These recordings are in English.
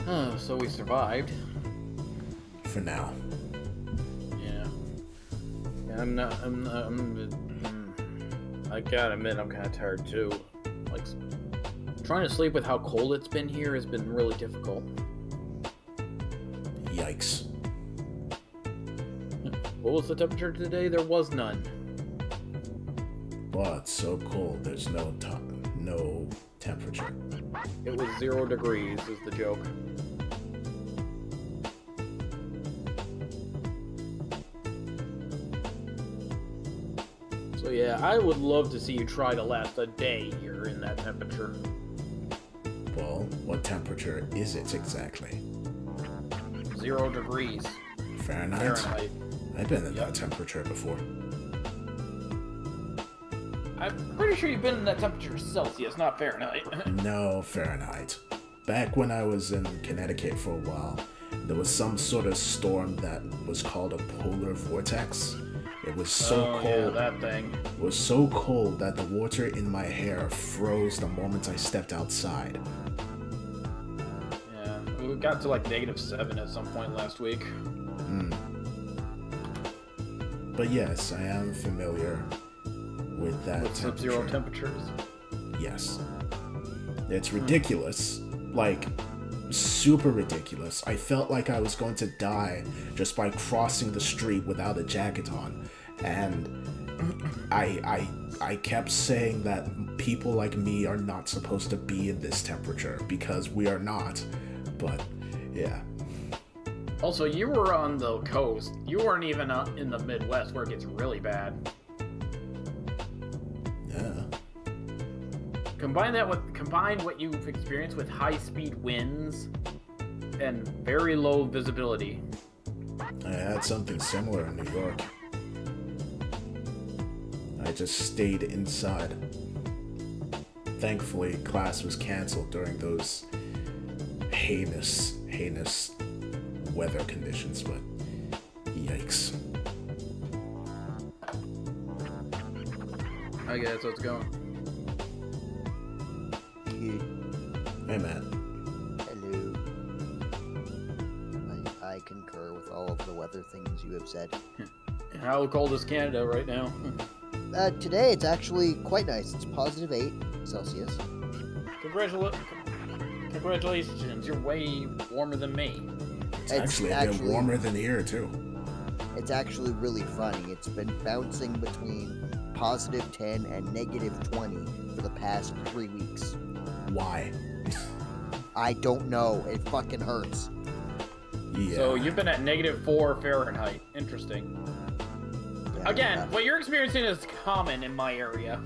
So we survived. For now. Yeah. I gotta admit, I'm kind of tired too. Like, trying to sleep with how cold it's been here has been really difficult. Yikes. What was the temperature today? There was none. Well, it's so cold, there's no temperature. It was 0 degrees, is the joke. So yeah, I would love to see you try to last a day here in that temperature. Well, what temperature is it exactly? 0 degrees. Fahrenheit? I've been in that temperature before. I'm pretty sure you've been in that temperature Celsius, not Fahrenheit. No, Fahrenheit. Back when I was in Connecticut for a while, there was some sort of storm that was called a polar vortex. It was so cold. Yeah, that thing. It was so cold that the water in my hair froze the moment I stepped outside. Yeah, we got to like -7 at some point last week. But yes, I am familiar with that with sub-zero temperatures. Yes. It's ridiculous. Like, super ridiculous. I felt like I was going to die just by crossing the street without a jacket on. And I kept saying that people like me are not supposed to be in this temperature because we are not. But, yeah. Also, you were on the coast. You weren't even in the Midwest where it gets really bad. Yeah. Combine what you've experienced with high-speed winds and very low visibility. I had something similar in New York. I just stayed inside. Thankfully, class was canceled during those heinous weather conditions, but yikes. I guess that's going. Hey, Matt. Hello. I concur with all of the weather things you have said. How cold is Canada right now? Today it's actually quite nice. It's +8 Celsius. Congratulations, you're way warmer than me. It's actually a bit warmer than here, too. It's actually really funny. It's been bouncing between +10 and -20 for the past 3 weeks. Why? I don't know. It fucking hurts. Yeah. So you've been at -4 Fahrenheit. Interesting. Yeah, Again, what you're experiencing is common in my area.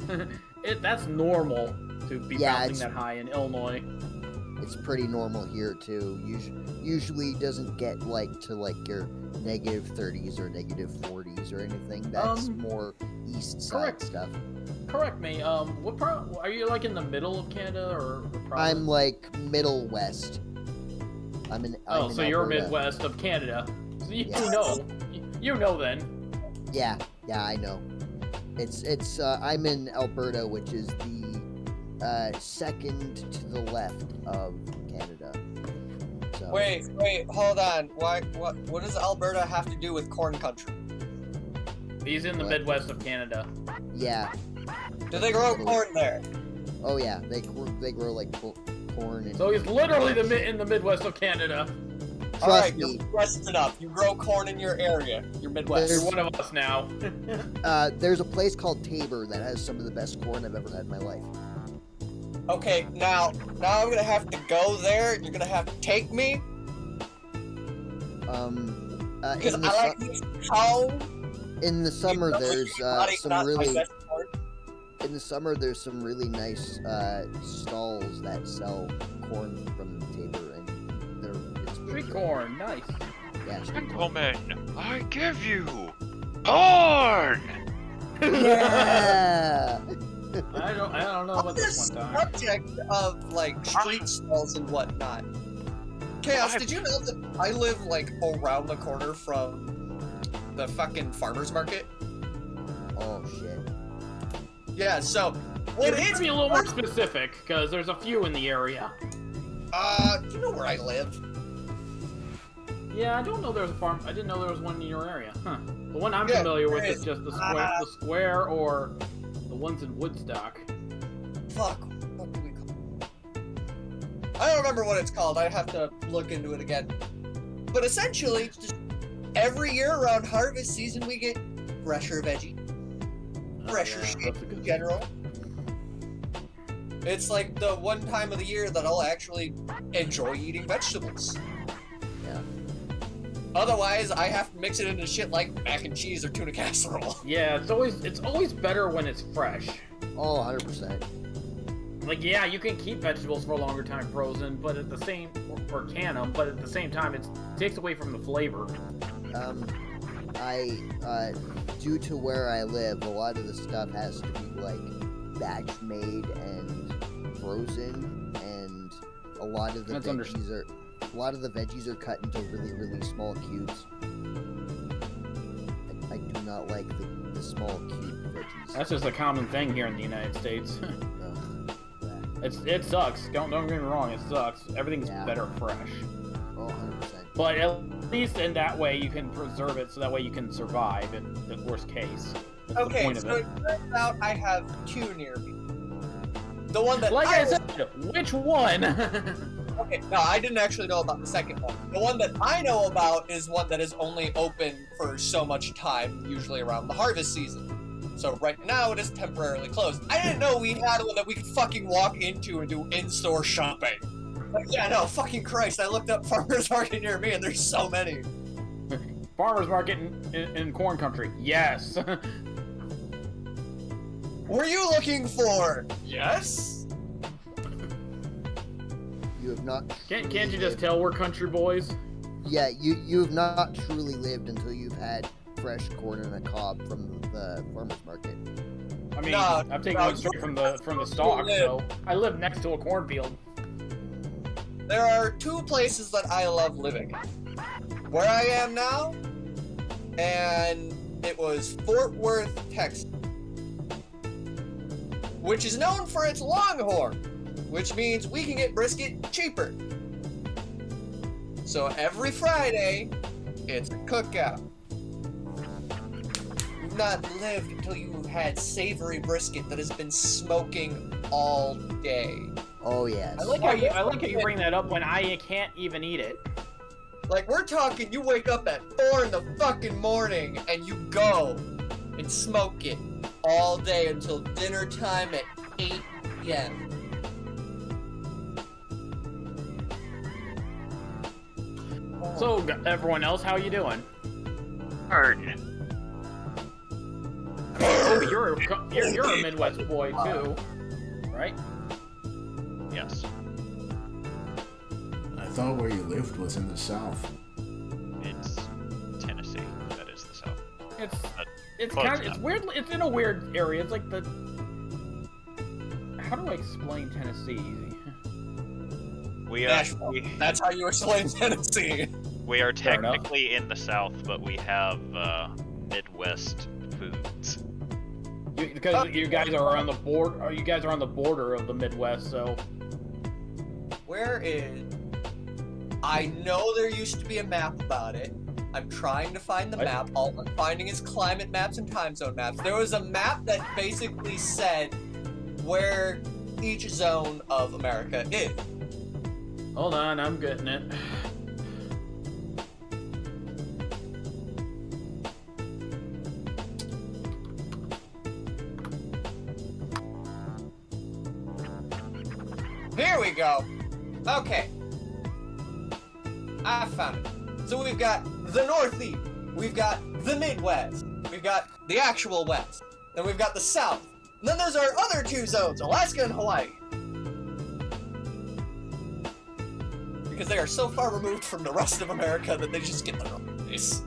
That's normal to be bouncing that high in Illinois. It's pretty normal here too. Usually doesn't get to your -30s or -40s or anything. That's more east side stuff. Correct me. What part are you like in the middle of Canada or province? I'm like middle west. I'm in you're Alberta. Midwest of Canada. So you Yeah. know. You know then. Yeah, I know. It's I'm in Alberta, which is the second to the left of Canada. So, Wait, hold on. What does Alberta have to do with corn country? He's in the Midwest of Canada. Yeah. Do they grow corn there? Oh yeah, they grow like corn and. So he's literally in the Midwest of Canada. Alright, you're Midwest enough. You grow corn in your area. You're Midwest. You're one of us now. There's a place called Tabor that has some of the best corn I've ever had in my life. Okay, now I'm gonna have to go there. You're gonna have to take me. Because I like this cow. In the summer, there's some really. corn. In the summer, there's some really nice stalls that sell corn from Tabor, and it's pretty Street good. corn, nice. Yeah, Gentlemen, I give you corn! Yeah. I don't know about this one time. Subject of street stalls and whatnot. Chaos, did you know that I live around the corner from the fucking farmers market? Oh shit. Yeah, so Well, it needs to be a little more specific because there's a few in the area. Do you know where I live? Yeah, I don't know there's a farm. I didn't know there was one in your area. Huh. The one I'm familiar with is just the square, or the ones in Woodstock. Fuck. What do we call it? I don't remember what it's called. I have to look into it again. But essentially, just every year around harvest season, we get fresher veggie. Fresher shit in general. It's like the one time of the year that I'll actually enjoy eating vegetables. Yeah. Otherwise, I have to mix it into shit like mac and cheese or tuna casserole. Yeah, it's always better when it's fresh. Oh, 100%. Like, yeah, you can keep vegetables for a longer time frozen, but at the same, or can them, but at the same time, it takes away from the flavor. Due to where I live, a lot of the stuff has to be like batch made and frozen, and a lot of the veggies are cut into really, really small cubes. I do not like the small cube veggies. That's just a common thing here in the United States. It sucks. Don't get me wrong, it sucks. Everything's better fresh. Oh, 100%. But at least in that way you can preserve it, so that way you can survive in the worst case. That's Okay, the point so of it turns out I have two near me. The one that I said, which one? Okay, no, I didn't actually know about the second one. The one that I know about is one that is only open for so much time, usually around the harvest season. So right now it is temporarily closed. I didn't know we had one that we could fucking walk into and do in-store shopping. Like, yeah, no, fucking Christ, I looked up farmer's market near me and there's so many. Farmer's market in corn country. Yes. Were you looking for? Yes? You have not. Can't you just tell we're country boys? Yeah, you have not truly lived until you've had fresh corn on a cob from the farmer's market. I mean, I'm taking one straight from the stalk, so I live next to a cornfield. There are two places that I love living in. Where I am now, and it was Fort Worth, Texas, which is known for its longhorn, which means we can get brisket cheaper. So every Friday, it's a cookout. You've not lived until you've had savory brisket that has been smoking all day. Oh yes. I like how you bring that up when I can't even eat it. Like, we're talking, you wake up at 4 in the fucking morning and you go and smoke it all day until dinner time at 8 p.m. So, everyone else, how you doing? Hard. Oh, you're a Midwest boy too, right? Yes. I thought where you lived was in the South. It's Tennessee. That is the South. It's kind of, it's weird. It's in a weird area. It's like the. How do I explain Tennessee? That's how you explain Tennessee. We are technically in the South, but we have Midwest foods. Because you guys are on the border. You guys are on the border of the Midwest, so. Where is? I know there used to be a map about it. I'm trying to find the map. All I'm finding is climate maps and time zone maps. There was a map that basically said where each zone of America is. Hold on, I'm getting it. Here we go. Okay. I found it. So we've got the Northeast, we've got the Midwest, we've got the actual West, then we've got the South, and then there's our other two zones, Alaska and Hawaii. Because they are so far removed from the rest of America that they just get their own place.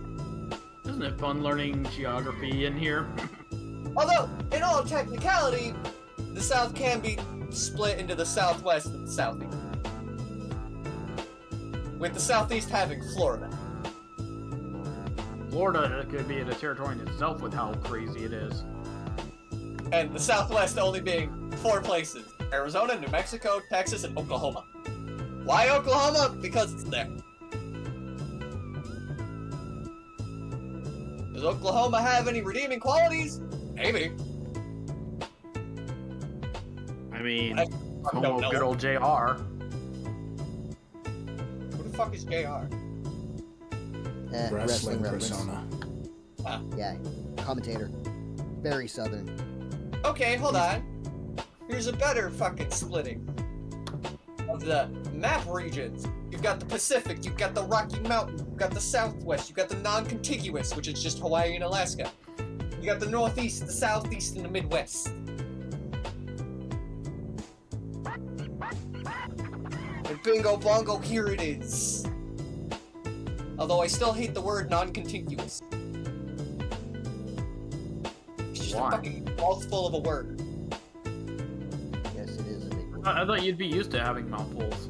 Isn't it fun learning geography in here? Although, in all technicality, the South can be split into the Southwest and the Southeast. With the Southeast having Florida. Florida could be a territory in itself with how crazy it is. And the Southwest only being 4 places: Arizona, New Mexico, Texas, and Oklahoma. Why Oklahoma? Because it's there. Does Oklahoma have any redeeming qualities? Maybe. I mean, I home don't of know. good old JR. Who the fuck is JR? Wrestling reference. persona. Yeah, commentator. Very southern. Okay, hold on. Here's a better fucking splitting of the map regions. You've got the Pacific, you've got the Rocky Mountain, you've got the Southwest, you've got the non-contiguous, which is just Hawaii and Alaska. You got the Northeast, the Southeast, and the Midwest. And bingo bongo, here it is. Although I still hate the word non-contiguous. It's just Why? a fucking mouthful of a word. Yes, it is a big one. I thought you'd be used to having mouthfuls.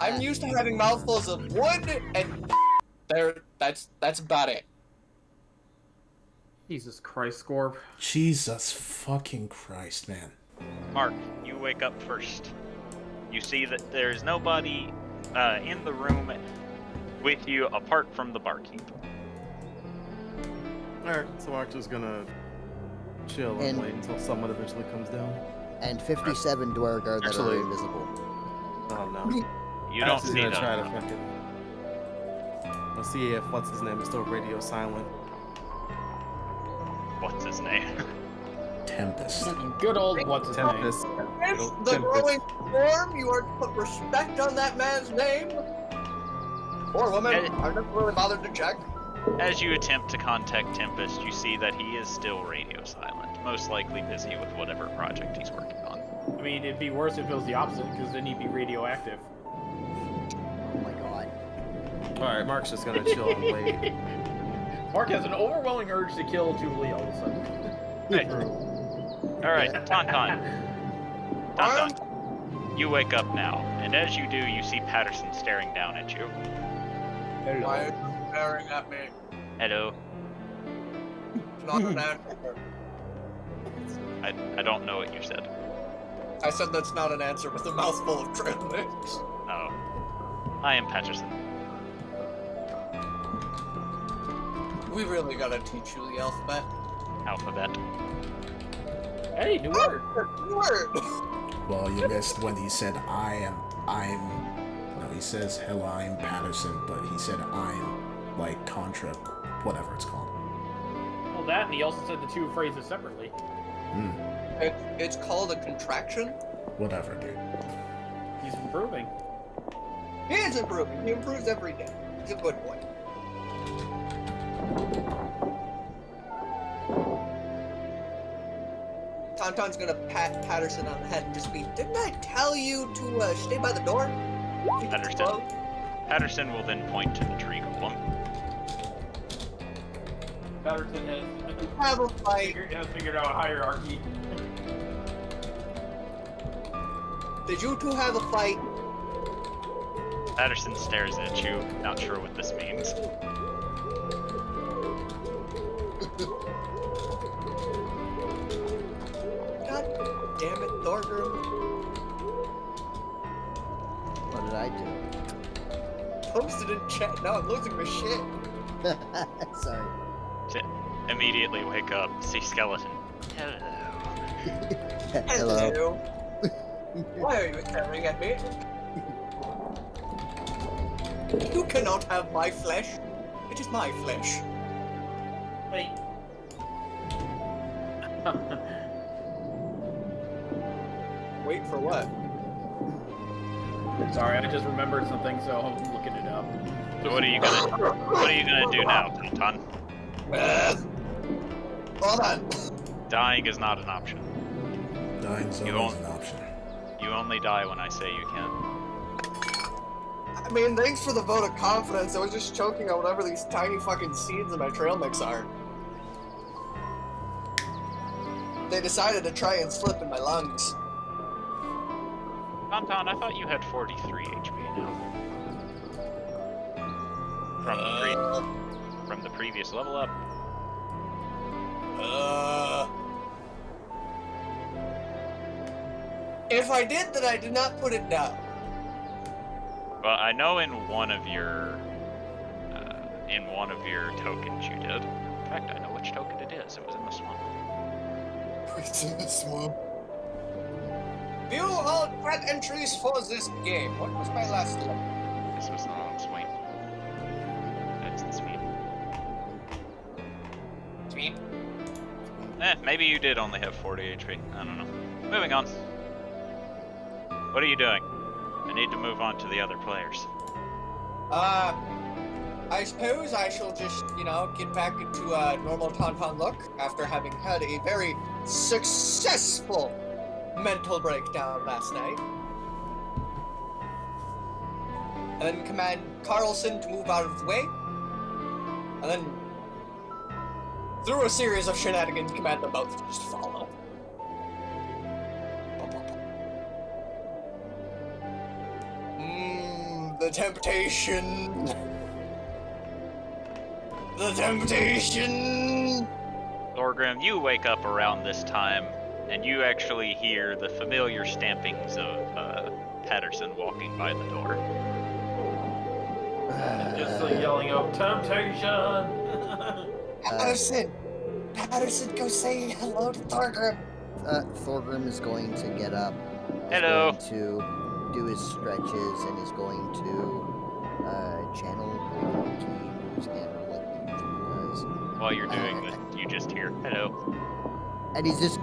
I'm used to having mouthfuls of wood and that's about it. Jesus Christ, Scorp. Jesus fucking Christ, man. Mark, you wake up first. You see that there's nobody in the room with you apart from the barkeep. Alright, so Mark's just gonna chill and And- wait until someone eventually comes down. And 57 Dwargar that Actually- are invisible. Oh no. You don't Actually see gonna try to them. fucking... Let's see if what's his name is still radio silent. What's his name? Tempest. Good old what's his name? Tempest. If the growing form, you are to put respect on that man's name. Or woman, I'm not really bothered to check. As you attempt to contact Tempest, you see that he is still radio silent, most likely busy with whatever project he's working on. I mean, it'd be worse if it was the opposite, because then he'd be radioactive. Oh my god. Alright, Mark's just gonna chill and wait. Mark has an overwhelming urge to kill Julie all of a sudden. Right. Alright, Tauntaun. Tauntaun, you wake up now, and as you do, you see Patterson staring down at you. Why are you staring at me? Hello. It's not an answer. I don't know what you said. I said that's not an answer with a mouthful of triplets. Oh. I am Patterson. We really gotta teach you the alphabet. Alphabet. Hey, new word. Word! Well, you missed when he said I'm. No, he says hello, I'm Patterson, but he said I'm like contra, whatever it's called. Well, that, and he also said the two phrases separately. It's called a contraction. Whatever, dude. He's improving. He is improving. He improves every day. He's a good boy. Tauntaun's gonna pat Patterson on the head and just be, didn't I tell you to stay by the door? Keep it Understood. closed." Patterson will then point to the tree golem. Patterson Have a fight. has figured out hierarchy. Did you two have a fight? Patterson stares at you, not sure what this means. God damn it, Thorgrim. What did I Posted in chat. Now I'm losing my shit. do? Sorry. To immediately wake up, see skeleton. Hello. Hello. Why are you staring at me? You cannot have my flesh. It is my flesh. Wait. Wait for what? Sorry, I just remembered something, so I'm looking it up. So what are you gonna do now, Tauntaun? Hold on. Dying is not an option. Dying's You always won't- an option. You only die when I say you can. I mean, thanks for the vote of confidence. I was just choking on whatever these tiny fucking seeds in my trail mix are. They decided to try and slip in my lungs. Tauntaun, I thought you had 43 HP now. From the previous level up. If I did, then I did not put it down. Well, I know in one of your tokens you did. In fact, I know which token it is. It was in the swamp. It's in the swamp. View all chat entries for this game. What was my last one? This was not on Sweep. That's the Sweep. Sweep. Maybe you did only have 40 HP. I don't know. Moving on. What are you doing? I need to move on to the other players. I suppose I shall just, get back into a normal Tauntaun look after having had a very successful mental breakdown last night. And then command Carlson to move out of the way. And then, through a series of shenanigans, command them both to just follow. The temptation. The temptation. Thorgrim, you wake up around this time, and you actually hear the familiar stampings of Patterson walking by the door. Just yelling out, temptation! Patterson, go say hello to Thorgrim. Thorgrim is going to get up. Hello. Is going to do his stretches and is going to channel Routine, and like he does. While you're doing this, you just hear hello. And he's just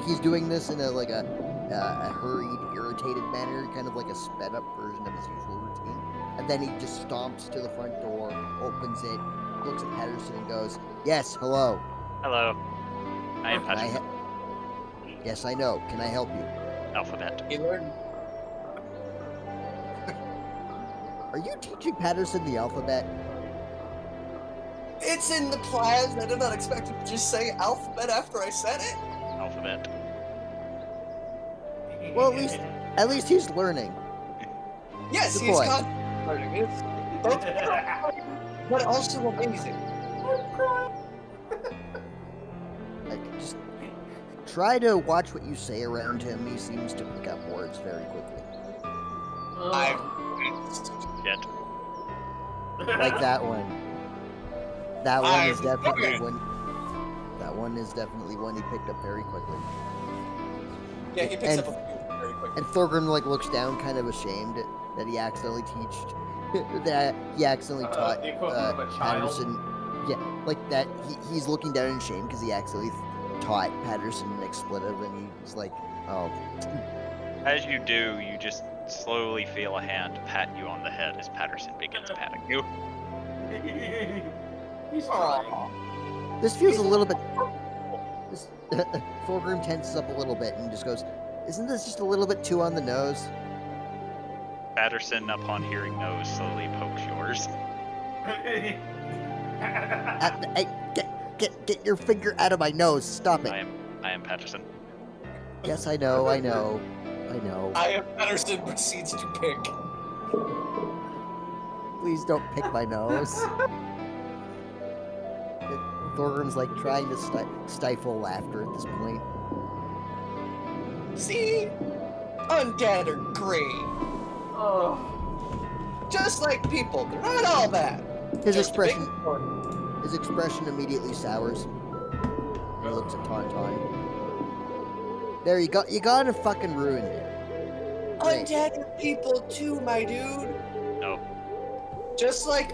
he's doing this in a hurried, irritated manner, kind of like a sped up version of his usual routine. And then he just stomps to the front door, opens it, looks at Patterson and goes, "Yes, hello." Hello. I am Patterson. Yes, I know. Can I help you? Alphabet. He learned. Are you teaching Patterson the alphabet? It's in the plans. I did not expect him to just say alphabet after I said it. Alphabet. Well, at least he's learning. Yes, Good he's boy. constantly learning. It's both but also amazing. Just try to watch what you say around him. He seems to pick up words very quickly. Shit. Like that one. That one is definitely one. That one is definitely one he picked up very quickly. Yeah, he picks up a few very quickly. And Thorgrim like looks down, kind of ashamed that he accidentally taught the equivalent of a child. Patterson. Yeah, like that. He's looking down in shame because he accidentally taught Patterson an expletive, and he's like, "Oh." As you do, you just slowly feel a hand pat you on the head as Patterson begins patting you. He's trying. This feels a little bit. Thorgrim tenses up a little bit and just goes, "Isn't this just a little bit too on the nose?" Patterson, upon hearing nose, slowly pokes yours. Hey, get your finger out of my nose! Stop it! I am Patterson. Yes, I know. I am Patterson proceeds to pick. Please don't pick my nose. Thorgrim's like trying to stifle laughter at this point. See? Undead are great. Oh. Just like people, they're not all bad. His Just a big expression important. His expression immediately sours. He looks at Tauntaun. There, you got him fucking ruined it. Great. Undead are people too, my dude. No. Just like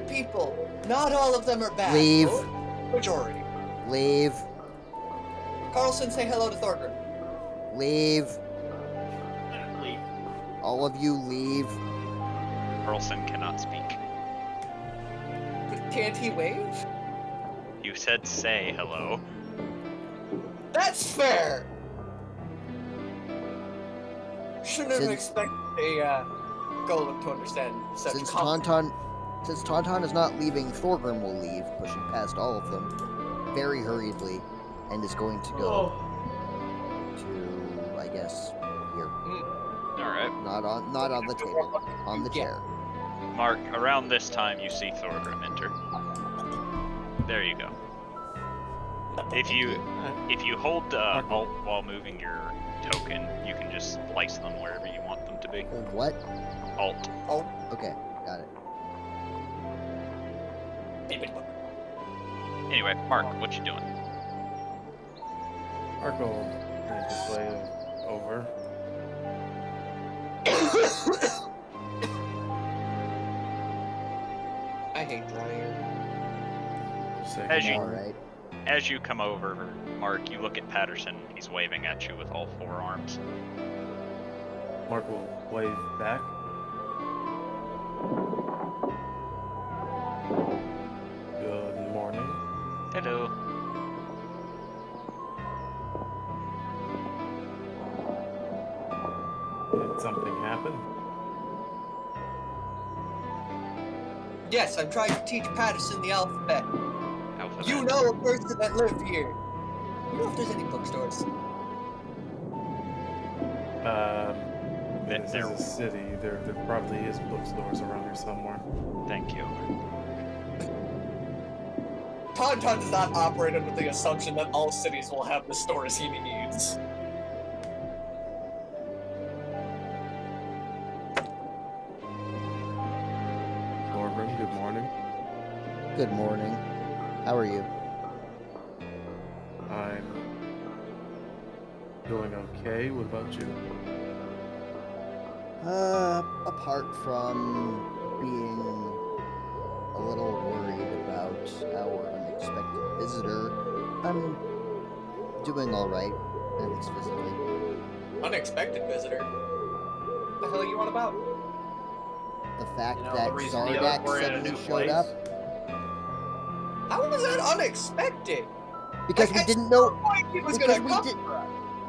people. Not all of them are bad. Leave. though. Majority. Leave. Carlson, say hello to Thorgrim. Leave. All of you leave. Carlson cannot speak. Can't he wave? You said say hello. That's fair. Shouldn't have Since- expected a golem to understand such Since complex. Tauntaun is not leaving, Thorgrim will leave, pushing past all of them very hurriedly, and is going to go to, I guess, here. Alright. Not on the table, on the chair. Mark, around this time you see Thorgrim enter. There you go. If you hold Alt while moving your token, you can just splice them wherever you want them to be. What? Alt. Oh, Okay, got it. Anyway, Mark, what you doing? Mark will make his way over. I hate dry air. Alright. As you come over, Mark, you look at Patterson. He's waving at you with all 4 arms. Mark will wave back. Good morning. Hello. Did something happen? Yes, I'm trying to teach Patterson the alphabet. Alphabet. You know a person that lived here. You know if there's any bookstores? This is a city. There probably is bookstores around here somewhere. Thank you. Tauntaun does not operate under the assumption that all cities will have the stores he needs. Corbin, good morning. Good morning. How are you? I'm doing okay. What about you? Apart from being a little worried about our unexpected visitor, I'm doing alright, at least physically. Unexpected visitor? What the hell are you on about? The fact You know, that the reason the Zardak we're in a suddenly new showed place. up, How was that unexpected? because we At didn't know, some point he was because gonna we come did- for us.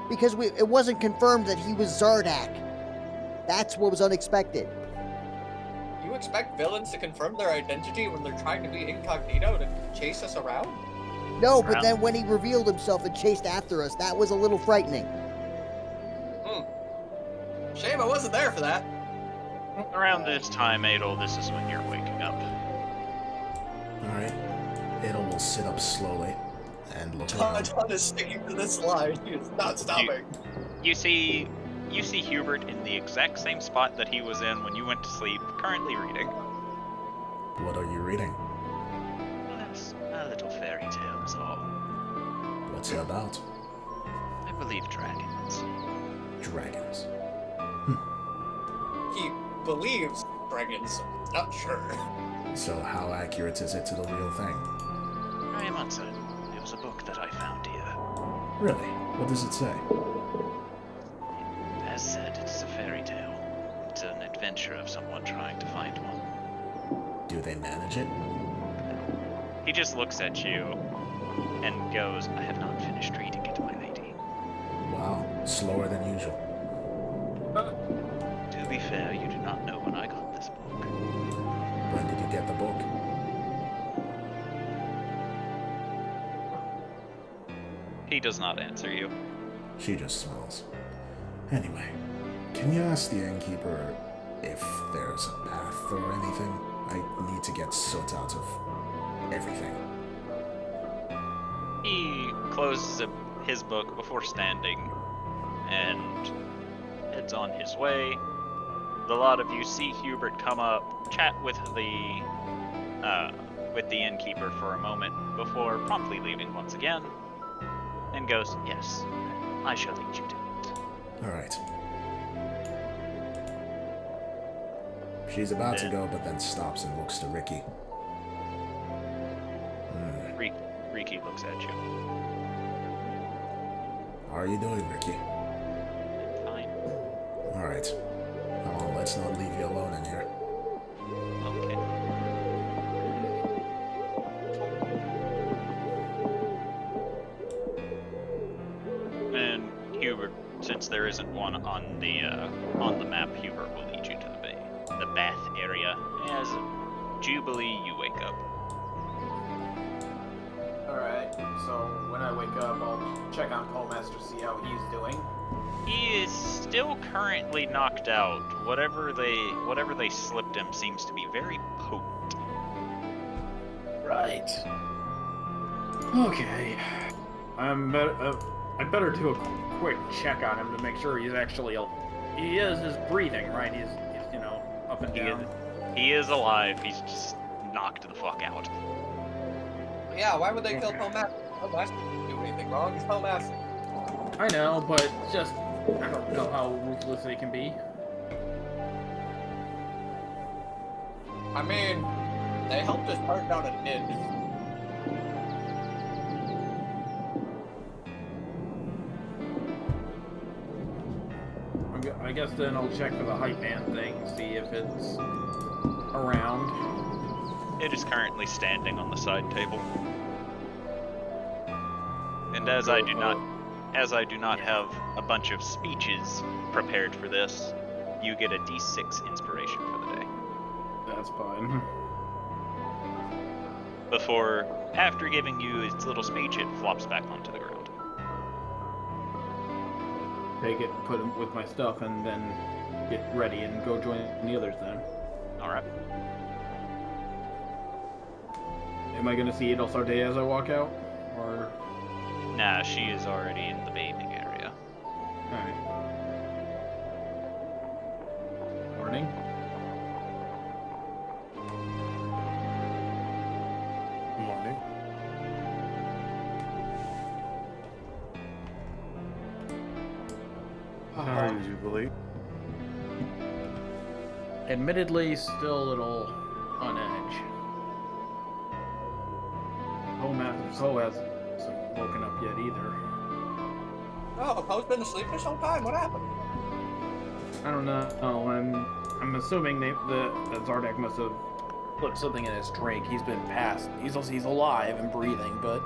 because it wasn't confirmed that he was Zardak. That's what was unexpected. You expect villains to confirm their identity when they're trying to be incognito to chase us around? No, but Around. then when he revealed himself and chased after us, that was a little frightening. Shame I wasn't there for that. Around this time, Adol, this is when you're waking up. Alright. Adol will sit up slowly and look around. Tauntaun is sticking to this line. He is not stopping. You see Hubert in the exact same spot that he was in when you went to sleep, currently reading. What are you reading? Yes, a little fairy tale is all. What's it about? I believe dragons. Dragons. He believes dragons. Not sure. So how accurate is it to the real thing? I am uncertain. It was a book that I found here. Really? What does it say? As said, it's a fairy tale. It's an adventure of someone trying to find one. Do they manage it? He just looks at you and goes, I have not finished reading it, my lady. Wow, slower than usual. To be fair, you do not know when I got this book. When did you get the book? He does not answer you. She just smells. Anyway, can you ask the innkeeper if there's a path or anything? I need to get soot out of everything. He closes his book before standing and heads on his way. The lot of you see Hubert come up, chat with the innkeeper for a moment before promptly leaving once again, and goes, yes, I shall lead you to it. Alright. She's about to go, but then stops and looks to Ricky. Riki looks at you. How are you doing, Ricky? Fine. Alright. Come on, let's not leave you alone in here. Okay. And Hubert, since there isn't one on the map, Hubert will lead you to the bath area. As Jubilee, you wake up. Alright, so when I wake up, I'll check on Master, see how he's doing. He is still currently knocked out. Whatever they slipped him seems to be very potent. Right. Okay. I better do a quick check on him to make sure he's actually... He is breathing, right? He's up and down. He is alive. He's just knocked the fuck out. Yeah, why would they kill Phenomeno? Phenomeno didn't do anything wrong. It's Phenomeno. I know, but just I don't know how ruthless they can be. I mean, they helped us turn down a Dnd. I guess then I'll check for the hype man thing, see if it's around. It is currently standing on the side table. And as I do not have a bunch of speeches prepared for this, you get a D6 inspiration for the day. That's fine. After giving you its little speech, it flops back onto the ground. Take it, put it with my stuff, and then get ready and go join the others then. Alright. Am I gonna see Adol Sarday as I walk out? Or... Nah, she is already in the bathing area. Alright. Morning. Good morning. How are you, Jubilee? Admittedly, still a little on edge. Poe hasn't woken up yet either. Oh, Poe's been asleep this whole time. What happened? I don't know. I'm assuming that Zardak must have put something in his drink. He's been passed. He's alive and breathing, but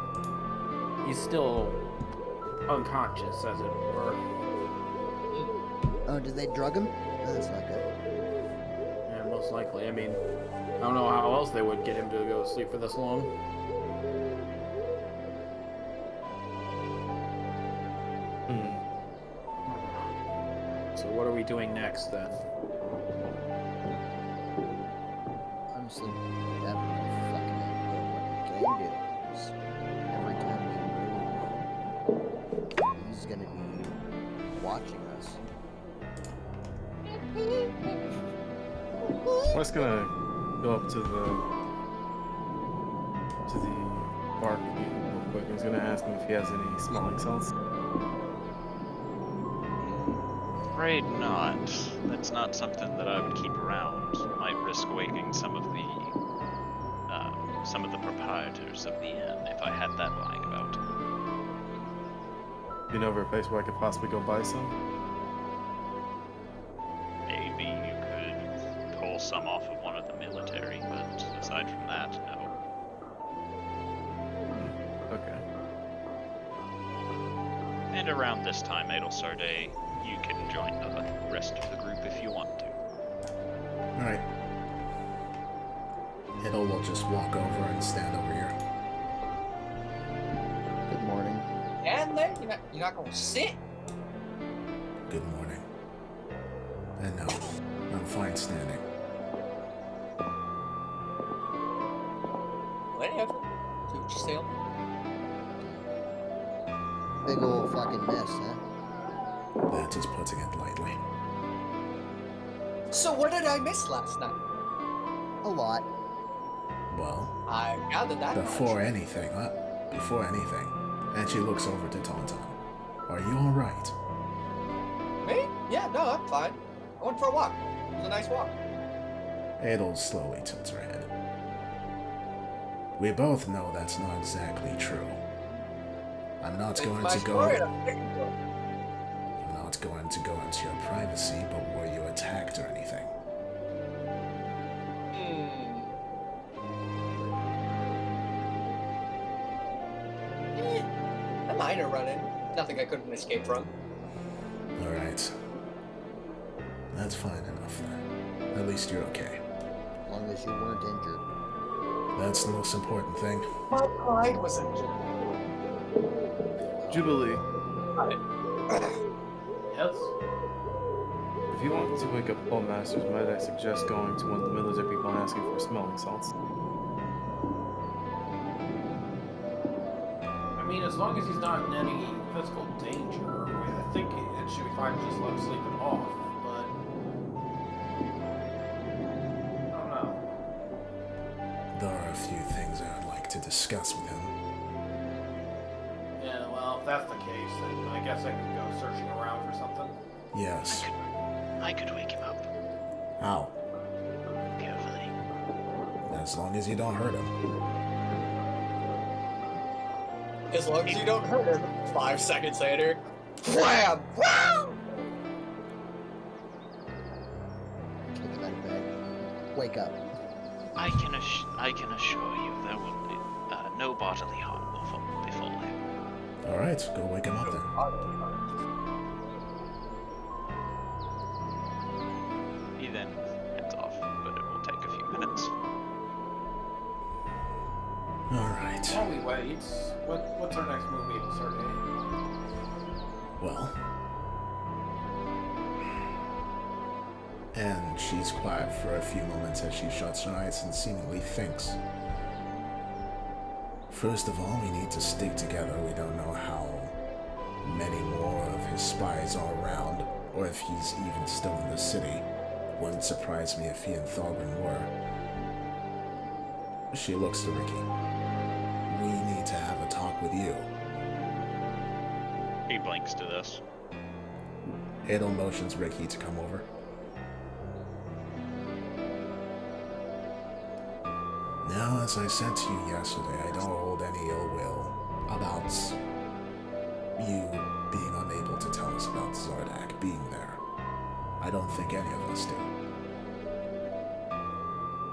he's still unconscious, as it were. Oh, did they drug him? Oh, that's not good. Yeah, most likely. I mean, I don't know how else they would get him to go to sleep for this long. So what are we doing next then? Honestly, I have no fucking idea what we can do. 'Cause every time we move, he's gonna be watching us. Wes gonna go up to the barkeep real quick. He's gonna ask him if he has any smelling salts. Afraid not. That's not something that I would keep around. Might risk waking some of the proprietors of the inn if I had that lying about. You know of a place where I could possibly go buy some? Maybe you could pull some off of one of the military, but aside from that, no. Okay. And around this time, Adol Sarday, you can join the rest of the group if you want to. Alright. Adol will just walk over and stand over here. Good morning. And then you're not gonna sit. Good morning. And no, I'm fine standing. Whatever. Do what you say. Big old fucking mess, huh? That is putting it lightly. So what did I miss last night? A lot. Well, I gathered that before much. anything, and she looks over to Tauntaun. Are you alright? Me? Yeah, no, I'm fine. I went for a walk. It was a nice walk. Adol slowly tilts her head. We both know that's not exactly true. I'm not It's going my to story, go. I'm sticking to it. I'm not going to go into your privacy, but were you attacked or anything? A minor run-in. Nothing I couldn't escape from. Alright. That's fine enough then. At least you're okay. As long as you weren't injured. That's the most important thing. My pride was injured. Jubilee, Yes? if you want to wake up all masters, might I suggest going to one of the military people and asking for smelling salts? I mean, as long as he's not in any physical danger, I think it should be fine to just let him sleep it off, but... a few things I'd like to discuss with him. Yeah, well, if that's the case, then I guess I can go searching around for something. Yes. I could wake him up. How? Carefully. As long as you don't hurt him. As long as you don't hurt him. 5 seconds later, wham! Take him out of bed. Wake up. I can assure you there will be no bodily harm will befall him. Alright, go wake him up then. He then heads off, but it will take a few minutes. Alright. While we wait, what's our next movie to start dating? Well. And she's quiet for a few moments as she shuts her eyes and seemingly thinks. First of all, we need to stick together. We don't know how many more of his spies are around, or if he's even still in the city. Wouldn't surprise me if he and Thorgrim were. She looks to Ricky. We need to have a talk with you. He blinks to this. Adel motions Ricky to come over. Now, as I said to you yesterday, I don't hold any ill will about you being unable to tell us about Zardak being there. I don't think any of us do.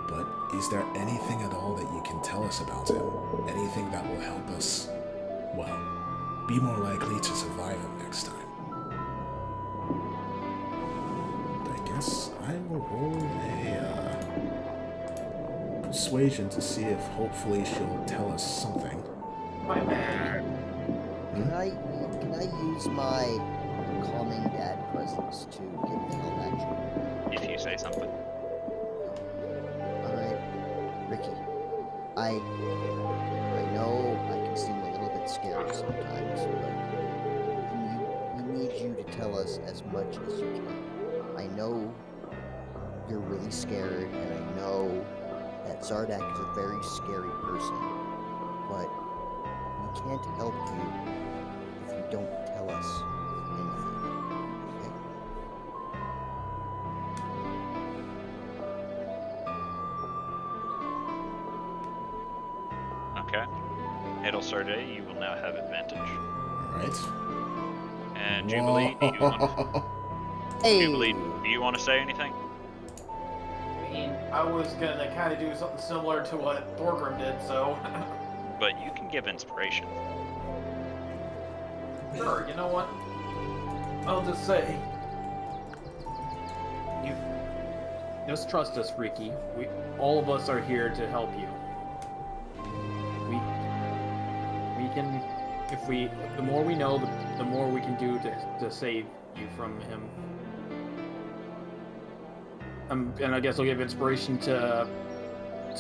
But is there anything at all that you can tell us about him? Anything that will help us, well, be more likely to survive him next time? I guess I will roll a persuasion to see if hopefully she'll tell us something. My man. Can I use my calming dad presence to give the help action? If you say something. Alright, Ricky. I know I can seem a little bit scared sometimes, but we need you to tell us as much as you can. I know you're really scared, and I know that Zardak is a very scary person, but we can't help you if you don't tell us anything, okay? Okay. Edelsarde, you will now have advantage. Alright. And Jubilee, do you want Hey! Jubilee, do you want to say anything? I mean, I was gonna kind of do something similar to what Thorgrim did, so... But you can give inspiration. Sure, you know what? I'll just say... You... Just trust us, Ricky. All of us are here to help you. We can... The more we know, the more we can do to save you from him. And I guess I'll give inspiration to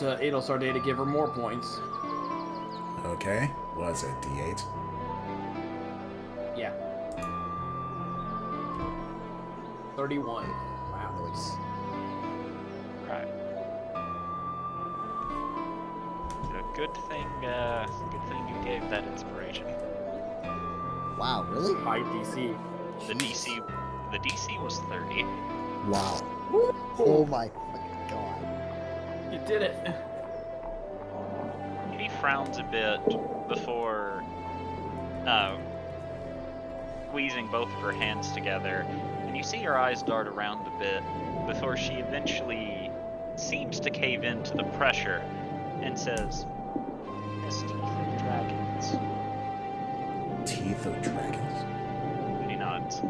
Adelsarde to give her more points. Okay. Was it D8? Yeah. 31. Wow. Nice. Right. Good thing you gave that inspiration. Wow, really? High DC. The DC was 30. Wow. Oh my fucking god. You did it. He frowns a bit before squeezing both of her hands together, and you see her eyes dart around a bit before she eventually seems to cave into the pressure and says, "Miss Teeth of Dragons." Teeth of dragons? She nods.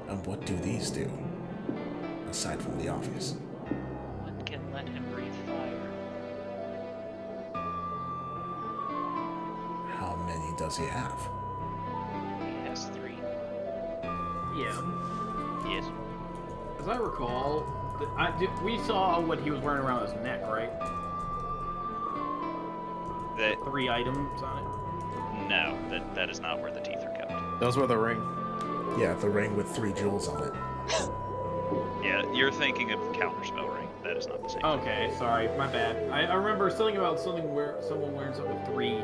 And what do these do? Aside from the obvious. One can let him breathe fire. How many does he have? He has 3. Yeah. Yes. As I recall, we saw what he was wearing around his neck, right? That 3 items on it. no, that is not where the teeth are kept. Those were the ring. Yeah, the ring with 3 jewels on it. Yeah, you're thinking of the counterspell ring. that is not the same. Okay, sorry, my bad. I remember something about someone wearing something with 3.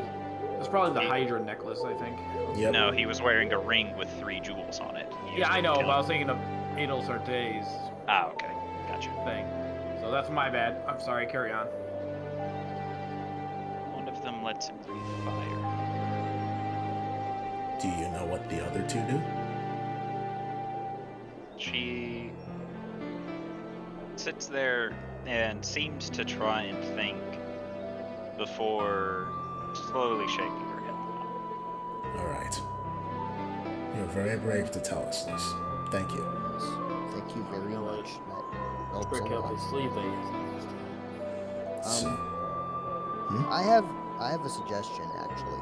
It's probably the Hydra necklace, I think. Yep. No, he was wearing a ring with 3 jewels on it. He Yeah, used I it to know, kill but I him. was thinking of Adel Sarte's Ah, okay. Gotcha. thing. So that's my bad. I'm sorry, carry on. One of them lets him breathe fire. Do you know what the other 2 do? She sits there and seems to try and think before slowly shaking her head. Alright. You're very brave to tell us this. Thank you. Yes. Thank you very much. That helps Quick a out lot. his sleeve thing. So, I have a suggestion actually.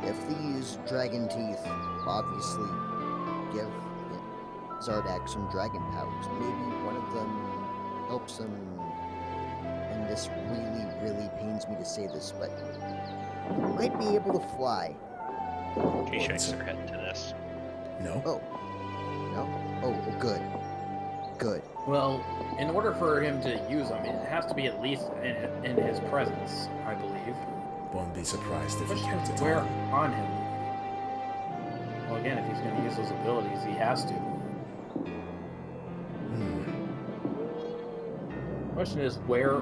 If these dragon teeth obviously give Zardak some dragon powers, maybe one of them helps him. And this really, really pains me to say this, but he might be able to fly. She shakes her head to this. no? Oh, no? Oh, good. Good. Well, in order for him to use them, it has to be at least in his presence, I believe. Won't be surprised if he Question kept is it where on. on him. Well, again, if he's going to use those abilities, he has to. Question is where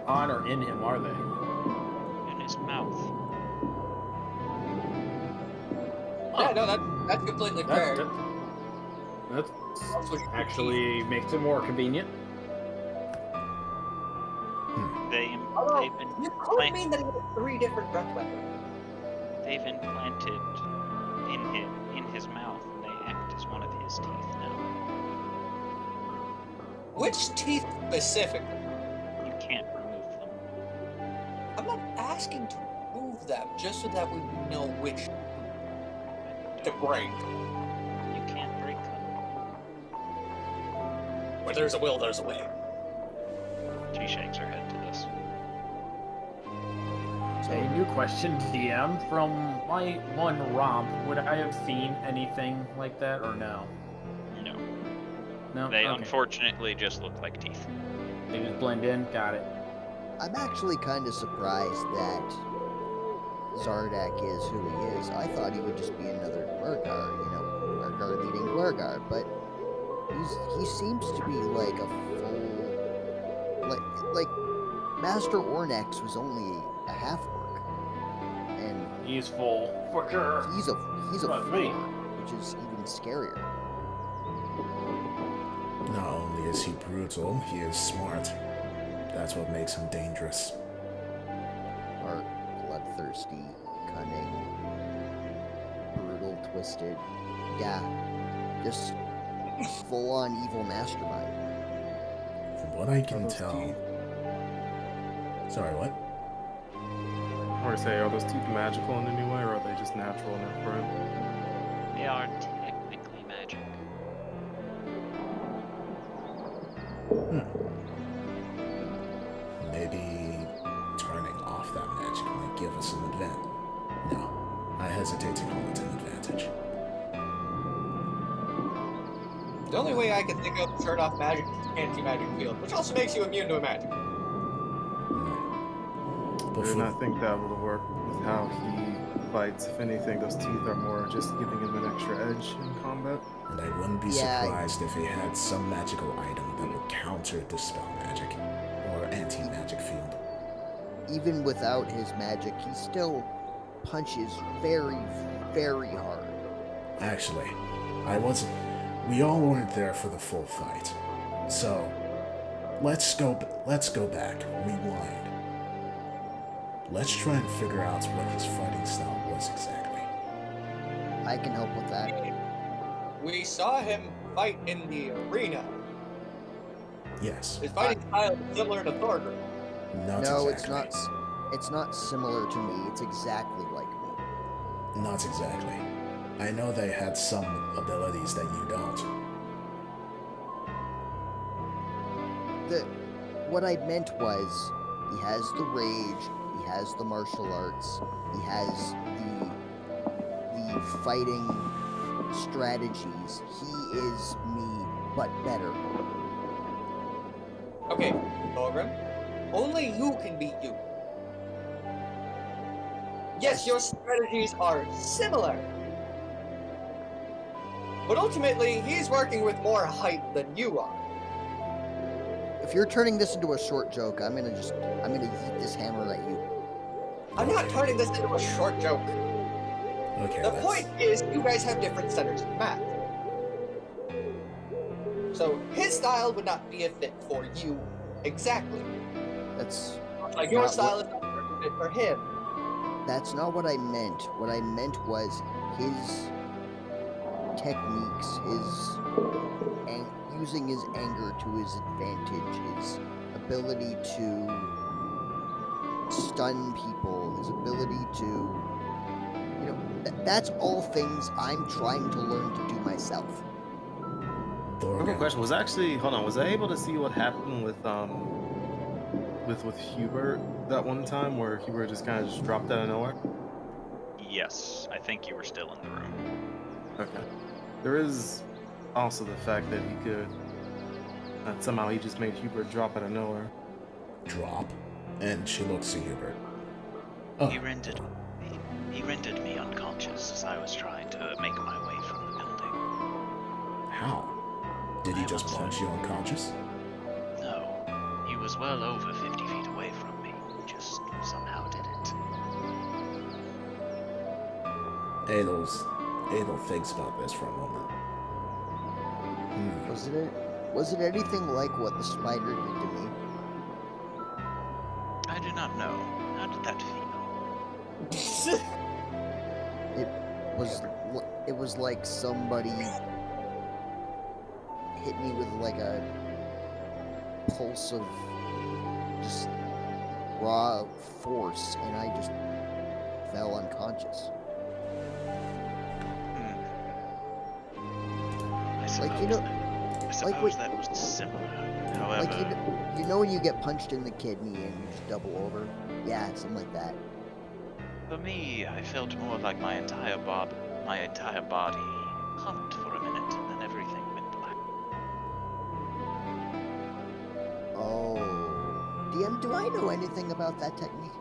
on or in him are they? In his mouth. Yeah, no, that's completely fair. That That's what actually makes it more convenient. Although, They've been you could mean that he has 3 different breath weapons. they've implanted in his mouth, and they act as one of his teeth now. Which teeth specifically? You can't remove them. I'm not asking to remove them, just so that we know which to break. You can't break them. Where there's a will, there's a way. She shakes her head to this. A new question, DM. From my one romp, would I have seen anything like that or no? No. No. They Okay. unfortunately just look like teeth. They just blend in. Got it. I'm actually kind of surprised that Zardak is who he is. I thought he would just be another Dwergar, Dwergar leading Dwergar, but he seems to be like a full, like Master Ornex was only a half orc, and He's full for sure. he's a Trust full me. orc, which is even scarier. Not only is he brutal, he is smart. That's what makes him dangerous. Or bloodthirsty, cunning, brutal, twisted. Yeah, just full-on evil mastermind. From what I can those tell... teeth? Sorry, what? Or say, are those teeth magical in any way, or are they just natural enough for him? They are technically magic. Maybe turning off that magic might give us an advantage. No, I hesitate to call it an advantage. The only way I can think of to turn off magic is anti-magic field, which also makes you immune to a magic. But I do for, not think that will work with how he fights. If anything, those teeth are more just giving him an extra edge in combat. and I wouldn't be Yeah, surprised if he had some magical item that would counter dispel magic or anti-magic field. Even without his magic, he still punches very, very hard. Actually, I wasn't. We all weren't there for the full fight, so let's go back, rewind. Let's try and figure out what his fighting style was exactly. I can help with that. We saw him fight in the arena. Yes, His fighting style is similar to Thorgrim. not No, exactly. it's not similar to me. It's exactly like me. Not exactly. I know they had some abilities that you don't. What I meant was, he has the rage, he has the martial arts, he has the fighting strategies. He is me but better. Okay, Thorgrim. Only you can beat you. Yes, your strategies are similar. But ultimately, he's working with more height than you are. If you're turning this into a short joke, I'm gonna yeet this hammer at you. I'm not turning this into a short joke. Okay, The point is, you guys have different standards of math. So his style would not be a fit for you exactly. That's Like your not style is not a fit for him. That's not what I meant. What I meant was his techniques, using his anger to his advantage, his ability to stun people, his ability to, that's all things I'm trying to learn to do myself. I have a question. Was I able to see what happened with Hubert that one time where Hubert just kind of just dropped out of nowhere? Yes, I think you were still in the room. Okay. There is also the fact that that somehow he just made Hubert drop out of nowhere. Drop? And she looks at Hubert. Oh. He rendered me unconscious as I was trying to make my way from the building. How? Did he just punch you unconscious? No. He was well over 50 feet away from me. Just somehow did it. Adol thinks about this for a moment. Was it anything like what the spider did to me? I do not know. How did that feel? It was like somebody hit me with like a pulse of just raw force, and I just fell unconscious. I suppose that was similar. However, when you get punched in the kidney and you just double over? Yeah, something like that. for me, I felt more like my entire body humped for a minute, and then everything went black. Oh. DM, do I know anything about that technique?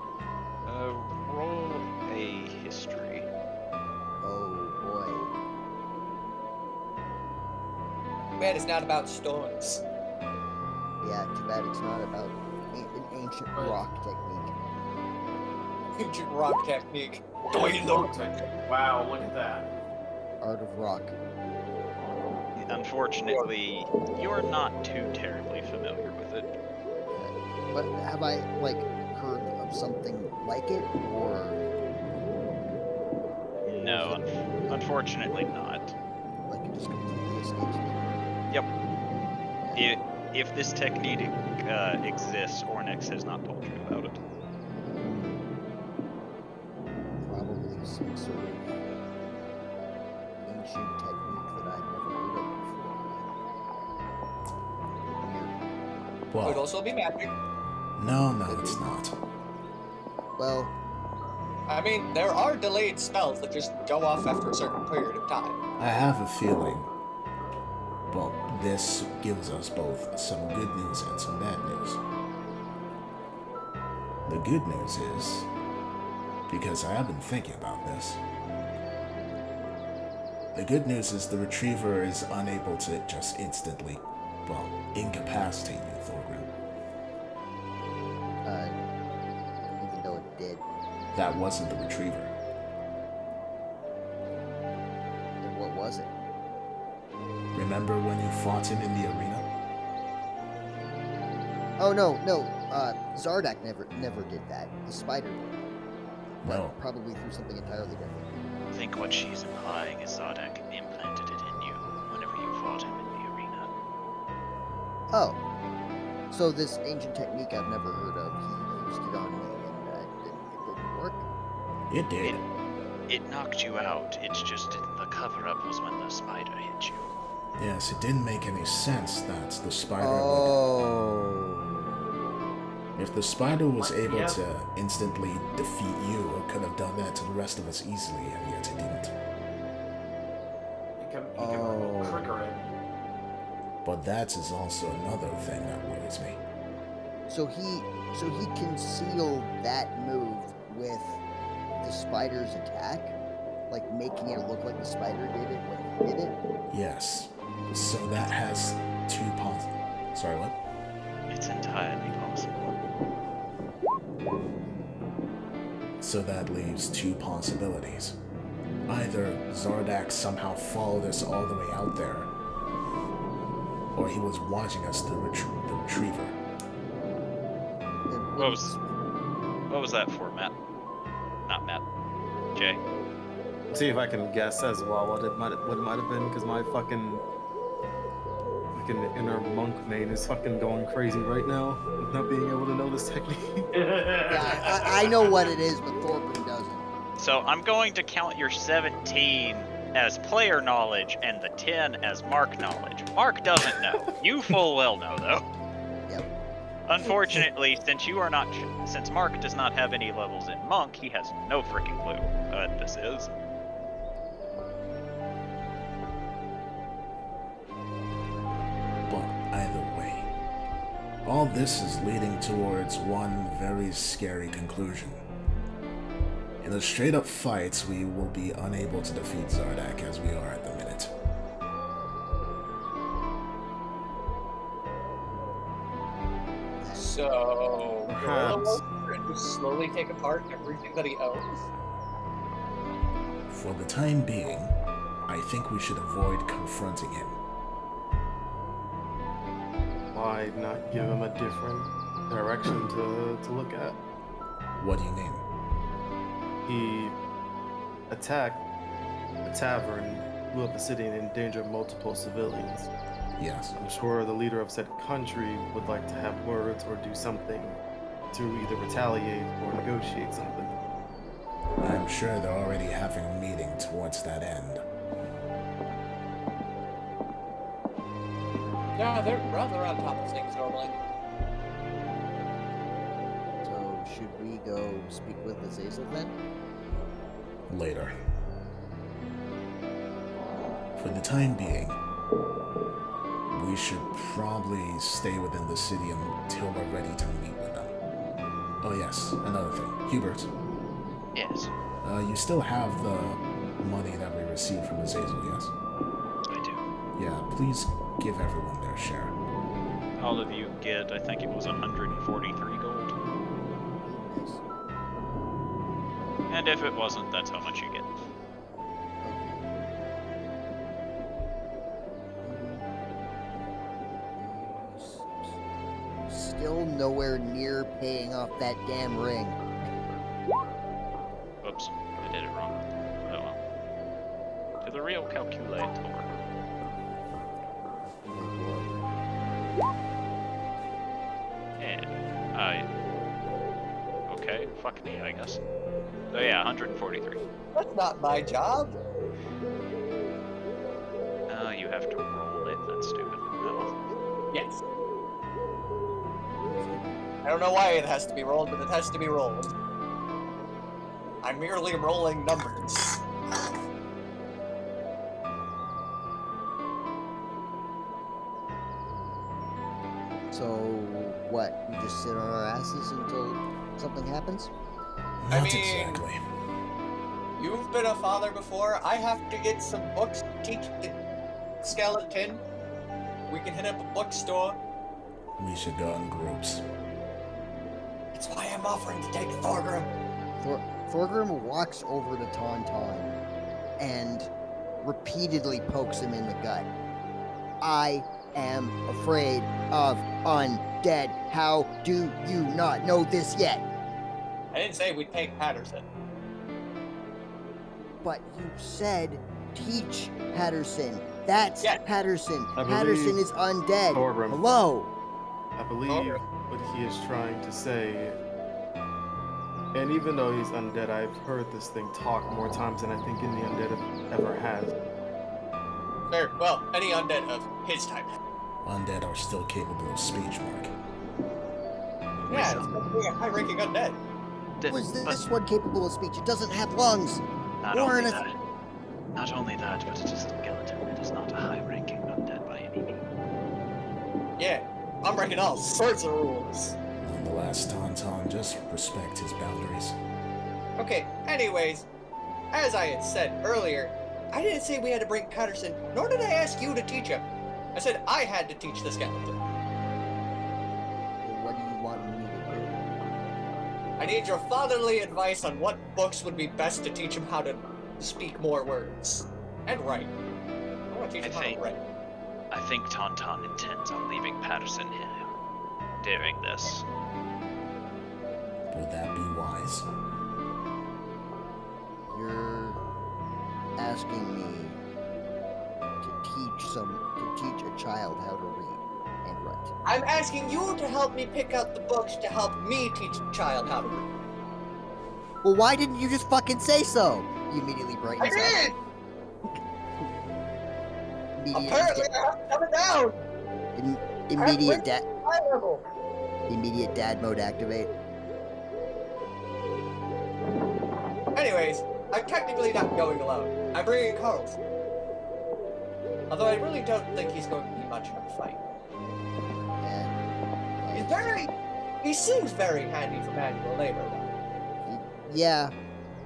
Roll a history. Oh, boy. Man, it's not about storms. Yeah, too bad it's not about an ancient rock technique. Ancient rock technique. Wow, look at that. Art of rock. Unfortunately, you're not too terribly familiar with it. But have I, heard of something like it, or... No, unfortunately not. Like it just completely escapes me? Yep. If this technique exists, Ornix has not told you about it. Probably some sort of ancient technique that I've never heard of before. Well, Could also be magic. no, it's not. Well, I mean, there are delayed spells that just go off after a certain period of time. I have a feeling, well, this gives us both some good news and some bad news. The good news is, because I have been thinking about this, the good news is the retriever is unable to just instantly, incapacitate you, Thorgrim. even though it did. That wasn't the retriever. Then what was it? Remember when you fought him in the arena? Oh, no, Zardak never did that. The spider did. No. Probably through something entirely different. I think what she's implying is Zardak implanted it in you whenever you fought him in the arena. Oh. So this ancient technique I've never heard of, he used it on me and it didn't work? It did. It knocked you out. It's just the cover-up was when the spider hit you. Yes, it didn't make any sense that the spider Oh. If the spider was able to instantly defeat you, it could have done that to the rest of us easily, and yet it didn't. You can trigger it. But that is also another thing that worries me. So he concealed that move with the spider's attack, like making it look like the spider did it when he did it. Yes. So that has two Sorry, what? It's entirely possible. So that leaves two possibilities. Either Zardak somehow followed us all the way out there, or he was watching us the retriever. What was that for, Matt? Not Matt. Jay. See if I can guess as well what it might have been, because my fucking inner monk main is fucking going crazy right now with not being able to know this technique. Yeah, I know what it is, but Thorgrim doesn't. So I'm going to count your 17 as player knowledge and the 10 as Mark knowledge. Mark doesn't know. You full well know, though. Yep. Unfortunately, since Mark does not have any levels in Monk, he has no freaking clue what this is. But either way, all this is leading towards one very scary conclusion. In a straight-up fight, we will be unable to defeat Zardak as we are at the minute. So, Perhaps. and just slowly take apart everything that he owns. For the time being, I think we should avoid confronting him. Why not give him a different direction to look at? What do you mean? He attacked a tavern, blew up the city, and endangered multiple civilians. Yes. I'm sure the leader of said country would like to have words or do something to either retaliate or negotiate something. I'm sure they're already having a meeting towards that end. Yeah, they're rather on top of things normally. So should we go speak with Azazel then? Later. For the time being, we should probably stay within the city until we're ready to meet with them. Oh yes, another thing. Hubert, Yes, you still have the money that we received from Azazel, yes? I do. Yeah, please give everyone their share. All of you get, I think it was 143 gold. Nice. And if it wasn't, that's how much you get. Still nowhere near paying off that damn ring. Oops, I did it wrong. Oh well. To the real calculator. Okay, fuck me, I guess. So yeah, 143. That's not my job. You have to roll it, that's stupid. Oh. Yes. I don't know why it has to be rolled, but it has to be rolled. I'm merely rolling numbers. So what? We just sit on our asses until something happens? I Not mean- exactly. You've been a father before. I have to get some books to teach the skeleton. We can hit up a bookstore. We should go in groups. That's why I'm offering to take Thorgrim. Thorgrim walks over to Tauntaun and repeatedly pokes him in the gut. I am afraid of undead. How do you not know this yet? I didn't say we'd take Patterson. But you said teach Patterson. That's Yeah. Patterson. I Patterson believe is undead. Thorgrim. Hello. I believe what he is trying to say, and even though he's undead, I've heard this thing talk more times than I think any undead ever has. Fair. Well, any undead of his type. Undead are still capable of speech, Mark. Yeah, it's being a high-ranking undead. Was But this one capable of speech? It doesn't have lungs. not or only an- that, not only that, but it is a skeleton. It is not a high-ranking undead by any means. Yeah, I'm breaking all sorts of rules. Nonetheless, Tauntaun, just respect his boundaries. Okay, anyways, as I had said earlier, I didn't say we had to bring Patterson, nor did I ask you to teach him. I said I had to teach the skeleton. Well, what do you want me to do? I need your fatherly advice on what books would be best to teach him how to speak more words. And write. I want to teach him how to write. I think Tauntaun intends on leaving Patterson here during this. Would that be wise? You're asking me to teach a child how to read and write. I'm asking you to help me pick out the books to help me teach the child how to read. Well, why didn't you just fucking say so? He immediately brightens I did! up. Apparently I have to dumb it down! Immediate dad. High level. Immediate dad mode activate. Anyways, I'm technically not going alone. I'm bringing Carlson. Although I really don't think he's going to be much of a fight. Yeah. He seems very handy for manual labor. Yeah,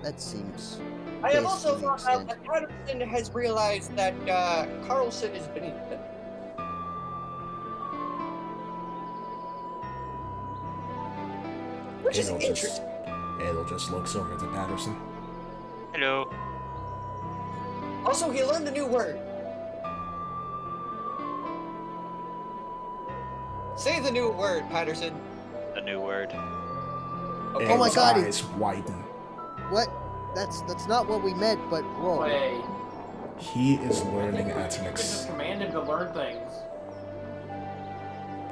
that seems. I have also basically found out extent. that Patterson has realized that Carlson is beneath him. Which is interesting. Adel just looks over to Patterson. Hello. Also, he learned a new word. Say the new word, Patterson. A new word. Okay. Oh my Adel's God, eyes widen. What? That's not what we meant, but whoa. Wait. He is learning I at think an you could just command him to learn things.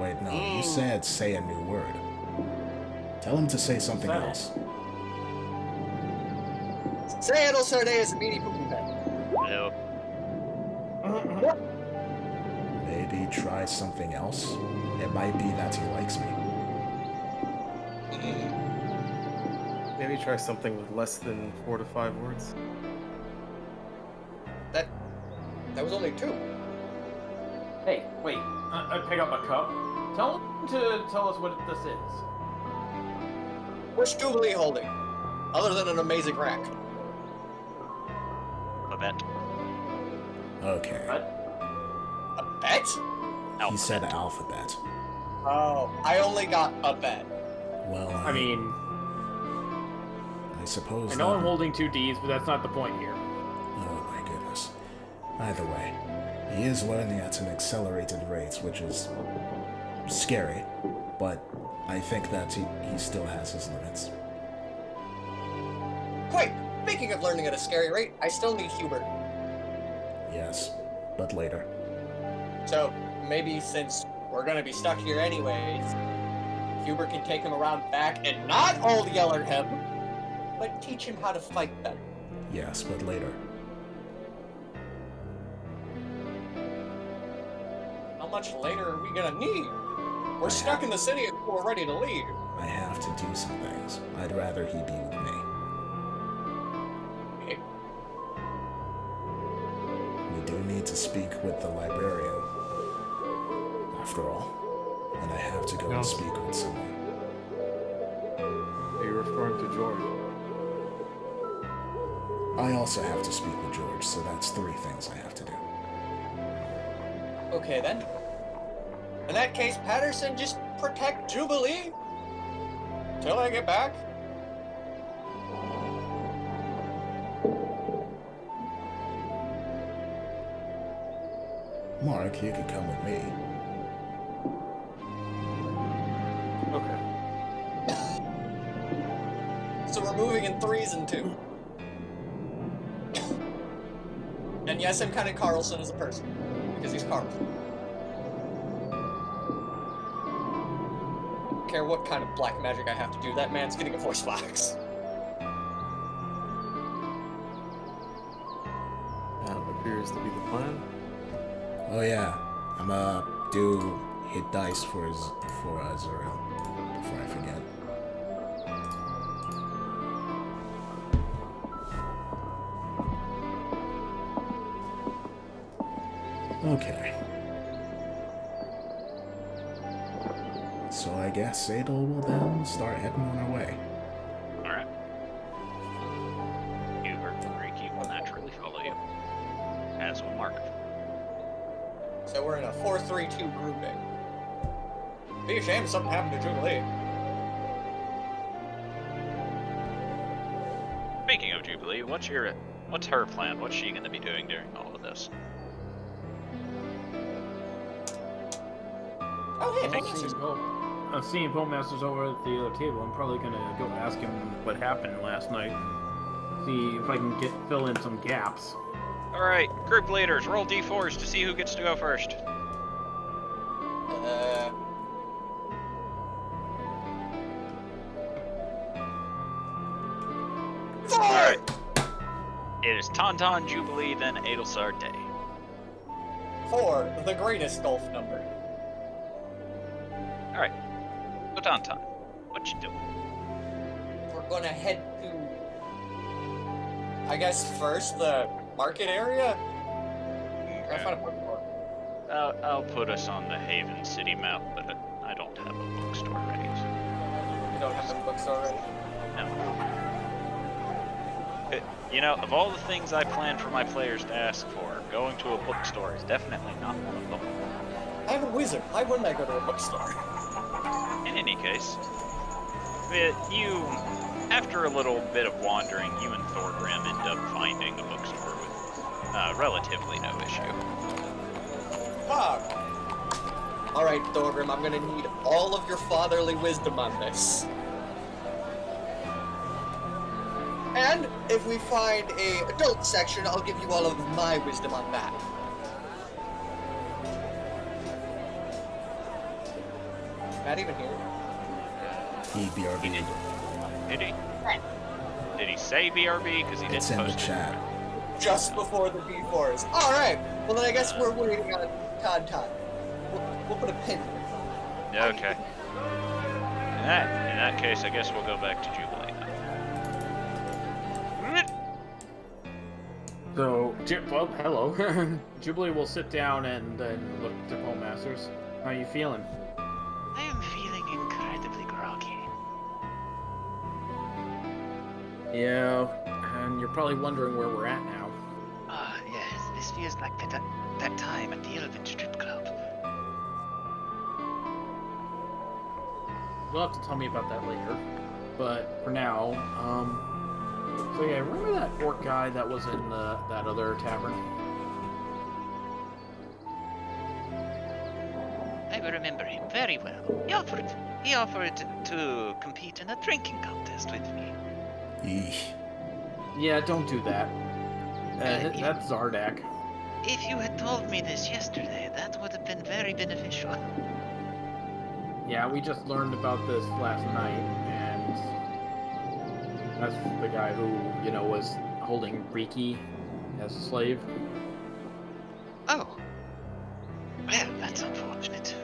Wait, no, you said say a new word. Tell him to say something Said it. else. Say Edel Sarde is a meaty poopy pet. Hello. Maybe try something else. It might be that he likes me. Maybe try something with less than 4 to 5 words. That was only 2. Hey, wait. I pick up a cup. Tell him to tell us what this is. What's Jubilee holding? Other than an amazing rack. A bet. Okay. What? A bet? He said alphabet. Oh, I only got a bet. Well, I mean, I suppose. I know I'm that- holding 2 Ds, but that's not the point here. Oh my goodness. Either way, he is learning at an accelerated rate, which is scary, but I think that he still has his limits. Wait, speaking of learning at a scary rate, I still need Hubert. Yes, but later. So, maybe since we're gonna be stuck here anyways, Hubert can take him around back and not old yeller him, but teach him how to fight better. Yes, but later. How much later are we gonna need? We're stuck in the city and we're ready to leave. I have to do some things. I'd rather he be with me. Okay. We do need to speak with the librarian, after all. And I have to go No. and speak with someone. Are you referring to George? I also have to speak with George, so that's 3 things I have to do. Okay then. In that case, Patterson, just protect Jubilee till I get back. Mark, you could come with me. Okay. So we're moving in 3s and 2. And yes, I'm kind of Carlson as a person, because he's Carlson. Don't care what kind of black magic I have to do, that man's getting a voice box. That appears to be the plan. Oh yeah, I'm do hit dice for Zuriel before I forget. Okay. So I guess Sadel will then start heading on our way. Alright. Hubert and Reiki will naturally follow you, as will Mark. So we're in a 4-3-2 grouping. Be a shame if something happened to Jubilee. Speaking of Jubilee, what's her plan? What's she going to be doing during all of this? Oh, hey, Thank thank you. you. Seeing Postmaster's over at the other table, I'm probably gonna go ask him what happened last night and see if I can fill in some gaps. Alright, group leaders, roll d4s to see who gets to go first. Alright. It is Tauntaun, Jubilee, then Adelsar Day. 4, the greatest golf number. Alright. So Tauntaun, what you doing? We're gonna head to, I guess, first the market area. Gotta find a bookstore. I'll put us on the Haven City map, but I don't have a bookstore ready. You don't have a bookstore ready? No. You know, of all the things I plan for my players to ask for, going to a bookstore is definitely not one of them. I'm a wizard. Why wouldn't I go to a bookstore? In any case, after a little bit of wandering, you and Thorgrim end up finding a bookstore with relatively no issue. Ah. Alright, Thorgrim, I'm gonna need all of your fatherly wisdom on this. And if we find a adult section, I'll give you all of my wisdom on that. Matt even here? BRB. Did he? Did he say BRB? Because he It's didn't in the post it. chat. Just before the B4s. Alright, well then I guess we're waiting on Todd. We'll put a pin in it. Okay. In that case, I guess we'll go back to Jubilee now. So, well, hello. Jubilee will sit down and look to Postmasters. How you feeling? I am feeling incredibly groggy. Yeah, and you're probably wondering where we're at now. Ah, yes, this feels like that time at the Elven Strip Club. You'll have to tell me about that later. But for now, so yeah, remember that orc guy that was in that other tavern? I remember him very well. He offered to compete in a drinking contest with me. Yeesh. Yeah, don't do that. if- That's Zardak. If you had told me this yesterday, that would have been very beneficial. Yeah, we just learned about this last night, and that's the guy who, was holding Riki as a slave. Oh. Well, that's unfortunate.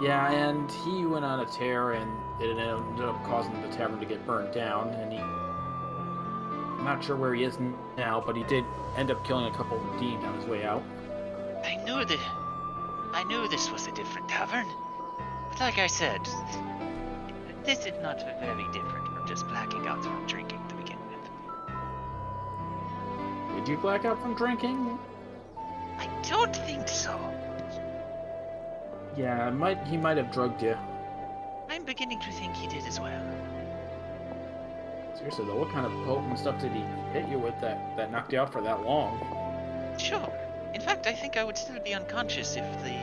Yeah, and he went on a tear, and it ended up causing the tavern to get burned down, and I'm not sure where he is now, but he did end up killing a couple of Redeemed on his way out. I knew this was a different tavern. But like I said, this is not very different from just blacking out from drinking to begin with. Did you black out from drinking? I don't think so. Yeah, he might have drugged you. I'm beginning to think he did as well. Seriously though, what kind of potent stuff did he hit you with that knocked you out for that long? Sure. In fact, I think I would still be unconscious if the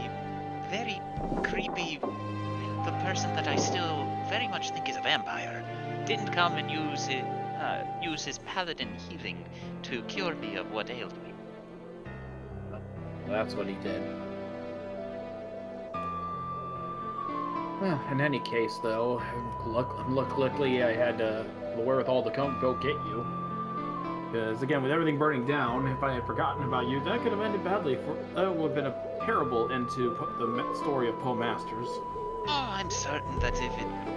very creepy, the person that I still very much think is a vampire, didn't come and use his paladin healing to cure me of what ailed me. That's what he did. In any case, though, luckily I had the wherewithal to go get you. Because, again, with everything burning down, if I had forgotten about you, that could have ended badly. That would have been a terrible end to the story of Postmasters. Oh, I'm certain that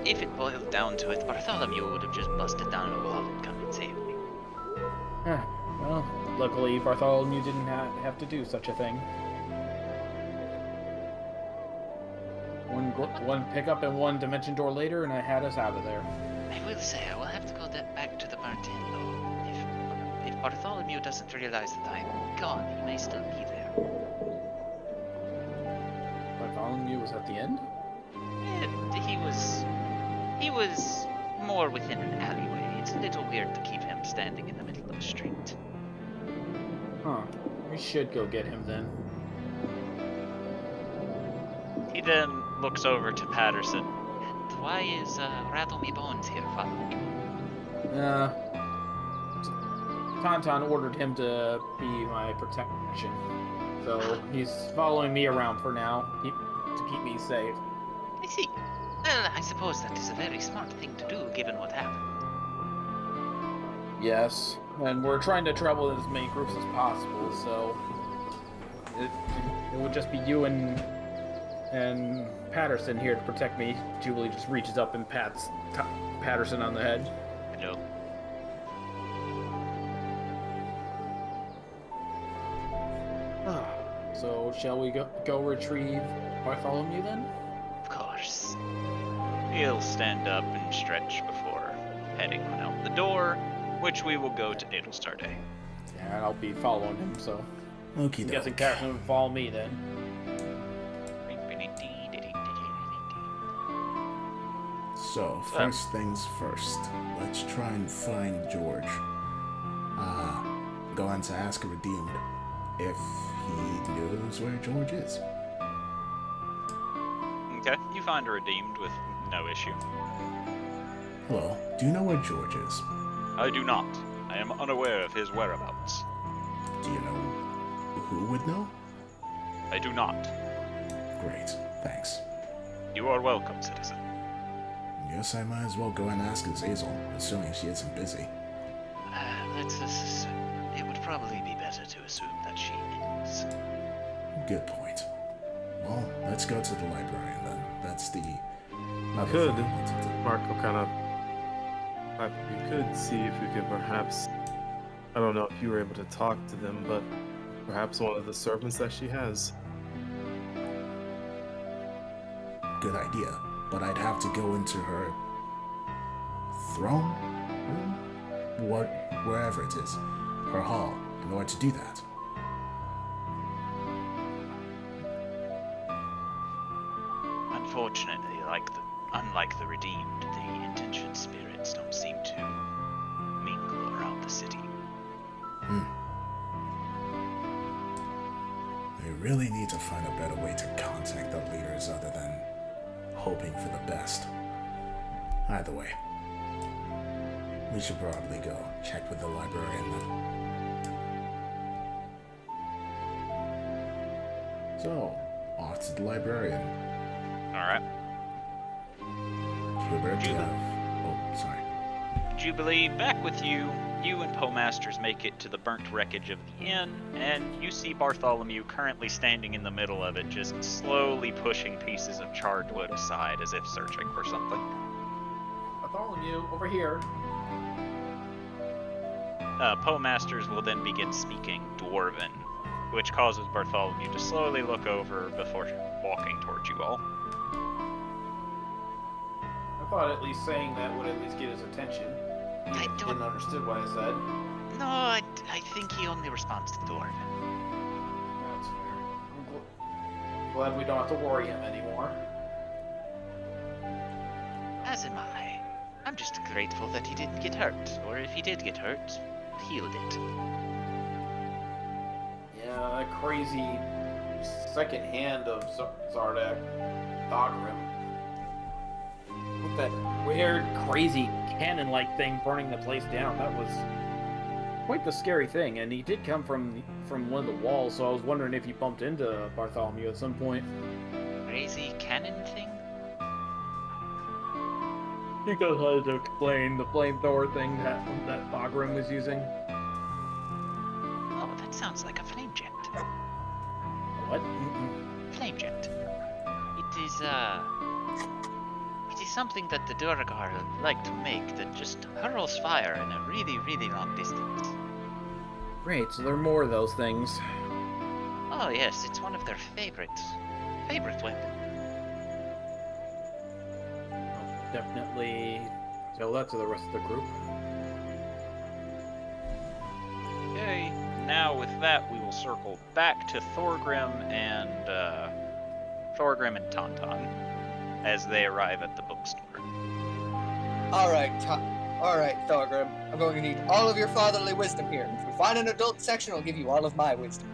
if it boiled down to it, Bartholomew would have just busted down a wall and come and saved me. Well, luckily Bartholomew didn't have to do such a thing. One pickup and one dimension door later, and I had us out of there. I will say, I will have to go back to the burnt inn, though. If Bartholomew doesn't realize that I'm gone, he may still be there. Bartholomew was at the end? He was more within an alleyway. It's a little weird to keep him standing in the middle of the street. Huh. We should go get him then. He then looks over to Patterson. And why is Rattle Me Bones here following you? Tauntaun ordered him to be my protection. So he's following me around for now to keep me safe. I see. Well, I suppose that is a very smart thing to do, given what happened. Yes, and we're trying to travel in as many groups as possible, so it would just be you and Patterson here to protect me. Jubilee just reaches up and pats Patterson on the head. Hello. So shall we go retrieve Bartholomew then? Of course. He'll stand up and stretch before heading on out the door, which we will go to Adelstar Day. Yeah, and I'll be following him, so Okie I'm guessing doke. Patterson would follow me then. So, first things first. Let's try and find George. Going to ask a redeemed if he knows where George is. Okay, you find a redeemed with no issue. Hello, do you know where George is? I do not. I am unaware of his whereabouts. Do you know who would know? I do not. Great, thanks. You are welcome, citizen. Guess I might as well go and ask Azazel, assuming she isn't busy. It would probably be better to assume that she is. Good point. Well, let's go to the librarian then. That's the other Could. thing I wanted to- Marco kind of. We could see if we could perhaps. I don't know if you were able to talk to them, but perhaps one of the servants that she has. Good idea, but I'd have to go into her throne room? Wherever it is. Her hall, in order to do that. Unfortunately, unlike the redeemed, the intention spirits don't seem to mingle around the city. We really need to find a better way to contact the leaders other than hoping for the best. Either way, we should probably go check with the librarian then. So, off to the librarian. Alright. Hubert, sorry. Jubilee, back with you. You and Postmasters make it to the burnt wreckage of the inn, and you see Bartholomew currently standing in the middle of it, just slowly pushing pieces of charred wood aside as if searching for something. Bartholomew, over here. Postmasters will then begin speaking Dwarven, which causes Bartholomew to slowly look over before walking towards you all. I thought at least saying that would at least get his attention. I He didn't understand what I said. No, I think he only responds to Dwarven. That's fair. I'm glad we don't have to worry him anymore. As am I. I'm just grateful that he didn't get hurt, or if he did get hurt, healed it. Yeah, that crazy second hand of Zardak, Thogrim. With that weird, crazy cannon-like thing burning the place down, that was quite the scary thing. And he did come from one of the walls, so I was wondering if he bumped into Bartholomew at some point. Crazy cannon thing? He goes on to explain the flamethrower thing that Thogrim was using. Oh, that sounds like a flame jet. What? Flame jet. It is something that the Durgar like to make that just hurls fire in a really, really long distance. Great, so there are more of those things. Oh yes, it's one of their favorite weapons. definitely tell that to the rest of the group. Okay, now with that, we will circle back to Thorgrim and Tauntaun as they arrive at the bookstore. All right, Thorgrim. I'm going to need all of your fatherly wisdom here. If we find an adult section, I'll give you all of my wisdom.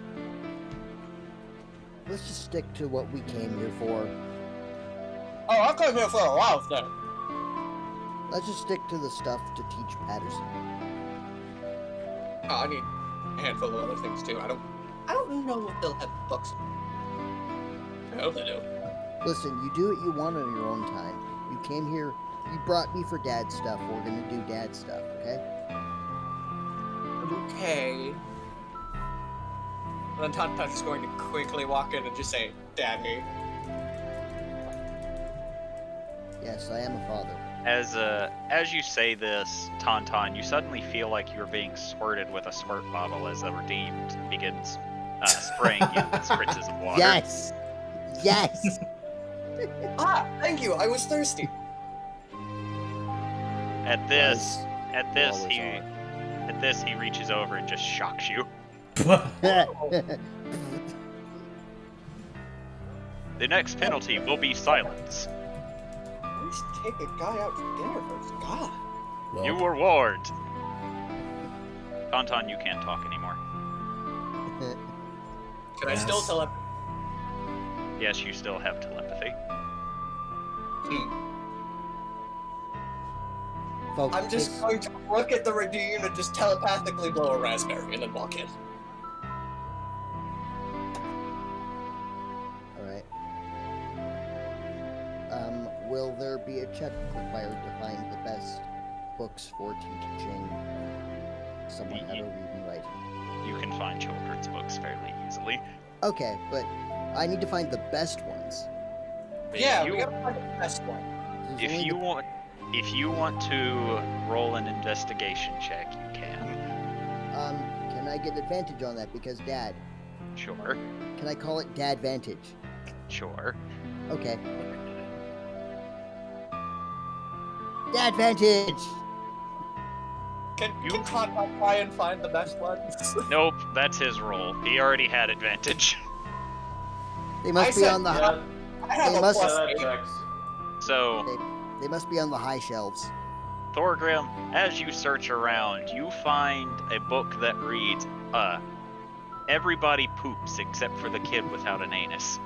Let's just stick to what we came here for. Oh, I came here for a lot of things. Let's just stick to the stuff to teach Patterson. Oh, I need a handful of other things too. I don't know what they'll have books. I hope they do. Listen, you do what you want on your own time. You came here, you brought me for dad stuff. We're gonna do dad stuff, okay? Okay. And then Tauntaun's going to quickly walk in and just say, Daddy. Yes, I am a father. As you say this, Tauntaun, you suddenly feel like you're being squirted with a squirt bottle as the Redeemed begins spraying you with spritzes of water. Yes! Yes! Thank you. I was thirsty. At this, he reaches over and just shocks you. The next penalty will be silence. At least take a guy out to dinner first. God. Well, You were warned. Tauntaun, you can't talk anymore. Can I still tell him? Yes, you still have telepathy. Folks, I'm just going to look at the Redeemed and just telepathically blow a raspberry and then walk in. Alright. Will there be a check required to find the best books for teaching someone how to read and write? You can find children's books fairly easily. Okay, but I need to find the best ones. Yeah, If we gotta find the best one. There's If only you want to roll an investigation check, you can. can I get advantage on that? Because Dad. Sure. Can I call it Dadvantage? Sure. Okay. Dadvantage! Can Tauntaun try and find the best ones? Nope, that's his roll. He already had advantage. They must be on the Yeah, I have They a must- plus that 8. checks. So, they must be on the high shelves. Thorgrim, as you search around, you find a book that reads, Everybody poops except for the kid without an anus.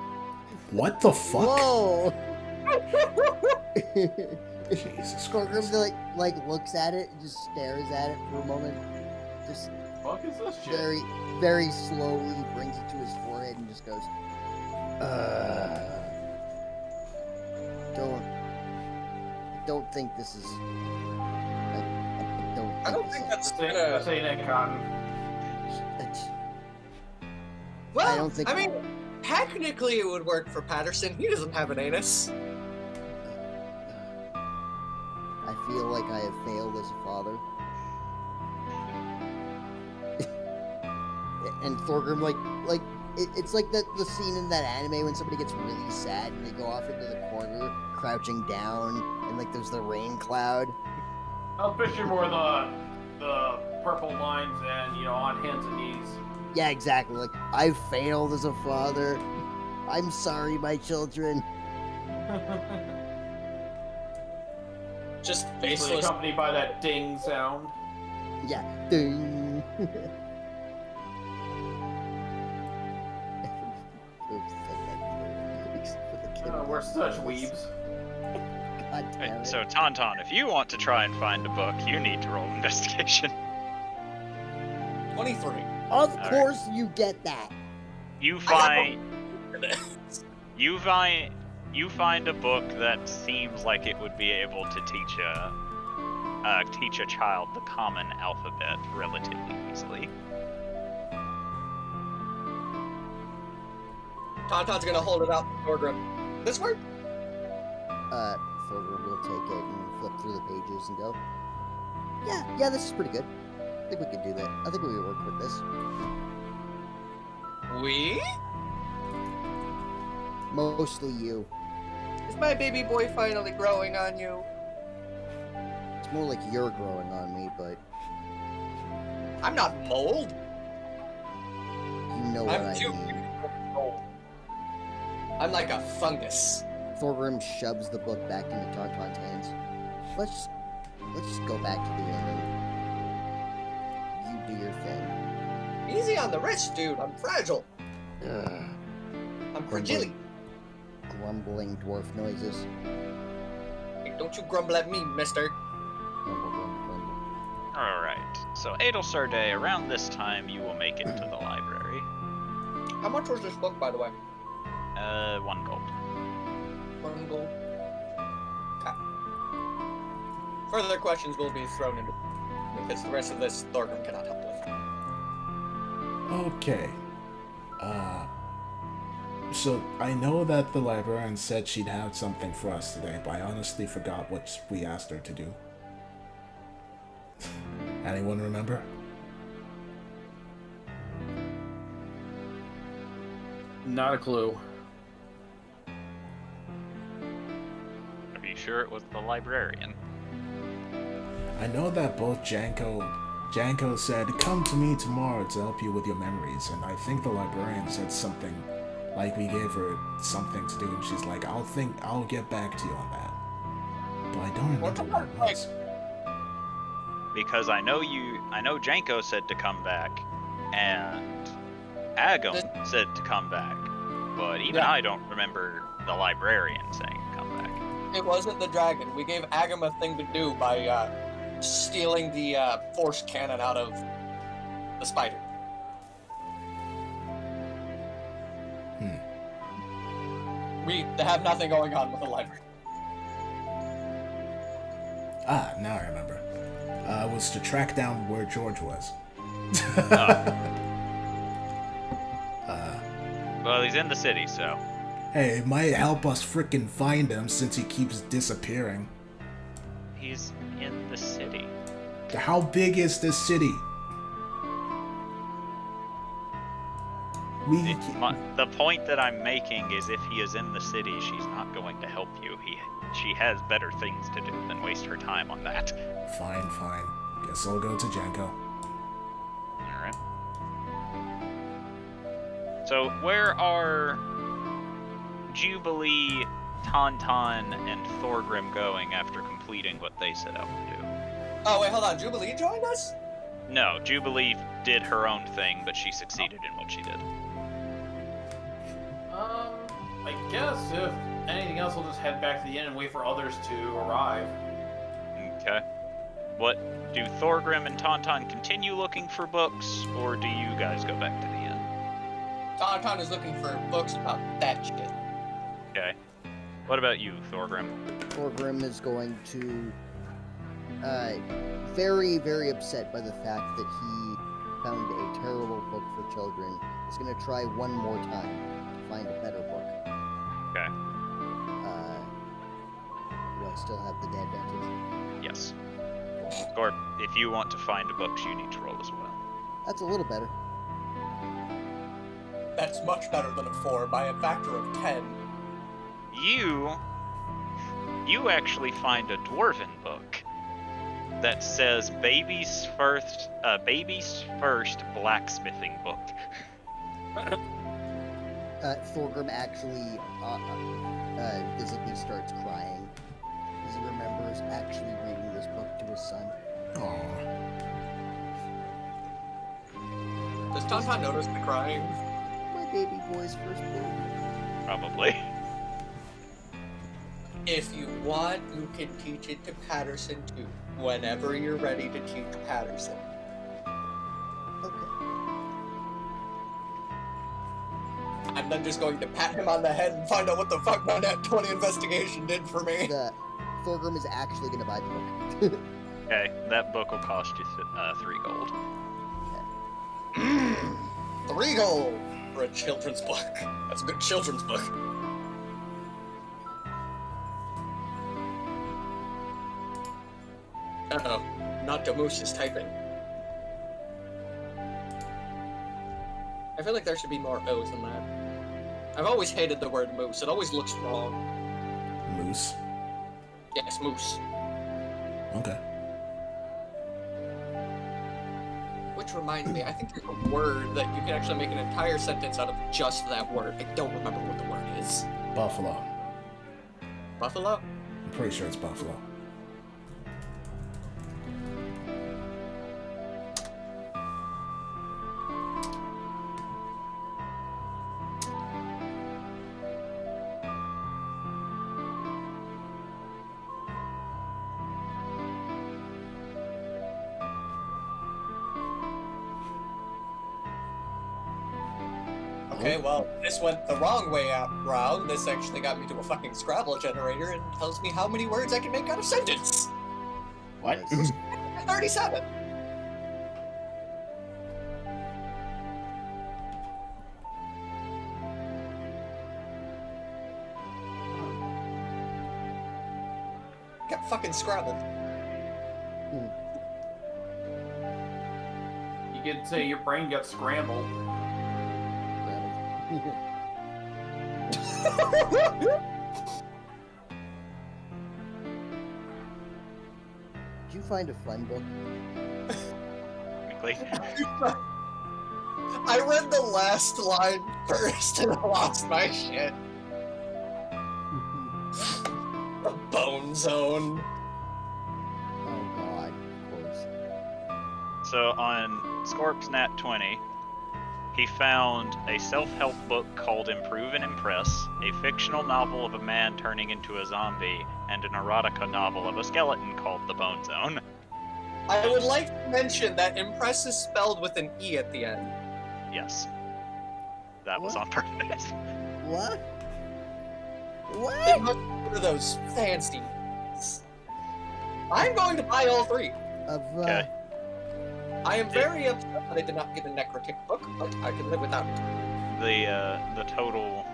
what the fuck? Whoa! Jesus Scorpion Christ. like looks at it and just stares at it for a moment. Just Fuck is this shit? very, very slowly brings it to his forehead and just goes, don't think this is. I don't think that's That's ain't it, Cotton. Well, I don't think- I mean, technically it would work for Patterson. He doesn't have an anus. I feel like I have failed as a father. And Thorgrim, it's like the scene in that anime when somebody gets really sad and they go off into the corner, crouching down, and like there's the rain cloud. I'll picture more the purple lines and, on hands and knees. Yeah, exactly. Like, I failed as a father. I'm sorry, my children. Just Usually faceless. accompanied by that ding sound. Yeah. Ding. We're such weebs. God damn it. So, Tauntaun, if you want to try and find a book, you need to roll investigation. 23. Of Alright. course you get that. You find a book that seems like it would be able to teach a child the common alphabet relatively easily. Tauntaun's gonna hold it out to Thorgrim. This work? Thorgrim will take it and flip through the pages and go, yeah, this is pretty good. I think we could do that. I think we could work with this. We? Mostly you. Is my baby boy finally growing on you? More like you're growing on me, but I'm not mold. you know what I'm I too mean. beautiful for mold. I'm like a fungus. Thorgrim shoves the book back into Tauntaun's hands. Let's just go back to the inn and you do your thing. Easy on the wrist, dude. I'm fragile. Ugh. I'm fragile. Grumbling dwarf noises. Hey, don't you grumble at me, mister. Grumble, grumble, grumble. Alright, so Adelsar Day, around this time you will make it to the library. How much was this book, by the way? 1 gold. 1 gold. Okay. Further questions will be thrown into because the rest of this Thorgrim cannot help with. Okay. So I know that the librarian said she'd have something for us today, but I honestly forgot what we asked her to do. Anyone remember? Not a clue. Are you sure it was the librarian? I know that both Janko said, "Come to me tomorrow to help you with your memories," and I think the librarian said something like we gave her something to do, and she's like, I'll get back to you on that. But I don't remember what it was. Because I know Janko said to come back, and Agam said to come back, but even I don't remember the librarian saying to come back. It wasn't the dragon. We gave Agam a thing to do by stealing the force cannon out of the spider. We have nothing going on with the library. Ah, now I remember. It was to track down where George was. Well, he's in the city, so. Hey, it might help us frickin' find him since he keeps disappearing. He's in the city. How big is this city? The point that I'm making is if he is in the city, she's not going to help you. She has better things to do than waste her time on that. Fine. Guess I'll go to Janko. Alright. So, where are Jubilee, Tauntaun, and Thorgrim going after completing what they set out to do? Oh, wait, hold on. Jubilee joined us? No, Jubilee did her own thing, but she succeeded in what she did. I guess if anything else, we'll just head back to the inn and wait for others to arrive. Okay. What, do Thorgrim and Tauntaun continue looking for books, or do you guys go back to the inn? Tauntaun is looking for books about that shit. Okay. What about you, Thorgrim? Thorgrim is going to very, very upset by the fact that he found a terrible book for children. He's going to try one more time to find a better book. Okay. Do I still have the advantage? Yes. Or, if you want to find books, you need to roll as well. That's a little better. That's much better than a 4 by a factor of 10. You actually find a dwarven book that says baby's first blacksmithing book. Thorgrim actually visibly starts crying as he remembers actually reading this book to his son. Aww. Does Tauntaun notice the crying? My baby boy's first book. Probably. If you want, you can teach it to Patterson too. Whenever you're ready to teach Patterson. Okay. I'm then just going to pat him on the head and find out what the fuck my Nat 20 investigation did for me. Thorgrim is actually going to buy the book. Okay, that book will cost you 3 gold. 3 gold for a children's book. That's a good children's book. Uh-oh, not Moose is typing. I feel like there should be more O's in that. I've always hated the word moose. It always looks wrong. Moose. Yes, moose. Okay. which reminds me, I think there's a word that you can actually make an entire sentence out of just that word. I don't remember what the word is. Buffalo. Buffalo? I'm pretty sure it's buffalo. Okay, well, this went the wrong way round. This actually got me to a fucking Scrabble generator and tells me how many words I can make out of sentence. What? 37. Got fucking Scrabbled. You could say your brain got scrambled. Did you find a fun book? Technically. I read the last line first and I lost my shit. The Bone Zone. Oh god, of course. So on Scorp's Nat 20, he found a self-help book called Improve and Impress, a fictional novel of a man turning into a zombie, and an erotica novel of a skeleton called The Bone Zone. I would like to mention that Impress is spelled with an E at the end. Yes. That was What? on purpose. What? It What? must be one of those fancy. I'm going to buy all three. Of, Okay. I am very upset that I did not get a necrotic book, but I can live without it. The total...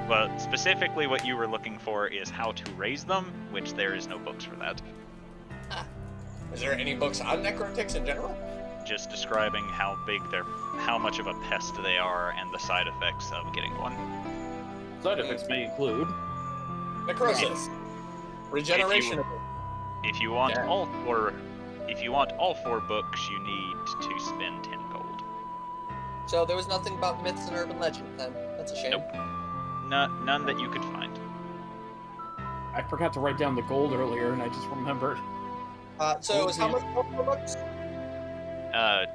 But specifically what you were looking for is how to raise them, which there is no books for that. Is there any books on necrotics in general? Just describing how big how much of a pest they are and the side effects of getting one. Side effects may include Necrosis. Regeneration. If you want Yeah. all four books, you need to spend 10 gold. So there was nothing about myths and urban legend then. That's a shame. Nope. None that you could find. I forgot to write down the gold earlier, and I just remembered. So it was how much for books?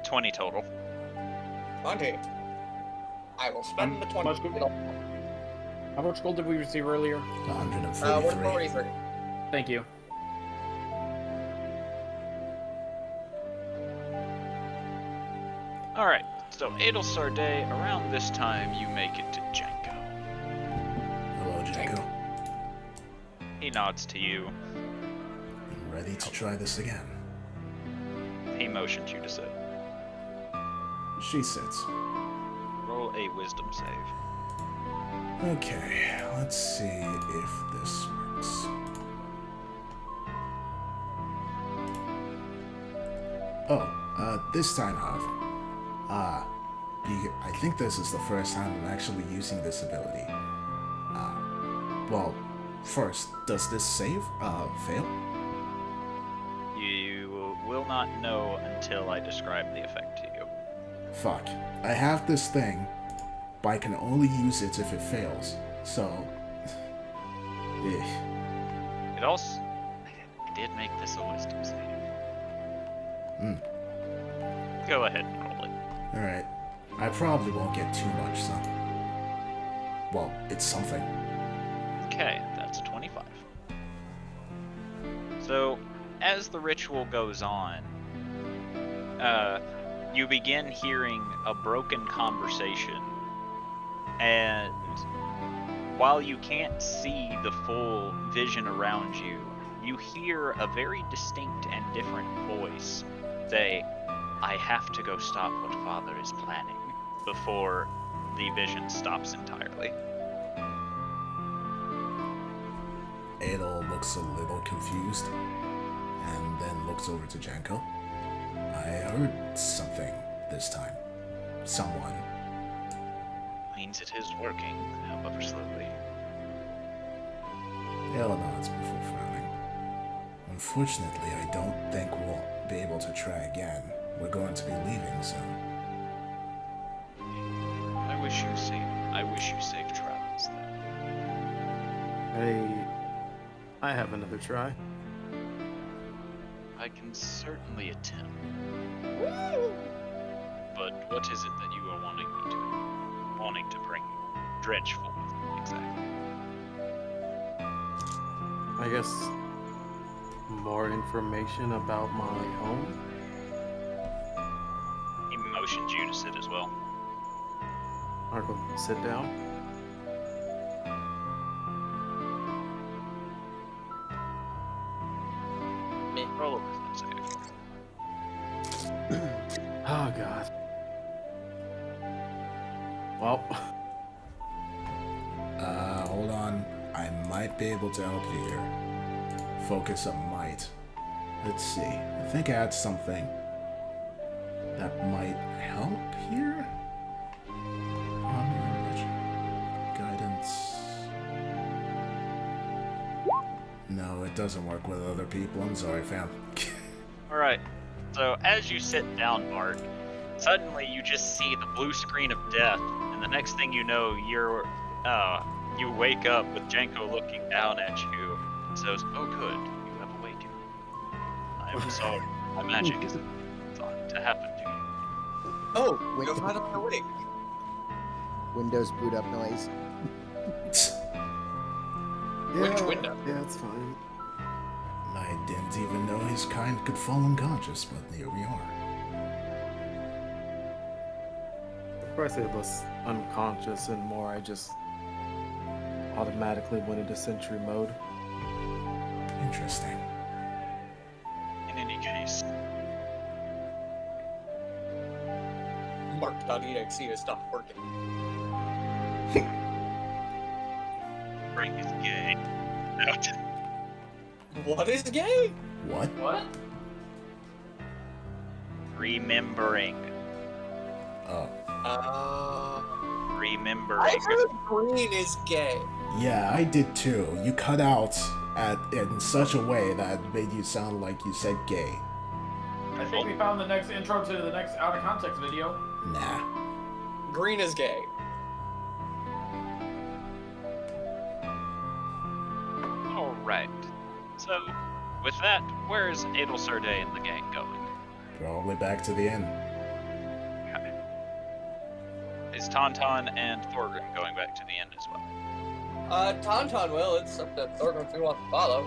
20 total. 20. I will spend the 20. much gold? How much gold did we receive earlier? 143. 143. Thank you. Alright, so Adelstar Day, around this time you make it to Janko. Hello, Janko. He nods to you. I'm ready to try this again. He motions you to sit. She sits. Roll a wisdom save. Okay, let's see if this works. This time, however, I think this is the first time I'm actually using this ability. Well, first, does this save, fail? You will not know until I describe the effect to you. Fuck. I have this thing, but I can only use it if it fails, so... It also... I did make this a wisdom save. Go ahead and roll it. Alright. I probably won't get too much, so... Well, it's something. Okay, that's a 25. So, as the ritual goes on, you begin hearing a broken conversation, and while you can't see the full vision around you, you hear a very distinct and different voice say, "I have to go stop what Father is planning," before the vision stops entirely. Adel looks a little confused, and then looks over to Janko. I heard something this time. Someone. Means it is working, however slowly. Adel nods before frowning. Unfortunately, I don't think we'll be able to try again we're going to be leaving soon. I wish you safe travels then. I have another try. I can certainly attempt. But what is it that you are wanting to bring Dredgeful exactly? I guess more information about my home. He motions you to sit as well. I'll go sit down. Roll a wisdom save. Oh god. Well, Hold on. I might be able to help you here. Focus on might. Let's see. I think I had something that might help here. Guidance. No, it doesn't work with other people. I'm sorry, fam. Alright, so as you sit down, Bart, suddenly you just see the blue screen of death, and the next thing you know, you wake up with Janko looking down at you and says, "Oh good, you have awakened. I am sorry, my magic is thought to happen to you." Oh, you're finally awake. Windows boot up noise. Which window? Yeah, it's fine. I didn't even know his kind could fall unconscious, but here we are. Before I say less unconscious and more, I just automatically went into sentry mode. Interesting. In any case, Mark.exe has stopped working. Frank is gay. Out. What is gay? What? What? Remembering. Oh. Remembering. I heard green is gay. Yeah, I did too. You cut out in such a way that made you sound like you said gay. I think we found the next intro to the next out of context video. Nah. Green is gay. Alright. So, with that, where is Adelsurde and the gang going? Probably back to the inn. Okay. Is Tauntaun and Thorgrim going back to the inn as well? Tauntaun will. It's up to Thorgrim if he wants to follow.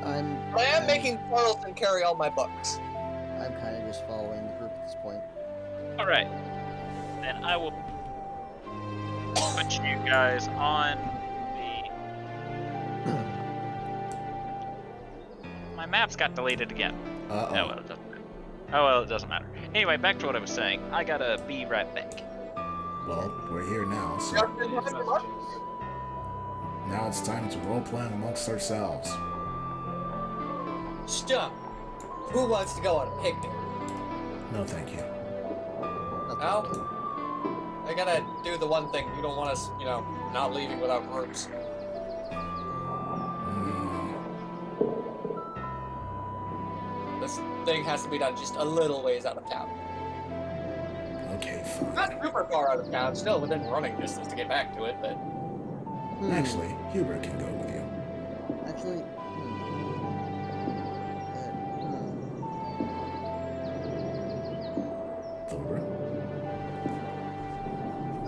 I'm But I am making Carlson carry all my books. I'm kind of just following the group at this point. Alright. Then I will put you guys on the... My maps got deleted again. Uh-oh. Oh, well, it doesn't matter. Oh, well, it doesn't matter. Anyway, back to what I was saying. I gotta be right back. Well, we're here now, so now it's time to role-play amongst ourselves. Stop. Who wants to go on a picnic? No, thank you. No? I gotta do the one thing. You don't want us, not leaving without groups. This thing has to be done just a little ways out of town. Okay, fine. Not super far out of town, still within running distance to get back to it, but... Actually, Hubert can go with you. Actually, Thorgrim?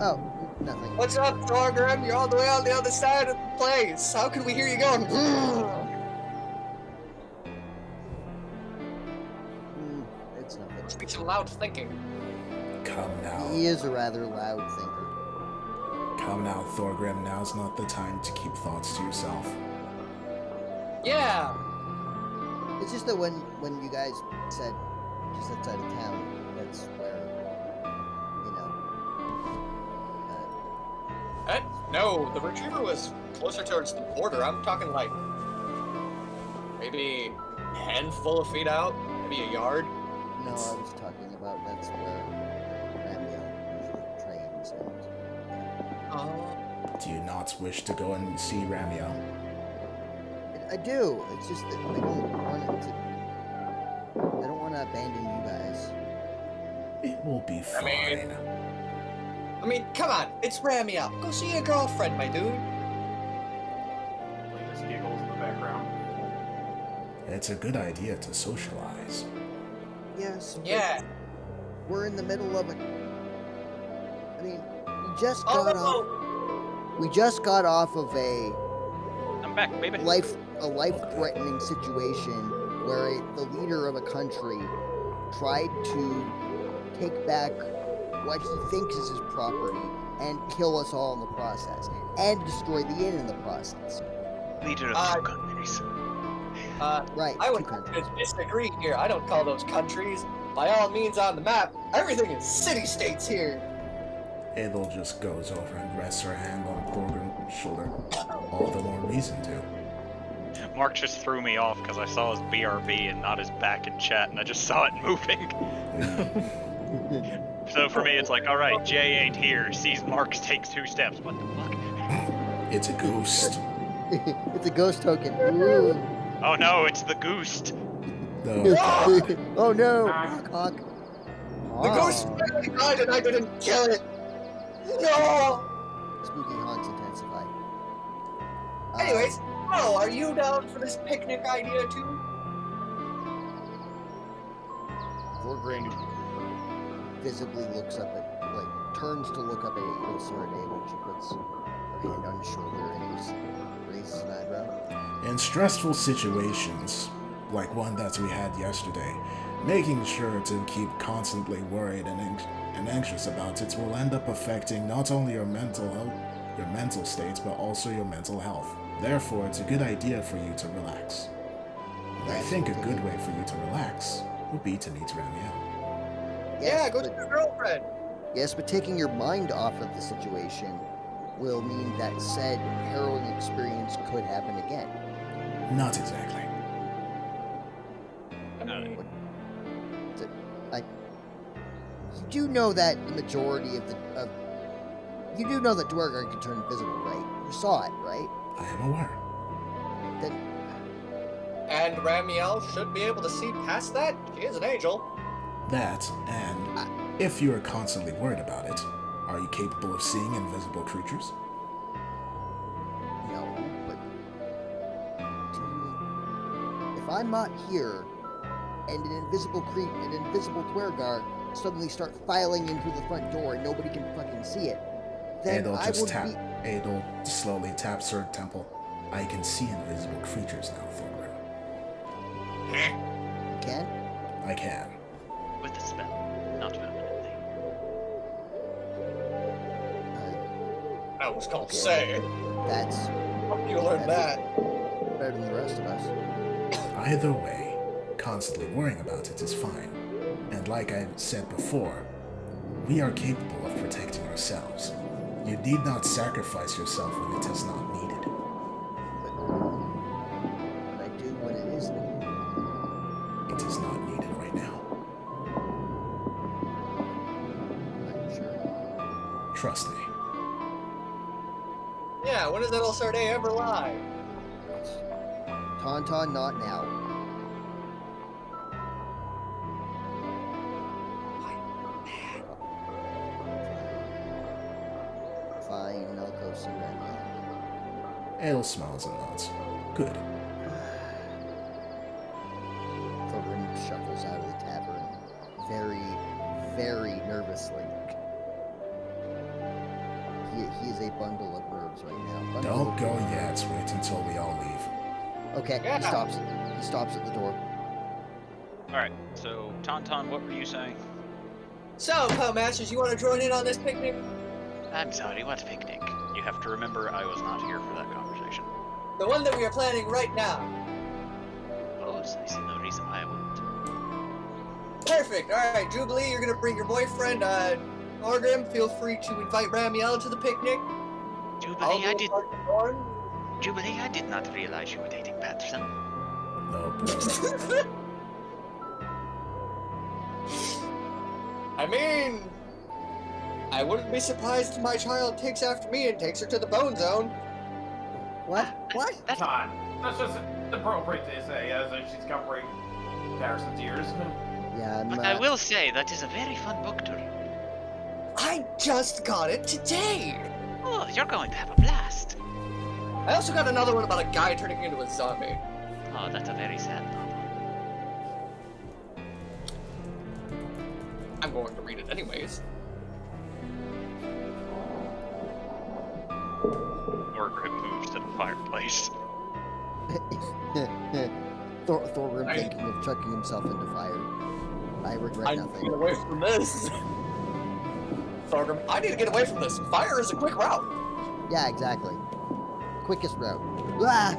oh, nothing. What's up, Thorgrim? You're all the way on the other side of the place. How can we hear you going? It's nothing. Must be some loud thinking. Come now. He is a rather loud thinker. Come now, Thorgrim. Now's not the time to keep thoughts to yourself. Yeah. It's just that when you guys said just outside of town, that's where, No, the retriever was closer towards the border. I'm talking like maybe a handful of feet out, maybe a yard. no, I was talking about that's where Ramio usually trains and Do you not wish to go and see Ramio? I do. It's just that I don't want to abandon you guys. It will be fine. I mean, come on, it's Ramiel. Go see your girlfriend, my dude. Like, just giggles in the background. It's a good idea to socialize. Yes. but Yeah. We're in the middle of it. I mean, we just got off of a I'm back, baby. life-threatening situation where the leader of a country tried to take back what he thinks is his property and kill us all in the process, and destroy the inn in the process. Leader of 2 countries. Right, I 2 would countries. disagree here. I don't call those countries. By all means on the map, everything is city-states here. Adel just goes over and rests her hand on Thorgrim's shoulder. All the more reason to. Mark just threw me off because I saw his BRB and not his back in chat, and I just saw it moving. So for me, it's like, all right, Jay ain't here. Sees Mark, takes 2 steps. What the fuck? It's a ghost. It's a ghost token. Ooh. Oh no, it's the Goost. No. Oh no! Honk. The ghost finally died and I didn't kill it. No. Spooky haunts intensify. Anyways, are you down for this picnic idea too? Thorgrim visibly looks up at, turns to look up at Ilsorade when she puts her hand on his shoulder and just raises an eyebrow. In stressful situations, like one that we had yesterday, making sure to keep constantly worried and anxious about it will end up affecting not only your mental states, but also your mental health. Therefore, it's a good idea for you to relax. And I think a good way for you to relax would be to meet Ramiel. Yeah, go to your girlfriend. Yes, but taking your mind off of the situation will mean that said harrowing experience could happen again. Not exactly. You do know that the majority of you do know that Dwergar can turn invisible, right? You saw it, right? I am aware. Then And Ramiel should be able to see past that. She is an angel. That, and if you are constantly worried about it, are you capable of seeing invisible creatures? no, but if I'm not here and an invisible Dwergar suddenly start filing in through the front door and nobody can fucking see it, then Adel slowly taps her temple. I can see invisible creatures now, Thorgrim. You can? I can. With a spell, not permanently. I was gonna Okay. say. That's Hope you learned that. better than the rest of us. Either way, constantly worrying about it is fine. And like I've said before, we are capable of protecting ourselves. You need not sacrifice yourself when it is not needed. But I do when it is needed. It is not needed right now. I'm sure. Trust me. Yeah, when does that Ulcer-Day ever lie? Tauntaun, not now. Fine, I'll go see Ramiel. Adel smiles and nods. Good. Thorgrim shuffles out of the tavern very, very nervously. He is a bundle of nerves right now. Don't go yet. Wait until we all leave. Okay, Yeah. he stops. He stops at the door. Alright, so Tauntaun, what were you saying? So, Masters, you want to join in on this picnic? I'm sorry, what picnic? You have to remember I was not here for that conversation. The one that we are planning right now. Oh, so I see no reason why I wouldn't. Perfect. All right, Jubilee, you're gonna bring your boyfriend. Orgrim, feel free to invite Ramiel to the picnic. Jubilee, I Jubilee, did not realize you were dating Patterson. No, bro. I mean, I wouldn't be surprised if my child takes after me and takes her to the Bone Zone. What? What? Todd, that's just appropriate to say as if she's covering Patterson's ears. Yeah, But I will say, that is a very fun book to read. I just got it today! Oh, you're going to have a blast. I also got another one about a guy turning into a zombie. Oh, that's a very sad novel. I'm going to read it anyways. Orgrim moves to the fireplace. Thorgrim thinking of chucking himself into fire. I regret I need to nothing. get away from this. Thorgrim, I need to get away from this. Fire is a quick route. Yeah, exactly. Quickest route. Ah!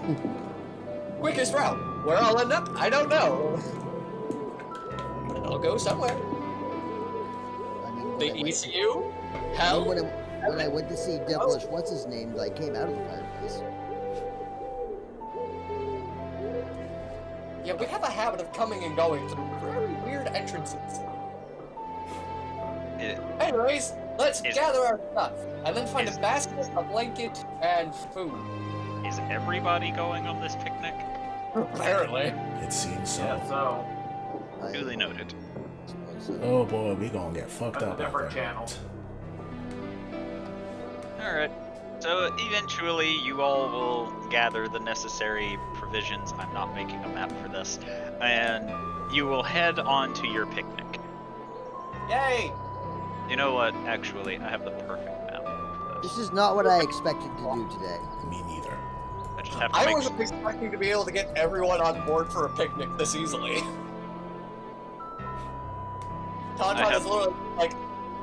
Quickest route. Where I'll end up, I don't know. But I'll go somewhere. I mean, The ECU? Hell? when I went to see Devilish, what's his name? I came out of the fireplace. Yeah, we have a habit of coming and going through very weird entrances. Anyways, let's gather our stuff, and then find a basket, a blanket, and food. Is everybody going on this picnic? Apparently. It seems so. Yeah, so Duly noted. Oh boy, we gonna get fucked that's a up out different there. channel. Alright. So eventually you all will gather the necessary provisions. I'm not making a map for this. And you will head on to your picnic. Yay! You know what? Actually, I have the perfect map for This this. is not what I expected to do today. Me neither. I just have to I make wasn't expecting to be able to get everyone on board for a picnic this easily. Tauntaun is literally like,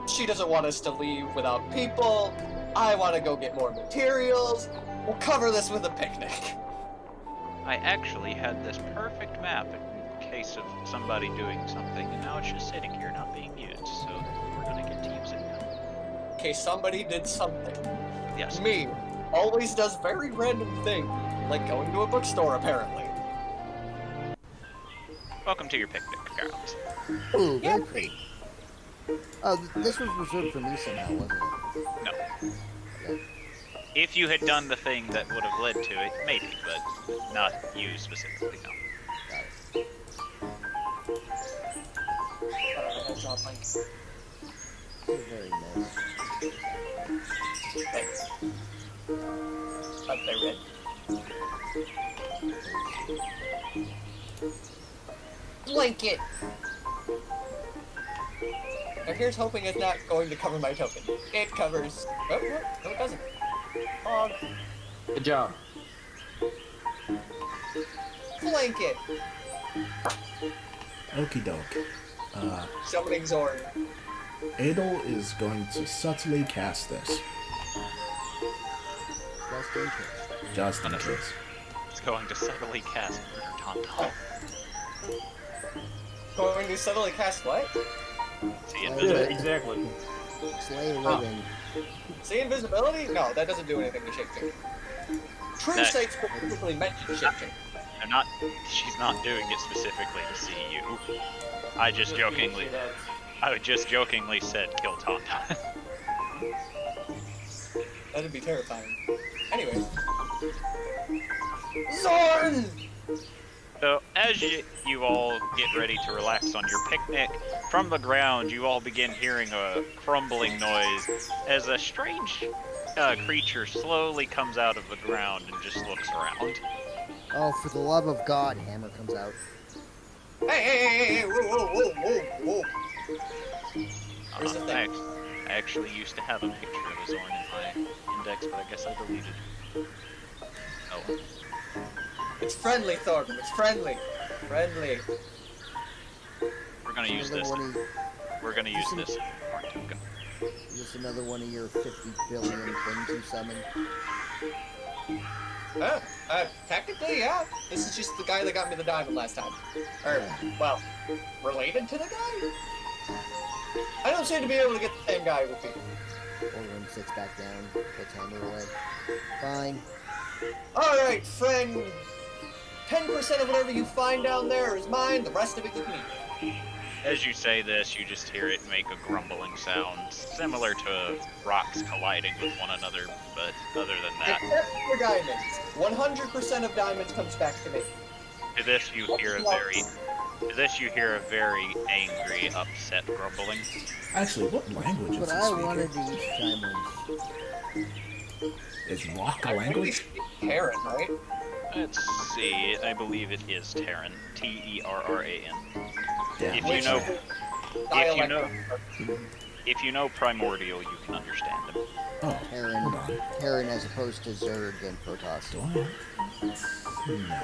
she doesn't want us to leave without people. I want to go get more materials. We'll cover this with a picnic. I actually had this perfect map in case of somebody doing something, and now it's just sitting here not being used, so we're gonna get to use it now. In case somebody did something. Yes. Me always does very random things, like going to a bookstore apparently. Welcome to your picnic grounds. Ooh, very pretty. Oh, this was reserved for me somehow, wasn't it? No. Okay. If you had done the thing that would have led to it, maybe, but not you specifically, no. Very nice. Thanks. But they read. Blanket! Now here's hoping it's not going to cover my token. It covers. Oh, no, it doesn't. Oh, Good job. blanket! Okie doke. Summoning Zorn. Adol is going to subtly cast this. Just in case. Just in case. It's going to subtly cast Murder Tauntaun. Going to suddenly cast what? See Yeah, invisible. Exactly. Slay a living. See invisibility? No, that doesn't do anything to shape. True That- Safe specifically mentioned shape. I'm not. She's not doing it specifically to see you. I just jokingly said kill Tauntaun. That'd be terrifying. Anyway. Zorn! So, as you all get ready to relax on your picnic, from the ground you all begin hearing a crumbling noise as a strange creature slowly comes out of the ground and just looks around. Oh, for the love of God, Hammer comes out. Hey, whoa, whoa, whoa, whoa, whoa. Here's the thing. I actually used to have a picture of a Zorn in my index, but I guess I deleted it. Oh well. It's friendly, Thorgrim. It's friendly. Friendly. We're gonna use Another this. one of- We're gonna use this art token. Is this another one of your 50 billion things you summon? Technically, yeah. This is just the guy that got me the diamond last time. Or, well, related to the guy? I don't seem to be able to get the same guy with me. Thorgrim sits back down, puts Hammer away. Fine. Alright, friend. 10% of whatever you find down there is mine, the rest of it you can eat. As you say this, you just hear it make a grumbling sound, similar to rocks colliding with one another, but other than that, Except for diamonds. 100% of diamonds comes back to me. to this you hear a very To this, you hear a very angry, upset grumbling. Actually, what language is But he I speaking? wanted to use diamonds. Is rock a I think we language? speak Terran, right? Let's see. I believe it is Terran. Terran. Yeah. If you Which know, dialect? if you know Primordial, you can understand them. Oh, Terran, hold on. Terran as opposed to Zerg and Protoss. Do I? No.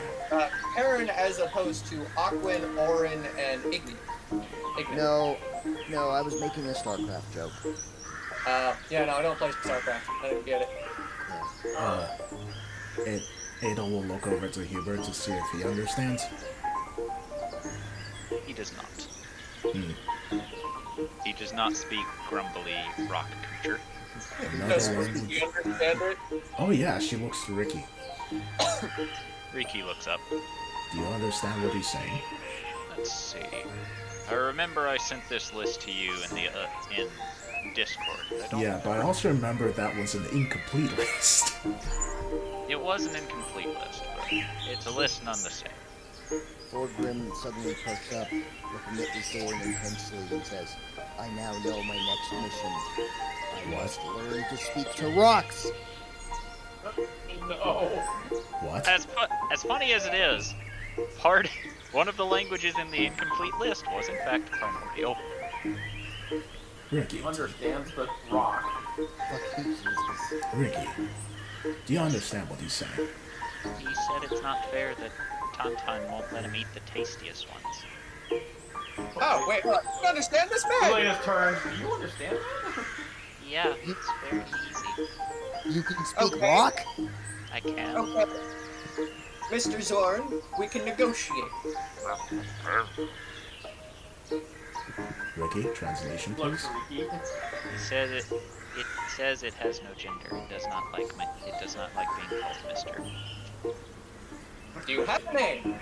Terran as opposed to Aquin, Orin, and Igni. No, I was making a StarCraft joke. Yeah, no, I don't play StarCraft. I didn't get it. Ada will look over to Hubert to see if he understands. He does not. He does not speak grumbly rock creature. Another Does language. you understand it? Oh yeah, she looks to Ricky. Ricky looks up. Do you understand what he's saying? Let's see. I remember I sent this list to you in the in Discord. I don't Yeah, but I also remember that was an incomplete list. It was an incomplete list, but it's a list none the same. Thorgrim suddenly perks up, looking at his sword intensely, and says, I now know my next mission. I must learn to speak to rocks! No. What? As funny as it is, one of the languages in the incomplete list was in fact Primordial. Ricky, Understands the rock. Fuck you, Jesus. Ricky, do you understand what he's saying? He said it's not fair that Tauntaun won't let him eat the tastiest ones. Oh, wait, look, you understand this man? Julia's turn. Do you understand that? Yeah, it's very easy. You can speak Okay. rock? I can. Okay. Mr. Zorn, we can negotiate. Ricky, translation Look, please. Ricky. It says it says it has no gender. It does not like being called Mister. Do you have a name?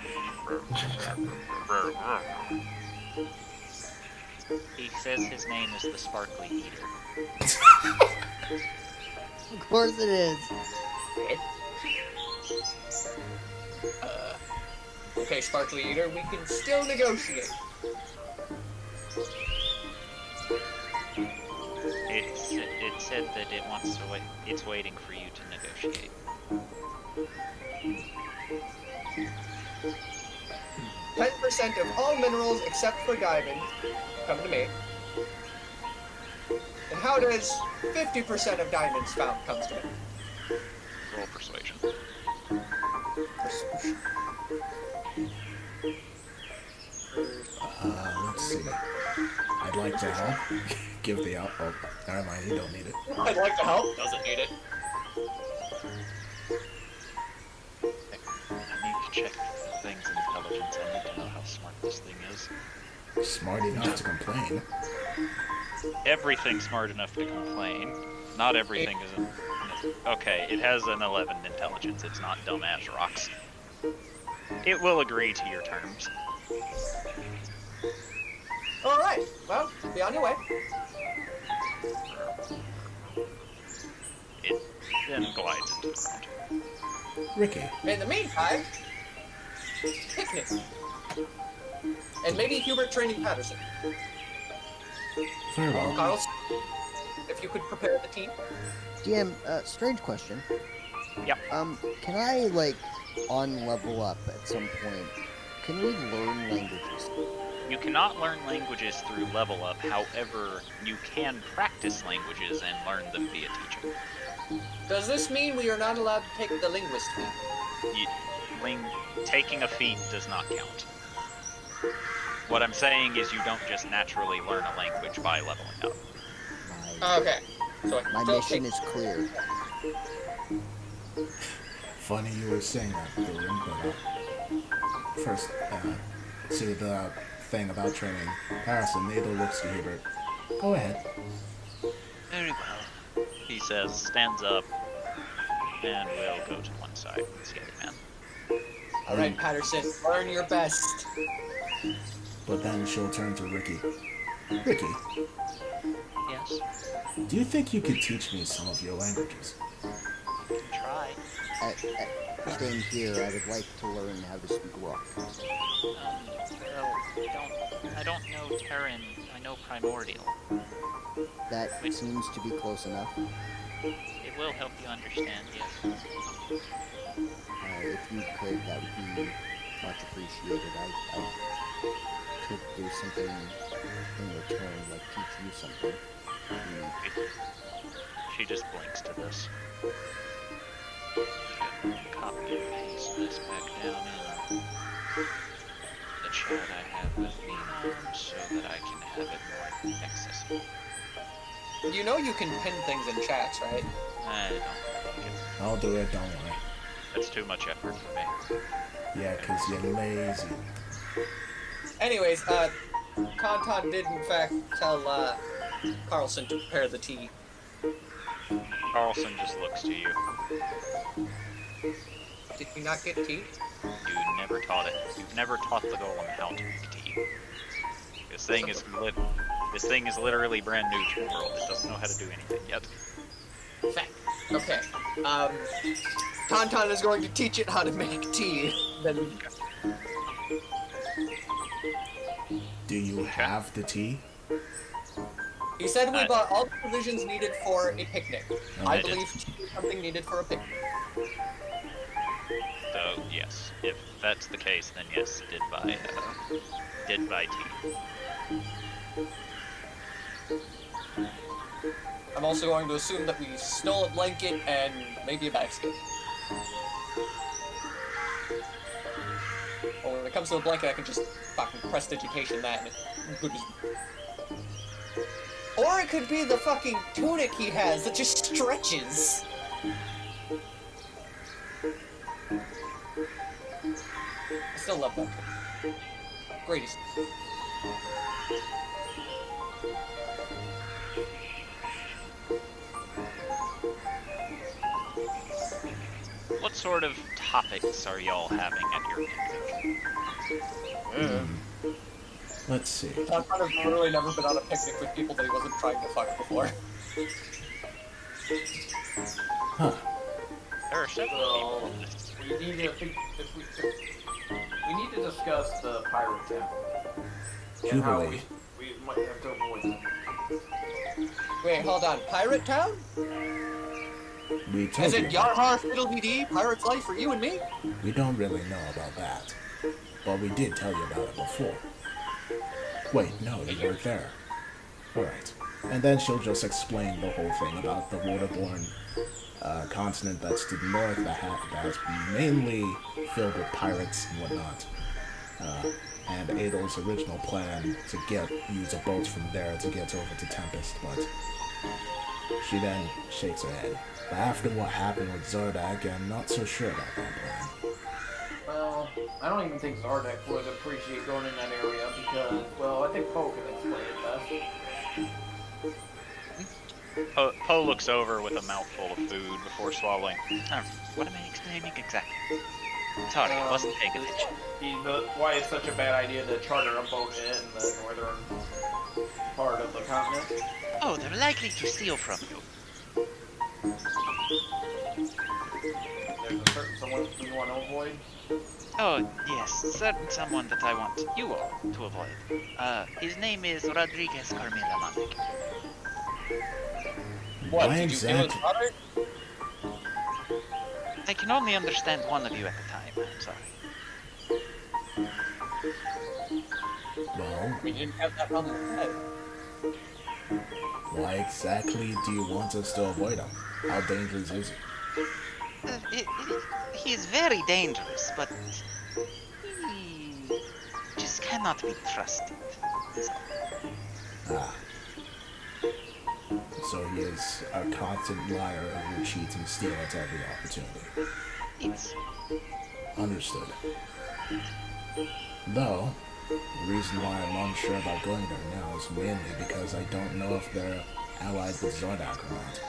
He says his name is the Sparkly Eater. Of course it is. Okay, Sparkly Eater, we can still negotiate. It said that it wants to wait. It's waiting for you to negotiate. 10% of all minerals except for diamonds come to me. And how does 50% of diamonds found comes to me? Roll persuasion. Let's see. I'd like to help. Give the out. Oh, never mind. You don't need it. I'd like to help. Doesn't need it. I need to check the thing's intelligence. I need to know how smart this thing is. Smart enough to complain. Everything's smart enough to complain. Not everything is. Okay, it has an 11 intelligence. It's not dumb as rocks. It will agree to your terms. All right. Well, be on your way. It then glides into the ground. Ricky, In the meantime, picnic. And maybe Hubert training Patterson. very well. Carlos, if you could prepare the team. DM, strange question. Yep. Can I, like, on level up at some point, can we learn languages? You cannot learn languages through level up, however, you can practice languages and learn them via teaching. Does this mean we are not allowed to take the linguist feat? Taking a feat does not count. What I'm saying is you don't just naturally learn a language by leveling up. Okay. So I My still mission take- is clear. Funny you were saying that, Dylan, but first, to the thing about training Harrison, Nado looks to Hubert. Go ahead. Very well, he says, stands up, and will go to one side and see the other man. All right, Patterson, learn your best. But then she'll turn to Ricky. Ricky, Yes, do you think you could teach me some of your languages? try. Bye. Staying here, I would like to learn how to speak rock. Well, I don't know Terran. I know Primordial. That seems to be close enough. It will help you understand, yes. If you could, that would be much appreciated. I could do something in return, like teach you something. She just blinks to this. Copy and paste this back down in the chat I have with me so that I can have it more accessible. You know you can pin things in chats, right? I don't think it's... I'll do it, don't worry. That's too much effort for me. Yeah, because you're lazy. Anyways, Tauntaun did in fact tell Carlson to prepare the tea. Carlson just looks to you. Did you not get tea? You never taught it. You've never taught the golem how to make tea. This thing is literally brand new to the world. It doesn't know how to do anything yet. Fact. Okay. Tauntaun is going to teach it how to make tea. Then Do you have the tea? he said we bought all the provisions needed for a picnic. Oh, I I did. believe tea is something needed for a picnic. So yes, if that's the case, then yes, did buy tea. I'm also going to assume that we stole a blanket and maybe a basket. Well, when it comes to a blanket, I can just fucking prestidigitation that and it's good as... Or it could be the fucking tunic he has that just stretches. I still love that. Greatest. What sort of topics are y'all having at your picnic? Let's see. I've kind of literally never been on a picnic with people that he wasn't trying to fuck before. Huh. There are several So people. we need to we need to discuss the pirate town and how Jubilee. we might have to avoid them. Wait, hold on. Pirate Town? We told Is you it Yarhar Fiddle-Dee-Dee, Pirate's Life for you and me? we don't really know about that, but we did tell you about it before. Wait, no, you weren't there. Alright. And then she'll just explain the whole thing about the waterborne continent that's to the north that's mainly filled with pirates and whatnot. And Adel's original plan to use a boat from there to get over to Tempest, but she then shakes her head. But after what happened with Zardak, I'm not so sure about that plan. Well, I don't even think Zardak would appreciate going in that area because, well, I think Poe can explain it best. Poe looks over with a mouthful of food before swallowing. What am I explaining exactly? Sorry, I wasn't paying attention. Why it's such a bad idea to charter a boat in the northern part of the continent. Oh, they're likely to steal from you. There's a certain someone you want to avoid. Oh, yes, certain someone that I want you all to avoid. His name is Rodriguez Carmela Montec. What, Why did you kill his exactly? brother? I can only understand one of you at a time, I'm sorry. Well, We didn't have that on the head. why exactly do you want us to avoid him? How dangerous is he? He is very dangerous, but he just cannot be trusted. Ah. So he is a constant liar who will cheat and steal at every opportunity. Yes. Understood. Though, the reason why I'm unsure about going there now is mainly because I don't know if they're allied with Zardak or not.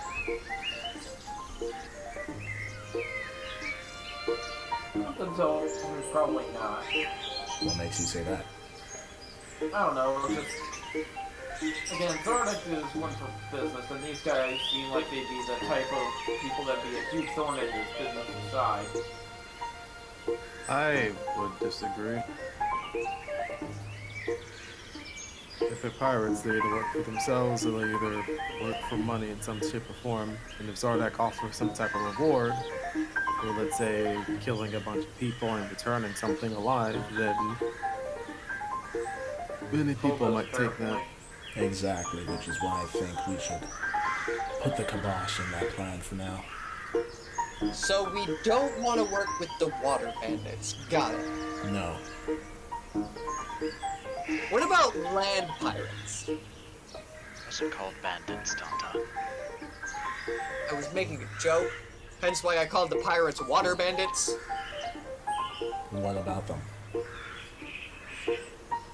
So probably not. What makes you say that? I don't know. It's just Again, Zardak is one for business, and these guys seem like they'd be the type of people that'd be a huge thorn in his business side. I would disagree. If they're pirates, they either work for themselves or they either work for money in some shape or form. And if Zardak offers some type of reward, or let's say killing a bunch of people and returning something alive, then many people might take that. Exactly, which is why I think we should put the kibosh in that plan for now. So we don't want to work with the water bandits. Got it. No. What about land pirates? Those are called bandits, Dnd. I was making a joke, hence why I called the pirates water bandits. What about them?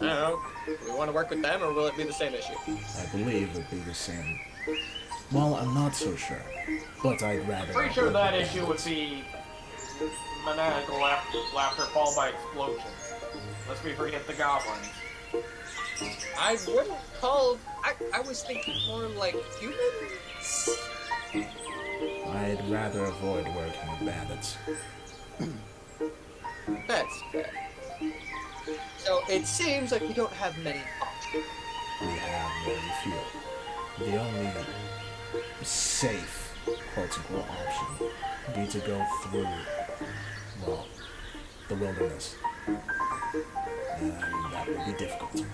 I don't know. Do we want to work with them, or will it be the same issue? I believe it'd be the same. Well, I'm not so sure, but I'd rather. Pretty not sure work that with issue bandits. would be maniacal laughter followed by explosions. Lest we forget the goblins. I wouldn't call... I was thinking more like humans. I'd rather avoid working with bandits. That's fair. So it seems like we don't have many options. We have very few. The only safe, quote-unquote, option would be to go through, well, the wilderness. And that would be difficult.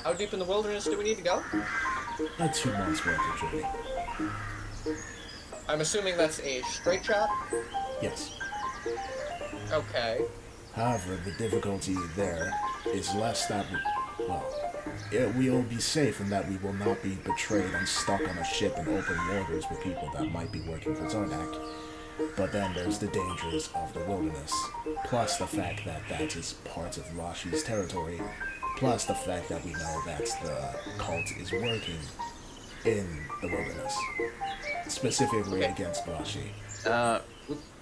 How deep in the wilderness do we need to go? A 2 months worth of journey. I'm assuming that's a straight shot? Yes. Okay. However, the difficulty there is less that we will be safe in that we will not be betrayed and stuck on a ship in open waters with people that might be working for Zardak. But then there's the dangers of the wilderness, plus the fact that that is part of Rashi's territory, plus the fact that we know that the cult is working in the wilderness, specifically against Rashi. Let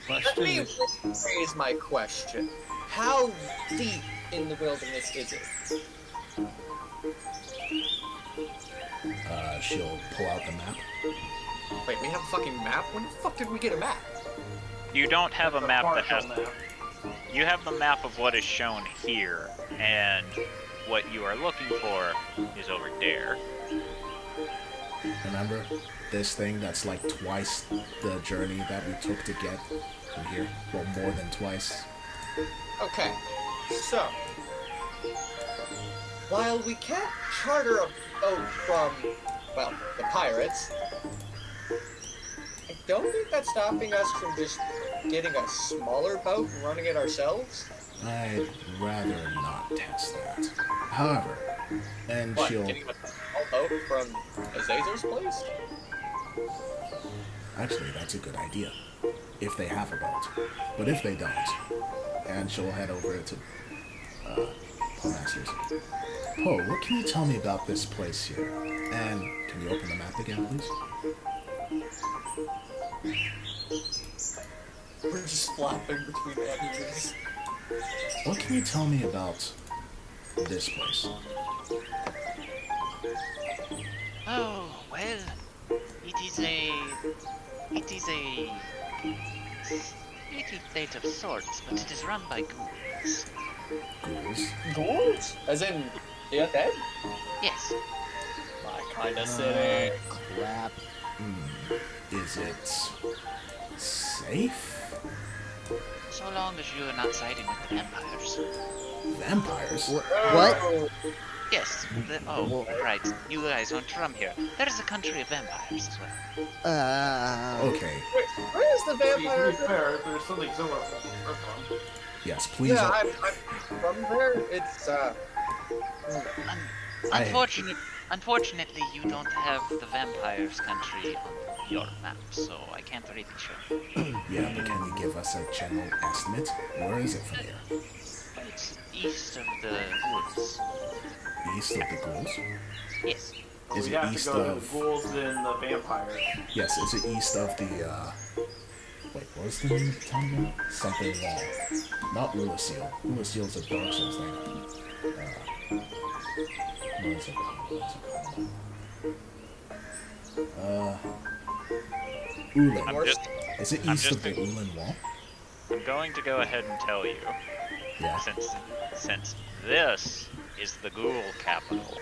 Question me is, rephrase my question. How deep in the wilderness is it? She'll pull out the map. Wait, we have a fucking map? When the fuck did we get a map? You don't have a The map that partial has. map. You have the map of what is shown here, and what you are looking for is over there. Remember this thing that's like twice the journey that we took to get from here? Well, more than twice. Okay, so while we can't charter a boat from, well, the pirates, I don't think that's stopping us from just getting a smaller boat and running it ourselves. I'd rather not test that. However, and What, she'll... getting a small boat from Azazel's place? Actually, that's a good idea. If they have a boat. But if they don't, and she'll head over to Masters. Poe, what can you tell me about this place here? And can you open the map again, please? We're just flopping between enemies. What can you tell me about this place? Oh, well, it is a city state of sorts, but it is run by ghouls. Ghouls? Ghouls? As in, the undead? Yes, My kinda city. Crap. Is it safe? so long as you are not siding with the vampires. Vampires? What? Yes, right, you guys aren't from here. There is a country of vampires as well. Okay. Wait, where is the To vampire? be fair, there's something similar from. Yes, please. Yeah, I'm from there. It's Unfortunately, you don't have the vampires' country on your map, so I can't really show. Yeah, but can you give us a general estimate? Where is it from here? It's east of the woods. East of the ghouls? Yes. Is We it have east to go to of... the ghouls then the vampires. Yes, is it east of the, Wait, what was the name of the town again? Something, not Lulaseal. Lulaseal's a Dark Souls thing. What is it called? Ulan. I'm just, Is it I'm east just of the Ulan Wall? I'm going to go ahead and tell you, Yeah. since this is the ghoul capital,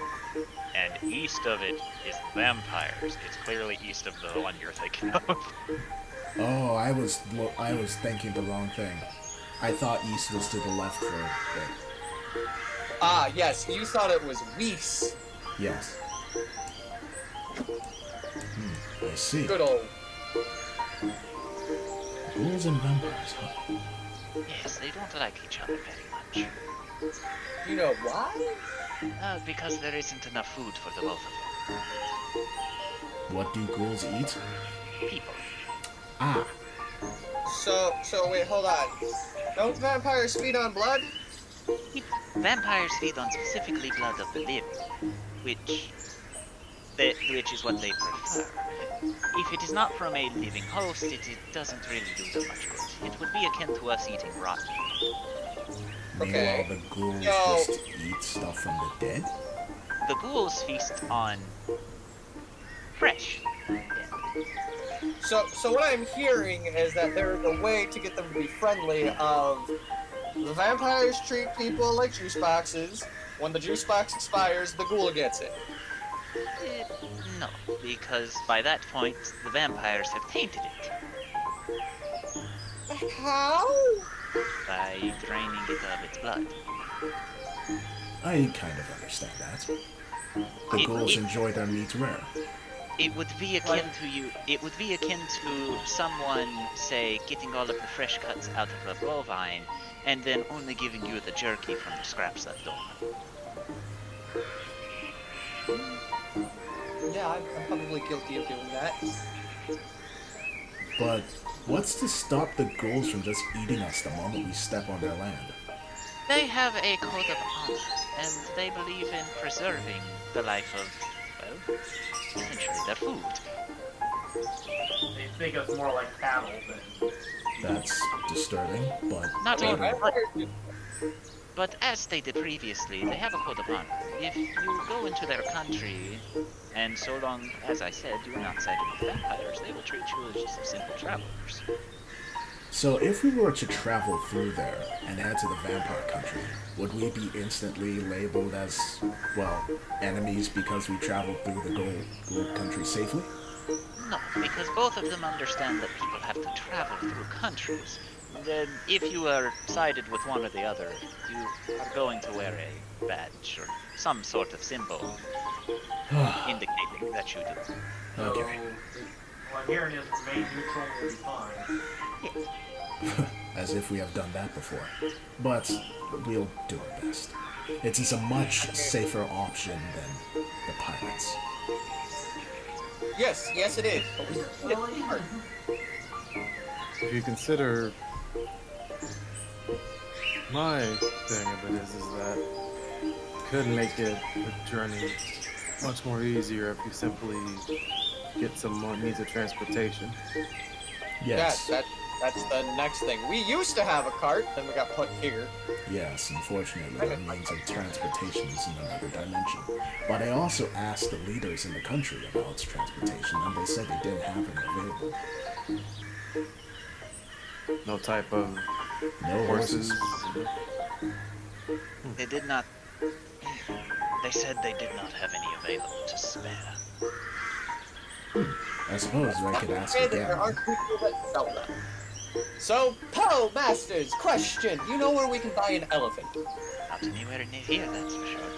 and east of it is the vampires, it's clearly east of the one you're thinking of. Oh, I was thinking the wrong thing. I thought east was to the left for a bit. Ah, yes, you thought it was Weiss. Yes. I see. Good old. Ghouls and vampires, huh? Yes, they don't like each other very much. You know why? Because there isn't enough food for the both of them. What do ghouls eat? People. Ah, So wait, hold on. Don't vampires feed on blood? Vampires feed on specifically blood of the living, which is what they prefer. If it is not from a living host, it doesn't really do them much good. It would be akin to us eating rotten meat. Okay. meanwhile the ghouls So- just eat stuff from the dead? The ghouls feast on fresh. So what I'm hearing is that there is a way to get them to be friendly of the vampires treat people like juice boxes. When the juice box expires, the ghoul gets it. No, because by that point, the vampires have tainted it How? by draining it of its blood. I kind of understand that. The ghouls enjoy their meat rare. It would be akin to you. It would be akin to someone, say, getting all of the fresh cuts out of a bovine, and then only giving you the jerky from the scraps left over. Yeah, I'm probably guilty of doing that. But what's to stop the ghouls from just eating us the moment we step on their land? They have a code of honor, and they believe in preserving the life of, well, essentially their food. They think us more like cattle than. That's disturbing, but Not I mean, only, vampires- but as stated previously, they have a code of honor. If you go into their country, and so long as I said you are not sided with vampires, they will treat you as just simple travelers. So if we were to travel through there and head to the vampire country, would we be instantly labeled as, well, enemies because we traveled through the ghoul country safely? No, because both of them understand that people have to travel through countries. Then, if you are sided with one or the other, you are going to wear a badge or some sort of symbol indicating that you do. So, Okay. what I'm hearing is remain neutral will be fine. As if we have done that before. But we'll do our best. It is a much safer option than the pirates. Yes, it is. But we still need it hard. If you consider my thing of it is that it could make it a journey much more easier if you simply get some more means of transportation. Yes. That's the next thing. We used to have a cart, then we got put here. Yes, unfortunately, our means of transportation is in another dimension. But I also asked the leaders in the country about transportation, and they said they didn't have any available. No type of No horses. horses. They did not. They said they did not have any available to spare. I suppose I could ask And there again. aren't people that sell them. So, Poe Masters, question. You know where we can buy an elephant? Not anywhere near here, that's for sure.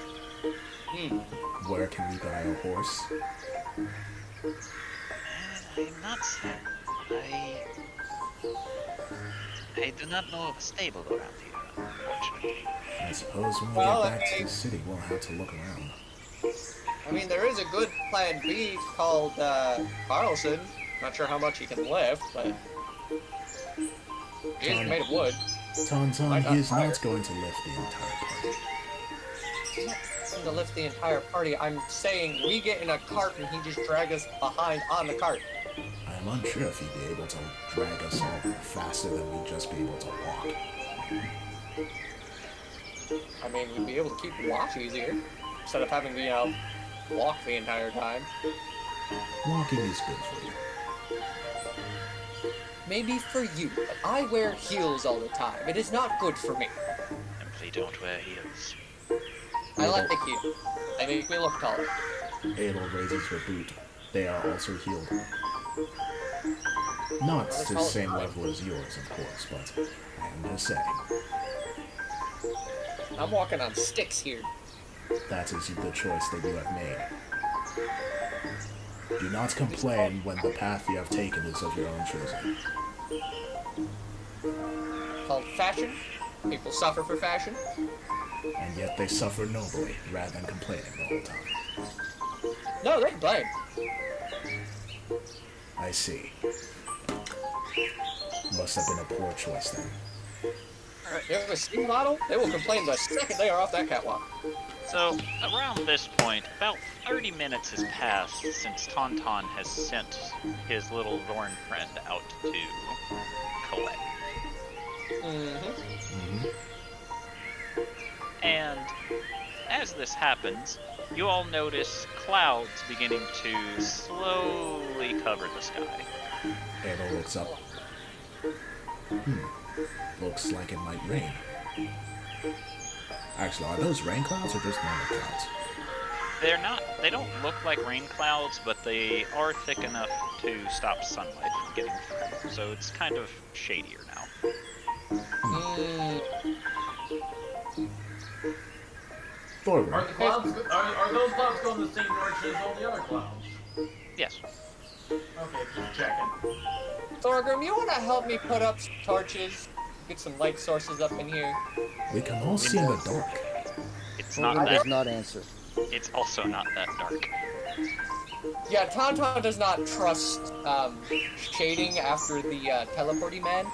Where can we buy a horse? I'm not certain. I do not know of a stable around here, unfortunately. I suppose when we Well, get back I- to the city, we'll have to look around. I mean, there is a good plan B called Carlson. Not sure how much he can lift, but he's made of wood. Tauntaun, he is not going to lift the entire party. I'm not saying to lift the entire party. I'm saying we get in a cart and he just drag us behind on the cart. I am unsure if he'd be able to drag us all faster than we'd just be able to walk. I mean, we'd be able to keep the watch easier instead of having to, walk the entire time. Walking is good for you. Maybe for you, but I wear heels all the time. It is not good for me. Simply don't wear heels. I like the heels. They make me look taller. Adel raises her boot. They are also healed. Not to the same level as yours, of course, but I am just saying. I'm walking on sticks here. That is the choice that you have made. Do not complain when the path you have taken is of your own choosing. Called fashion. People suffer for fashion. And yet they suffer nobly, rather than complaining the whole time. No, they complain. I see. Must have been a poor choice then. You have a steam model? They will complain the second they are off that catwalk. So, around this point, about 30 minutes has passed since Tauntaun has sent his little Zorn friend out to collect. And as this happens, you all notice clouds beginning to slowly cover the sky. Adel looks up. Looks like it might rain. Actually, are those rain clouds or just normal clouds? They don't look like rain clouds, but they are thick enough to stop sunlight from getting through. So it's kind of shadier now. Thorgrim. Are those clouds going the same direction as all the other clouds? Yes. Okay, just checking. Thorgrim, you want to help me put up some torches? Get some light sources up in here? We can all see in the dark. It's not Thorgrim does that. not answer. It's also not that dark. Yeah, Tauntaun does not trust shading after the teleporting man.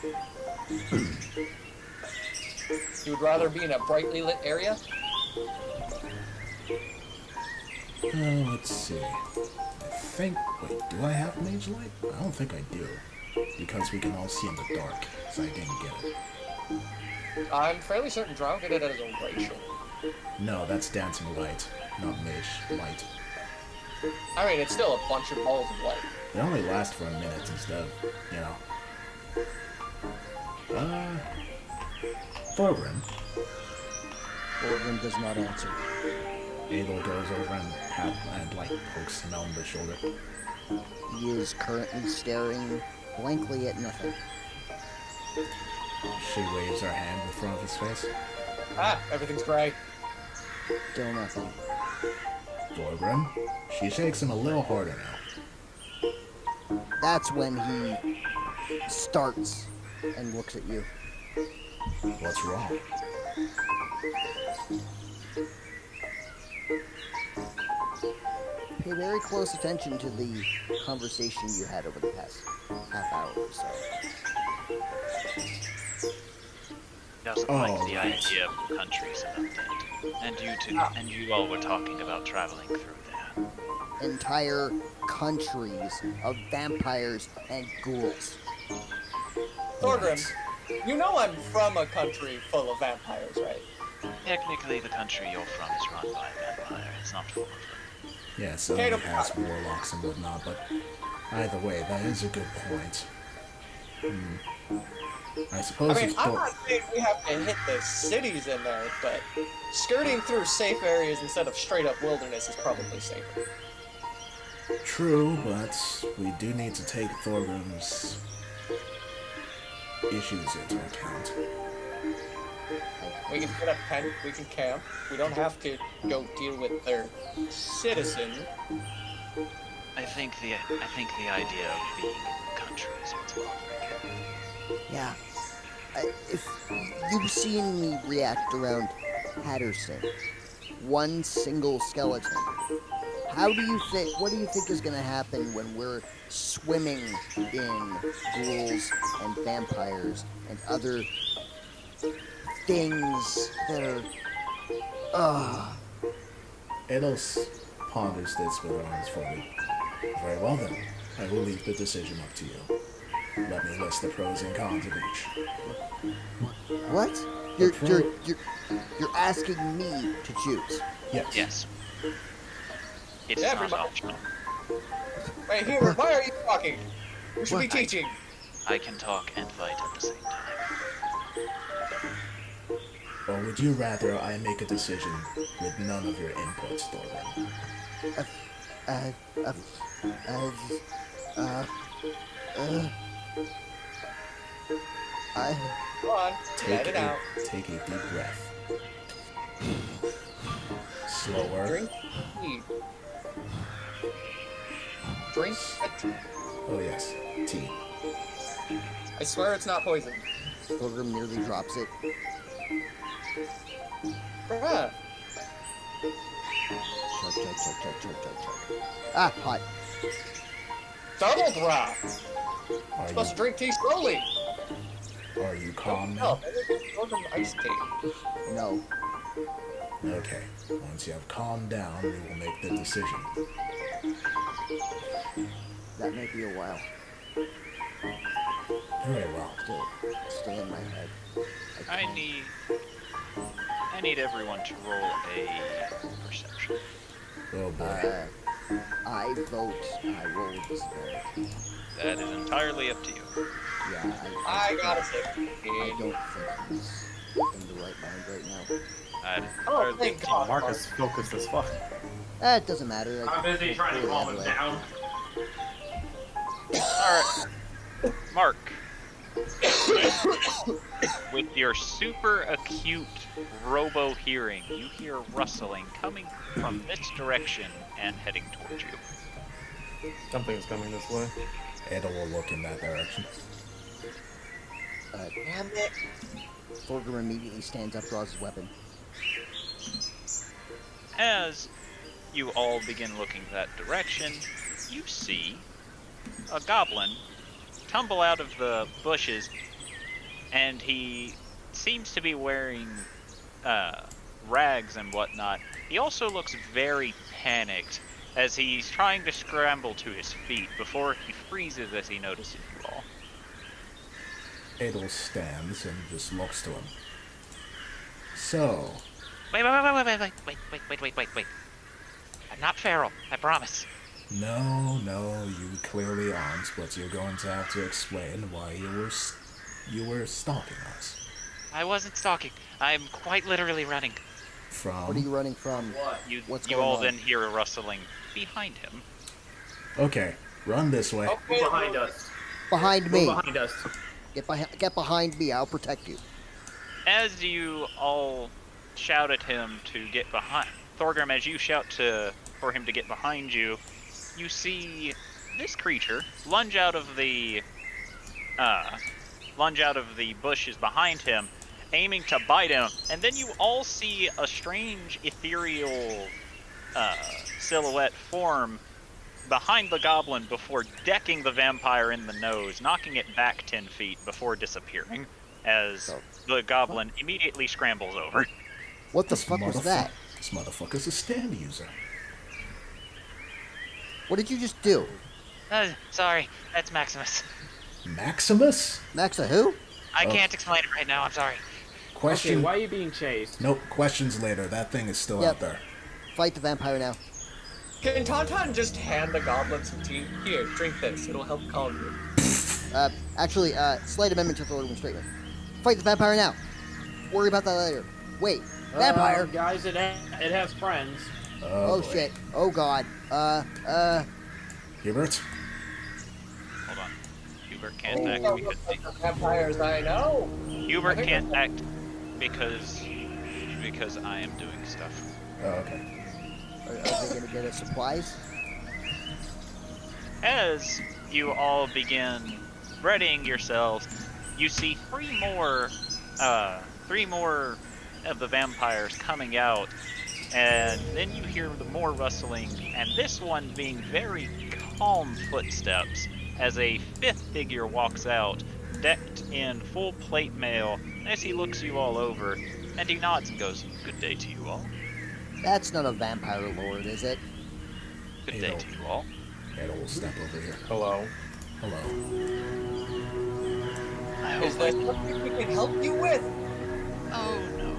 He would rather be in a brightly lit area. Let's see. Wait, do I have Mage Light? I don't think I do. Because we can all see in the dark, so I didn't get it. I'm fairly certain Drow get it as a racial. No, that's Dancing Light, not Mage Light. I mean, it's still a bunch of balls of light. They only last for a minute instead, Thorgrim. Thorgrim does not answer. Adel goes over and pokes him on the shoulder. He is currently staring blankly at nothing. She waves her hand in front of his face. Ah, everything's gray. Still nothing. Thorgrim. She shakes him a little harder now. That's when he starts and looks at you. What's wrong? Pay very close attention to the conversation you had over the past half hour or so. Doesn't like the idea of the countries about that. And you all were talking about traveling through there. Entire countries of vampires and ghouls. Thorgrim, you know I'm from a country full of vampires, right? Technically, the country you're from is run by a vampire. It's not full of them. Yes, it only has warlocks and whatnot, but either way, that is a good point. I suppose I mean, I'm not saying we have to hit the cities in there, but skirting through safe areas instead of straight up wilderness is probably safer. True, but we do need to take Thorgrim's issues into account. We can put up tent, we can camp. We don't have to go deal with their citizens. I think the idea of being in the country is what's bothering him. Yeah. If you've seen me react around Patterson, one single skeleton, what do you think is going to happen when we're swimming in ghouls and vampires and other things that are... Edos ponders this with arms folded. Very well then, I will leave the decision up to you. Let me list the pros and cons of each. What? You're asking me to choose? Yes. Yes. It's Yeah, not everybody- optional. Wait, Hubert, why are you talking? You should be What? teaching. I can talk and fight at the same time. Or would you rather I make a decision with none of your inputs, Thorvin? Go on, let it out. Take a deep breath. Slower. Drink tea. Drink a tea. Oh yes, tea. I swear it's not poison. Pilgrim nearly drops it. Bruh. Chug. Ah, hot. Double drop. Are Supposed to drink tea slowly. Are you calm No, now? maybe Pilgrim iced tea. No. Okay. Once you have calmed down, we will make the decision. That may be a while. Very well. Still in my head. I need everyone to roll a perception. Oh boy. I vote. I roll this vote. That is entirely up to you. Yeah, I gotta say. I don't think he's in the right mind right now. That is Oh, entirely thank God. Marcus focused as fuck. It doesn't matter. I'm busy trying to calm him down. Alright. Mark. With your super acute robo hearing, you hear rustling coming from this direction and heading towards you. Something's coming this way. Ada will look in that direction. Damn it. Thorgrim immediately stands up, draws his weapon. As you all begin looking that direction, you see a goblin tumble out of the bushes, and he seems to be wearing rags and whatnot. He also looks very panicked as he's trying to scramble to his feet before he freezes as he notices you all. Adel stands and just looks to him. So, Wait. I'm not feral, I promise. no, you clearly aren't, but you're going to have to explain why you were stalking us. I wasn't stalking. I'm quite literally running. From? What are you running from? What? You What's you going all on? then hear a rustling behind him. Okay, run this way. Move behind us. Behind me. Move behind us. Get behind me. I'll protect you. As you all shout at him to get behind, Thorgrim, as you shout for him to get behind you, you see this creature lunge out of the bushes behind him, aiming to bite him, and then you all see a strange ethereal silhouette form behind the goblin before decking the vampire in the nose, knocking it back 10 feet before disappearing, as the goblin immediately scrambles over. What the fuck was that? This motherfucker's a stand user. What did you just do? Sorry, that's Maximus. Maximus? Maxa who? I can't explain it right now, I'm sorry. Question. Okay, why are you being chased? Nope, questions later. That thing is still Yep. out there. Fight the vampire now. Can Tauntaun just hand the goblin some tea? Here, drink this. It'll help calm you. Actually, slight amendment to Thorgrim's statement. Fight the vampire now. Worry about that later. Wait, vampire? Guys, it has friends. Oh boy. shit. Oh god. Hubert? Hold on. Hubert can't act because The vampires I know. Hubert can't act because I am doing stuff. Oh, okay. Are they gonna get us supplies? As you all begin readying yourselves, you see three more of the vampires coming out, and then you hear the more rustling, and this one being very calm footsteps as a fifth figure walks out, decked in full plate mail, as he looks you all over, and he nods and goes, "Good day to you all. That's not a vampire lord, is it? Good day to you all." Adel will step over here. Hello. Hello. I Is hope there something we can help you with? Oh, no.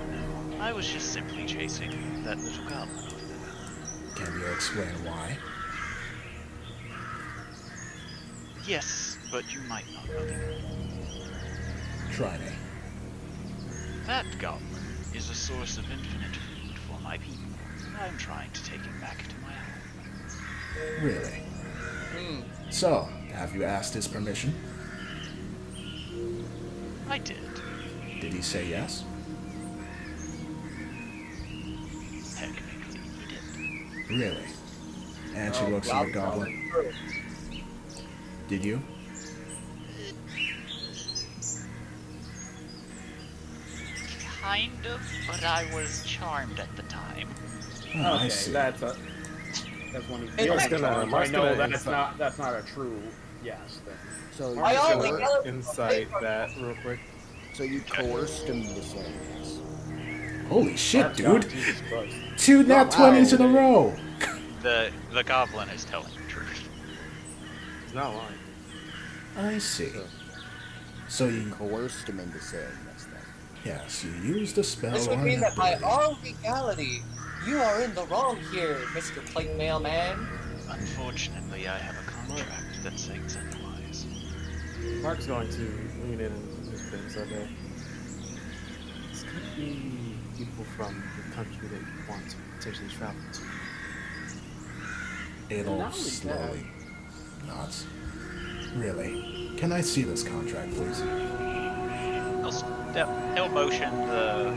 I was just simply chasing that little goblin over there. Can you explain why? Yes, but you might not know the Try me. That goblin is a source of infinite food for my people. I'm trying to take him back to my home. Really? So, have you asked his permission? I did. Did he say yes? Technically, he did. Really? And she looks at the goblin. Did you? Kind of, but I was charmed at the time. Oh, Okay, I see. that's one of Hey, the Mark's gonna- I know that's inside- not a true yes thing. So I you only coer- got- Insight that real quick. so you coerced him to saying yes. Holy shit, That's God, dude. Jesus Christ. 2 nat 20s in a row. The goblin is telling the truth. He's not lying. I see. So you, Coerced him into saying yes then. yes, you used the spell This would on mean that by ability. all legality, you are in the wrong here, Mr. Plate Mailman. Unfortunately, I have a contract that says otherwise. Mark's going to lean in and just things okay. This could be people from the country that you want to potentially travel to. It'll Not only slowly. Not. Really. Can I see this contract, please? He'll motion the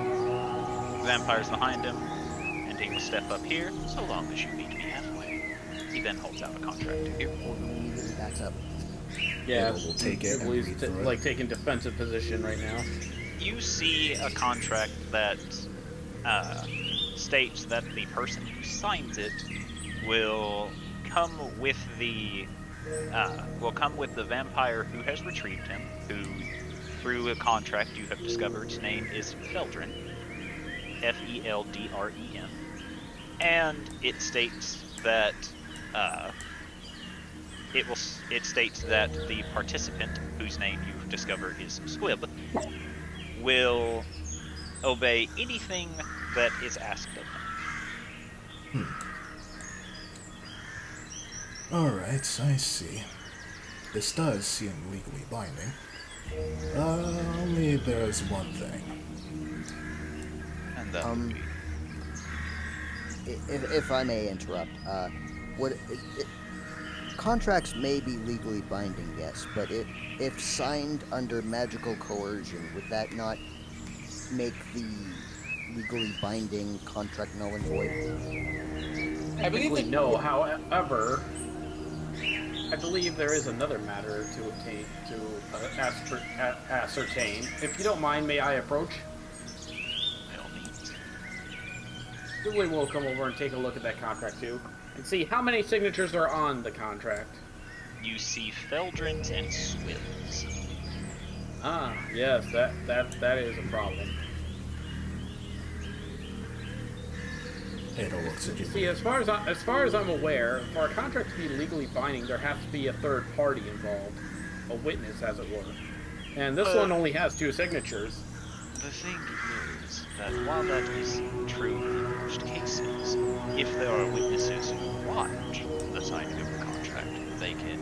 vampires behind him, and he will step up here, so long as you meet me halfway. He then holds out a contract to you. Or immediately backs up. Yeah, We'll take it and he's read through it. like taking defensive position right now. You see a contract that states that the person who signs it will come with the vampire who has retrieved him, who through a contract you have discovered his name is Feldren, Feldren, and it states that it states that the participant whose name you've discovered is Squib will obey anything that is asked of him. Alright, I see. This does seem legally binding. Only there's one thing. And that would be If I may interrupt, contracts may be legally binding, yes, but if signed under magical coercion, would that not make the legally binding contract null and void? I believe Technically, that no. However, I believe there is another matter to ascertain. If you don't mind, may I approach? by all means. We will come over and take a look at that contract too, and see how many signatures are on the contract. You see Feldrens and Swills. Ah, yes, that is a problem. Ada looks at you. See, as far as I'm aware, for a contract to be legally binding, there has to be a third party involved, a witness, as it were. And this one only has 2 signatures. The thing is that while that is true in most cases, if there are witnesses who watch the signing of the contract, they can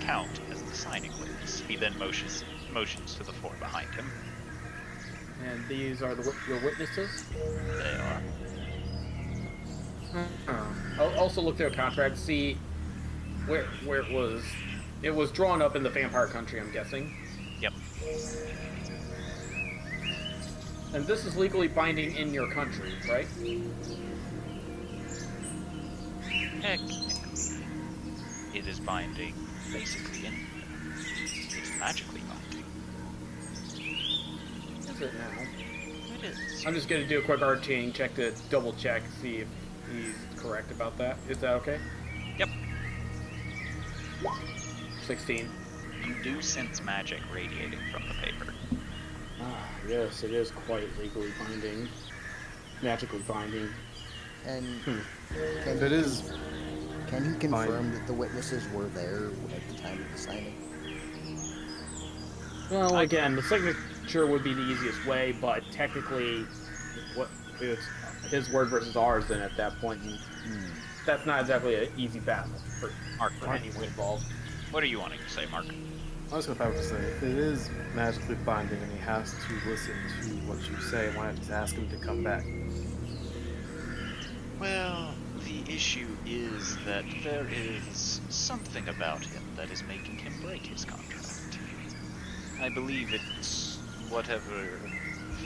count as the signing witness. He then motions to the 4 behind him. And these are your witnesses. They are. I'll also look through a contract, see where it was. It was drawn up in the vampire country, I'm guessing. Yep. And this is legally binding in your country, right? Technically, it is binding basically anywhere. It's magically binding. Is it now? It is. I'm just gonna do a quick arcane check to double check, see if he's correct about that. Is that okay? Yep. 16. You do sense magic radiating from the paper. Ah, yes, it is quite legally binding. Magically binding. And If it is can he confirm binding. that the witnesses were there at the time of the signing? Well, again, the signature would be the easiest way, but technically, his word versus ours then at that point. And that's not exactly an easy battle for anyone involved. What are you wanting to say, Mark? I was going to say, if it is magically binding and he has to listen to what you say, why not just ask him to come back? Well, the issue is that there is something about him that is making him break his contract. I believe it's whatever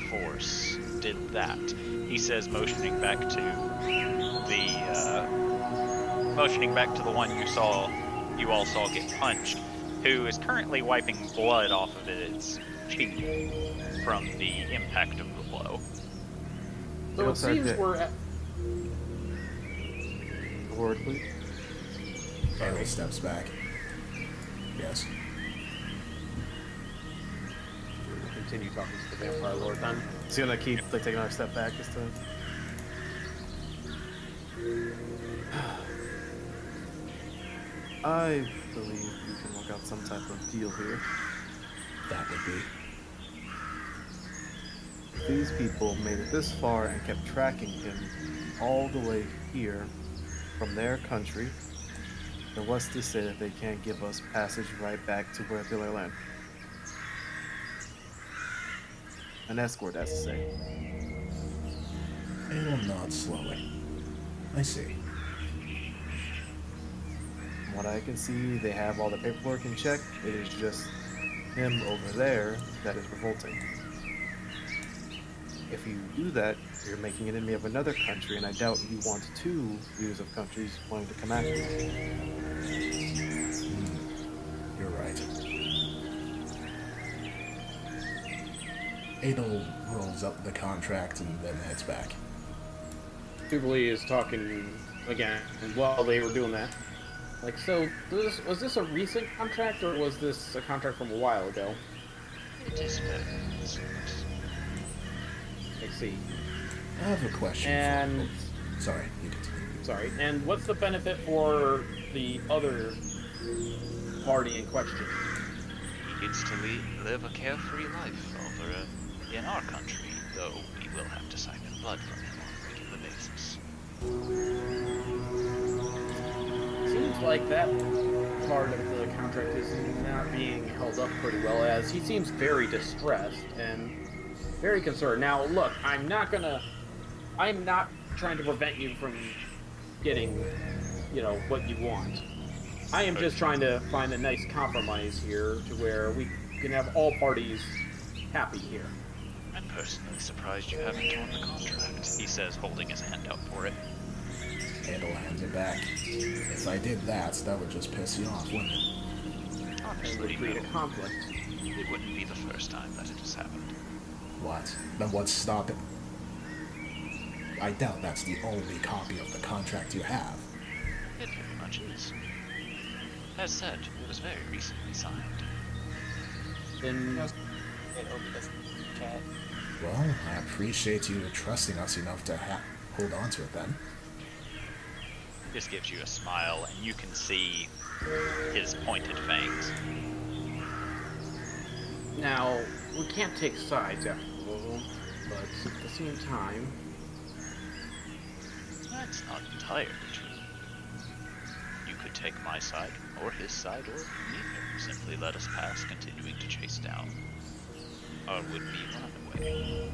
force did that. He says, motioning back to the one you all saw get punched, who is currently wiping blood off of its cheek from the impact of the blow. So it seems we're at... Word, please. Ariel steps back. Yes. Continue talking to the Vampire Lord then. He's gonna keep taking another step back this time. I believe we can work out some type of deal here. That would be. If these people made it this far and kept tracking him all the way here from their country, then what's to say that they can't give us passage right back to where they land? An escort, as to say. Ariel nods slowly. I see. From what I can see, they have all the paperwork in check. It is just him over there that is revolting. If you do that, you're making an enemy of another country, and I doubt you want two leaders of countries wanting to come after you. You're right. Adel rolls up the contract and then heads back. Jubilee is talking again while they were doing that. Like, so, was this a recent contract, or was this a contract from a while ago? It is very recent. I see. I have a question. And... Sorry, you continue. Sorry, and what's the benefit for the other party in question? He gets to live a carefree life over in our country, though we will have to siphon blood from him on a regular basis. Seems like that part of the contract is not being held up pretty well, as he seems very distressed and very concerned. Now, look, I'm not trying to prevent you from getting, what you want. I am just trying to find a nice compromise here to where we can have all parties happy here. I'm personally surprised you haven't torn the contract, he says, holding his hand out for it. Adel hands it back. If I did that would just piss you off, wouldn't it? Honestly, Create a no. conflict. It wouldn't be the first time that it has happened. What? Then what's stopping? I doubt that's the only copy of the contract you have. It very much is. As said, it was very recently signed. Then Well, I appreciate you trusting us enough to hold on to it then. This gives you a smile, and you can see his pointed fangs. now, we can't take sides after all, but at the same time, That's not entirely true. You could take my side, or his side, or neither. Simply let us pass, continuing to chase down our would-be runaway.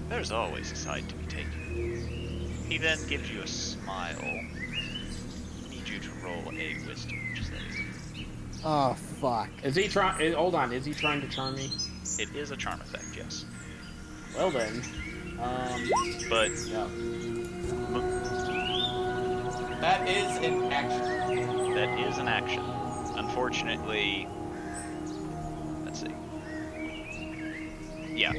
There's always a side to be taken. He then gives you a smile. I need you to roll a wisdom save. Oh, fuck. is he trying? Hold on, is he trying to charm me? It is a charm effect, yes. Well then, But yeah. That is an action. that is an action. Unfortunately, let's see. Yeah,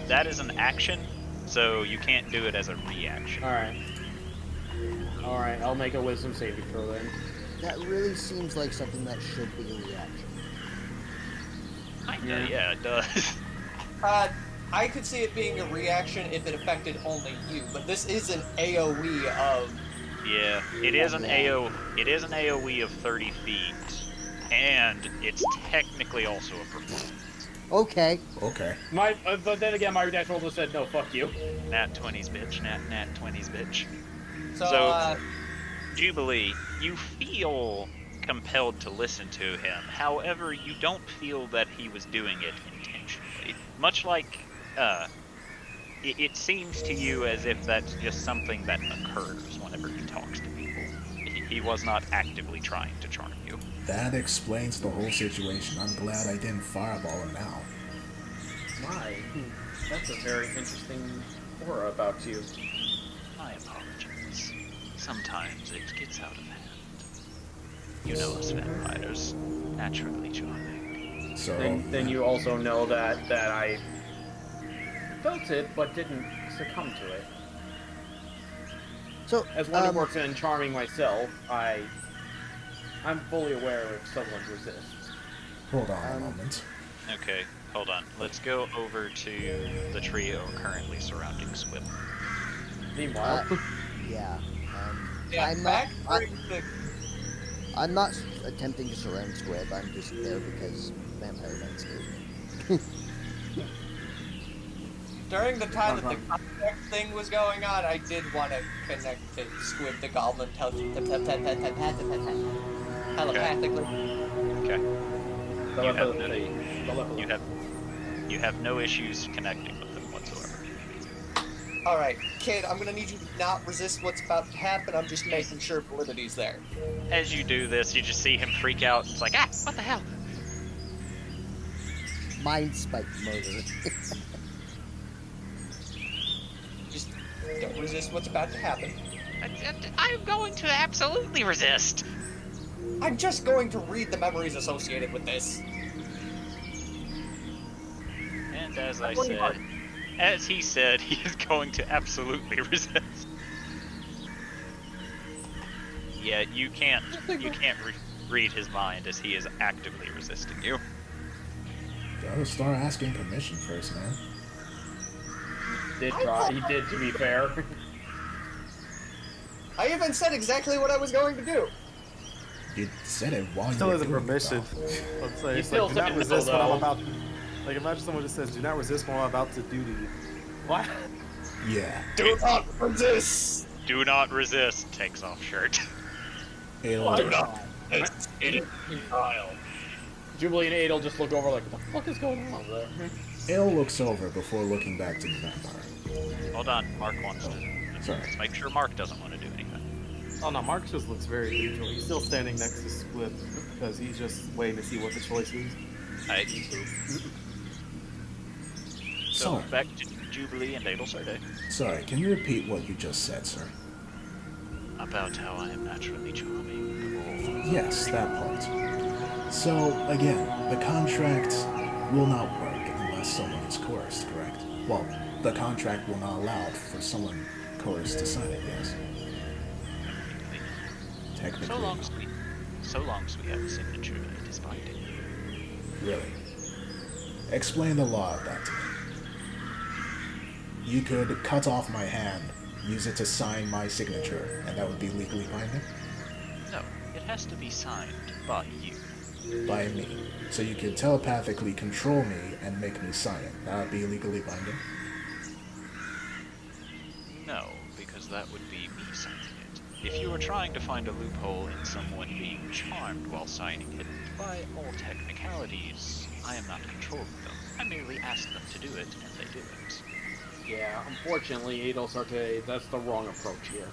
that is an action, so you can't do it as a reaction. All right, I'll make a wisdom saving throw then. That really seems like something that should be a reaction. Kinda, yeah, it does. I could see it being a reaction if it affected only you, but this is an AoE of... Yeah, it is an AoE of 30 feet, and it's technically also a performance. Okay. Okay. But then again, my dash roll just said no. Fuck you. Nat 20s, bitch. Nat 20s, bitch. So, Jubilee, you feel compelled to listen to him. However, you don't feel that he was doing it intentionally. Much like, it seems to you as if that's just something that occurs whenever he talks to people. He was not actively trying to charm you. That explains the whole situation. I'm glad I didn't fireball him now. My, that's a very interesting aura about you. I apologize. Sometimes it gets out of hand. You know us vampires, naturally charming. So Then you also know that I felt it, but didn't succumb to it. So, As one who works in charming myself, I'm fully aware if someone resists. hold on a moment. Okay, hold on. Let's go over to the trio currently surrounding Swift. Meanwhile, yeah. yeah, I'm not attempting to surround Squib. I'm just there because Vampire Knights do. during the time that the contact thing was going on, I did want to connect to Squib the Goblin telepathically. Okay. telepathy. You have no issues connecting with them whatsoever. Alright, kid, I'm gonna need you to not resist what's about to happen. I'm just making sure validity's there. As you do this, you just see him freak out. It's like, what the hell? Mind spike murder. Just don't resist what's about to happen. I'm going to absolutely resist. I'm just going to read the memories associated with this. And as he said, he is going to absolutely resist. Yeah, you can't read his mind as he is actively resisting you. Gotta start asking permission first, man. Did try. He did, to be fair. I even said exactly what I was going to do. You said it while Still you were isn't doing it, permission. though. Let's say He it's still like, do not said resist no, what I'm though. about. Like imagine someone just says, "Do not resist what I'm about to do to you." What? Yeah. Do not resist. Do not resist. Takes off shirt. It'll, Do not resist. It is futile. Jubilee and Adel just look over like, what the fuck is going on there? Ale looks over before looking back to the vampire. Hold on, Mark wants to. Sorry. Let's make sure Mark doesn't want to do anything. Oh no, Mark just looks very neutral. He's still standing next to Split because he's just waiting to see what the choice is. Alright. So Sorry. back to Jubilee and Adelsarday. Sorry, can you repeat what you just said, sir? About how I am naturally charming. Yes, that part. So, again, the contract will not work unless someone is coerced, correct? Well, the contract will not allow for someone coerced to sign it, yes? Technically. So long as we have a signature, it is binding. Really? Explain the law of that to me. You could cut off my hand, use it to sign my signature, and that would be legally binding? No, it has to be signed by you. By me. So you could telepathically control me and make me sign it. That would be legally binding? No, because that would be me signing it. If you were trying to find a loophole in someone being charmed while signing it, by all technicalities, I am not controlling them. I merely ask them to do it, and they do it. Yeah, unfortunately, Adelsarte, that's the wrong approach here.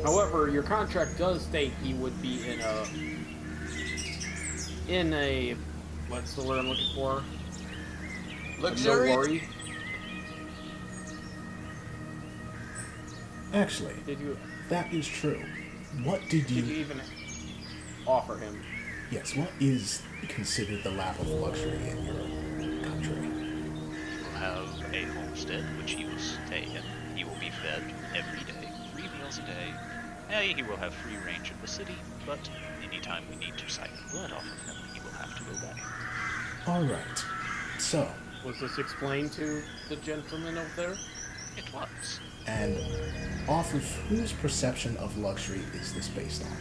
However, your contract does state he would be in a what's the word I'm looking for? Luxury. No worry. Actually, Did you that is true. What did you you... even offer him? Yes, what is considered the lap of luxury in your country? He will have a homestead, which he will stay in. He will be fed every day, 3 meals a day. He will have free range in the city, but anytime we need to siphon blood off of him, he will have to go back. Alright. So, Was this explained to the gentleman over there? It was. and off of whose perception of luxury is this based on?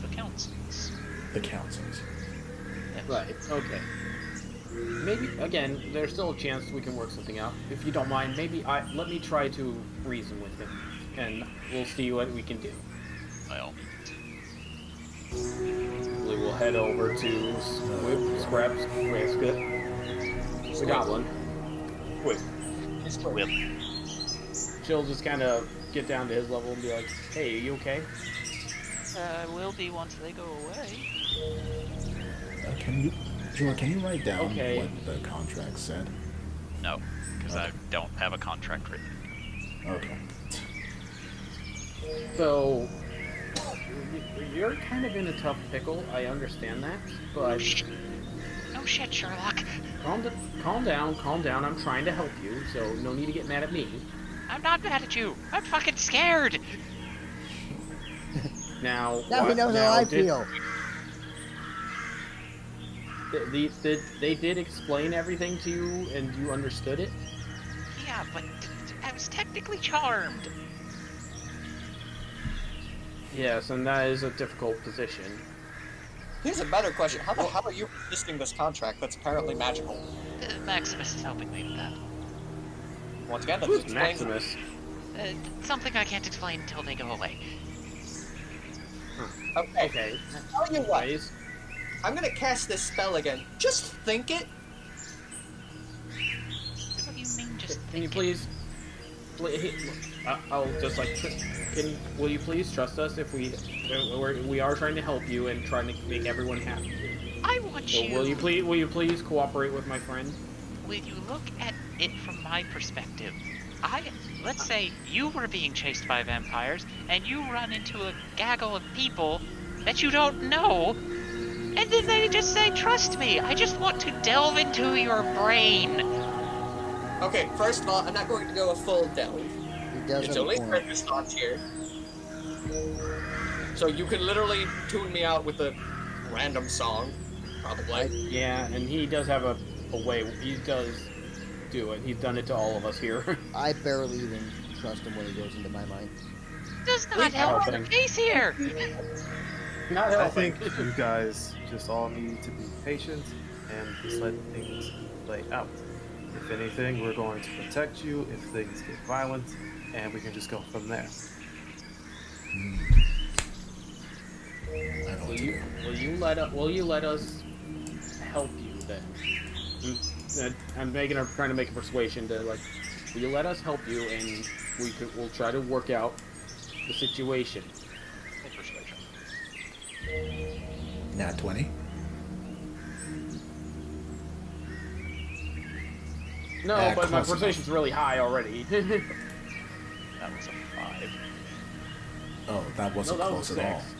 The councils. The council's. Yes. Right. Okay. Maybe again, there's still a chance we can work something out. If you don't mind, let me try to reason with him, and we'll see what we can do. By all means. We will head over to Scraps. Wait, it's good. We got one. Wait. Whip. She'll just kind of get down to his level and be like, "Hey, are you okay?" Will be once they go away. Can you write down Okay. what the contract said? No, because I don't have a contract written. Okay. So, you're kind of in a tough pickle. I understand that, but No shit, Sherlock. calm down. I'm trying to help you, so no need to get mad at me. I'm not mad at you. I'm fucking scared. Now, Now he knows how I feel. They did explain everything to you, and you understood it? Yeah, but I was technically charmed. Yes, and that is a difficult position. Here's a better question. How the hell are you resisting this contract that's apparently magical? Maximus is helping me with that. Once again, that Who's explains Maximus? Something I can't explain until they go away. Okay. Okay. Tell you what, Anyways, I'm gonna cast this spell again. Just think it. What do you mean, just can you think it? please? I'll just like. Will you please trust us if we are trying to help you and trying to make everyone happy? I want So you. will you please cooperate with my friend? Will you look at it from my perspective? Let's say you were being chased by vampires, and you run into a gaggle of people that you don't know, and then they just say, "Trust me." I just want to delve into your brain. Okay, first of all, I'm not going to go a full delve. He does It's have a only point. surface thoughts here. So you can literally tune me out with a random song, probably. Yeah, and he does have a way. He does do it. He's done it to all of us here. I barely even trust him when he goes into my mind. Does not help the case here. Not I helping. think you guys just all need to be patient and just let things play out. If anything, we're going to protect you if things get violent, and we can just go from there. I know what to do. Will you let us help you then? Trying to make a persuasion to like, will you let us help you and we'll try to work out the situation. Nat 20. No, but my persuasion's really high already. That was a 5. Oh, that wasn't No, that was close at all. 6.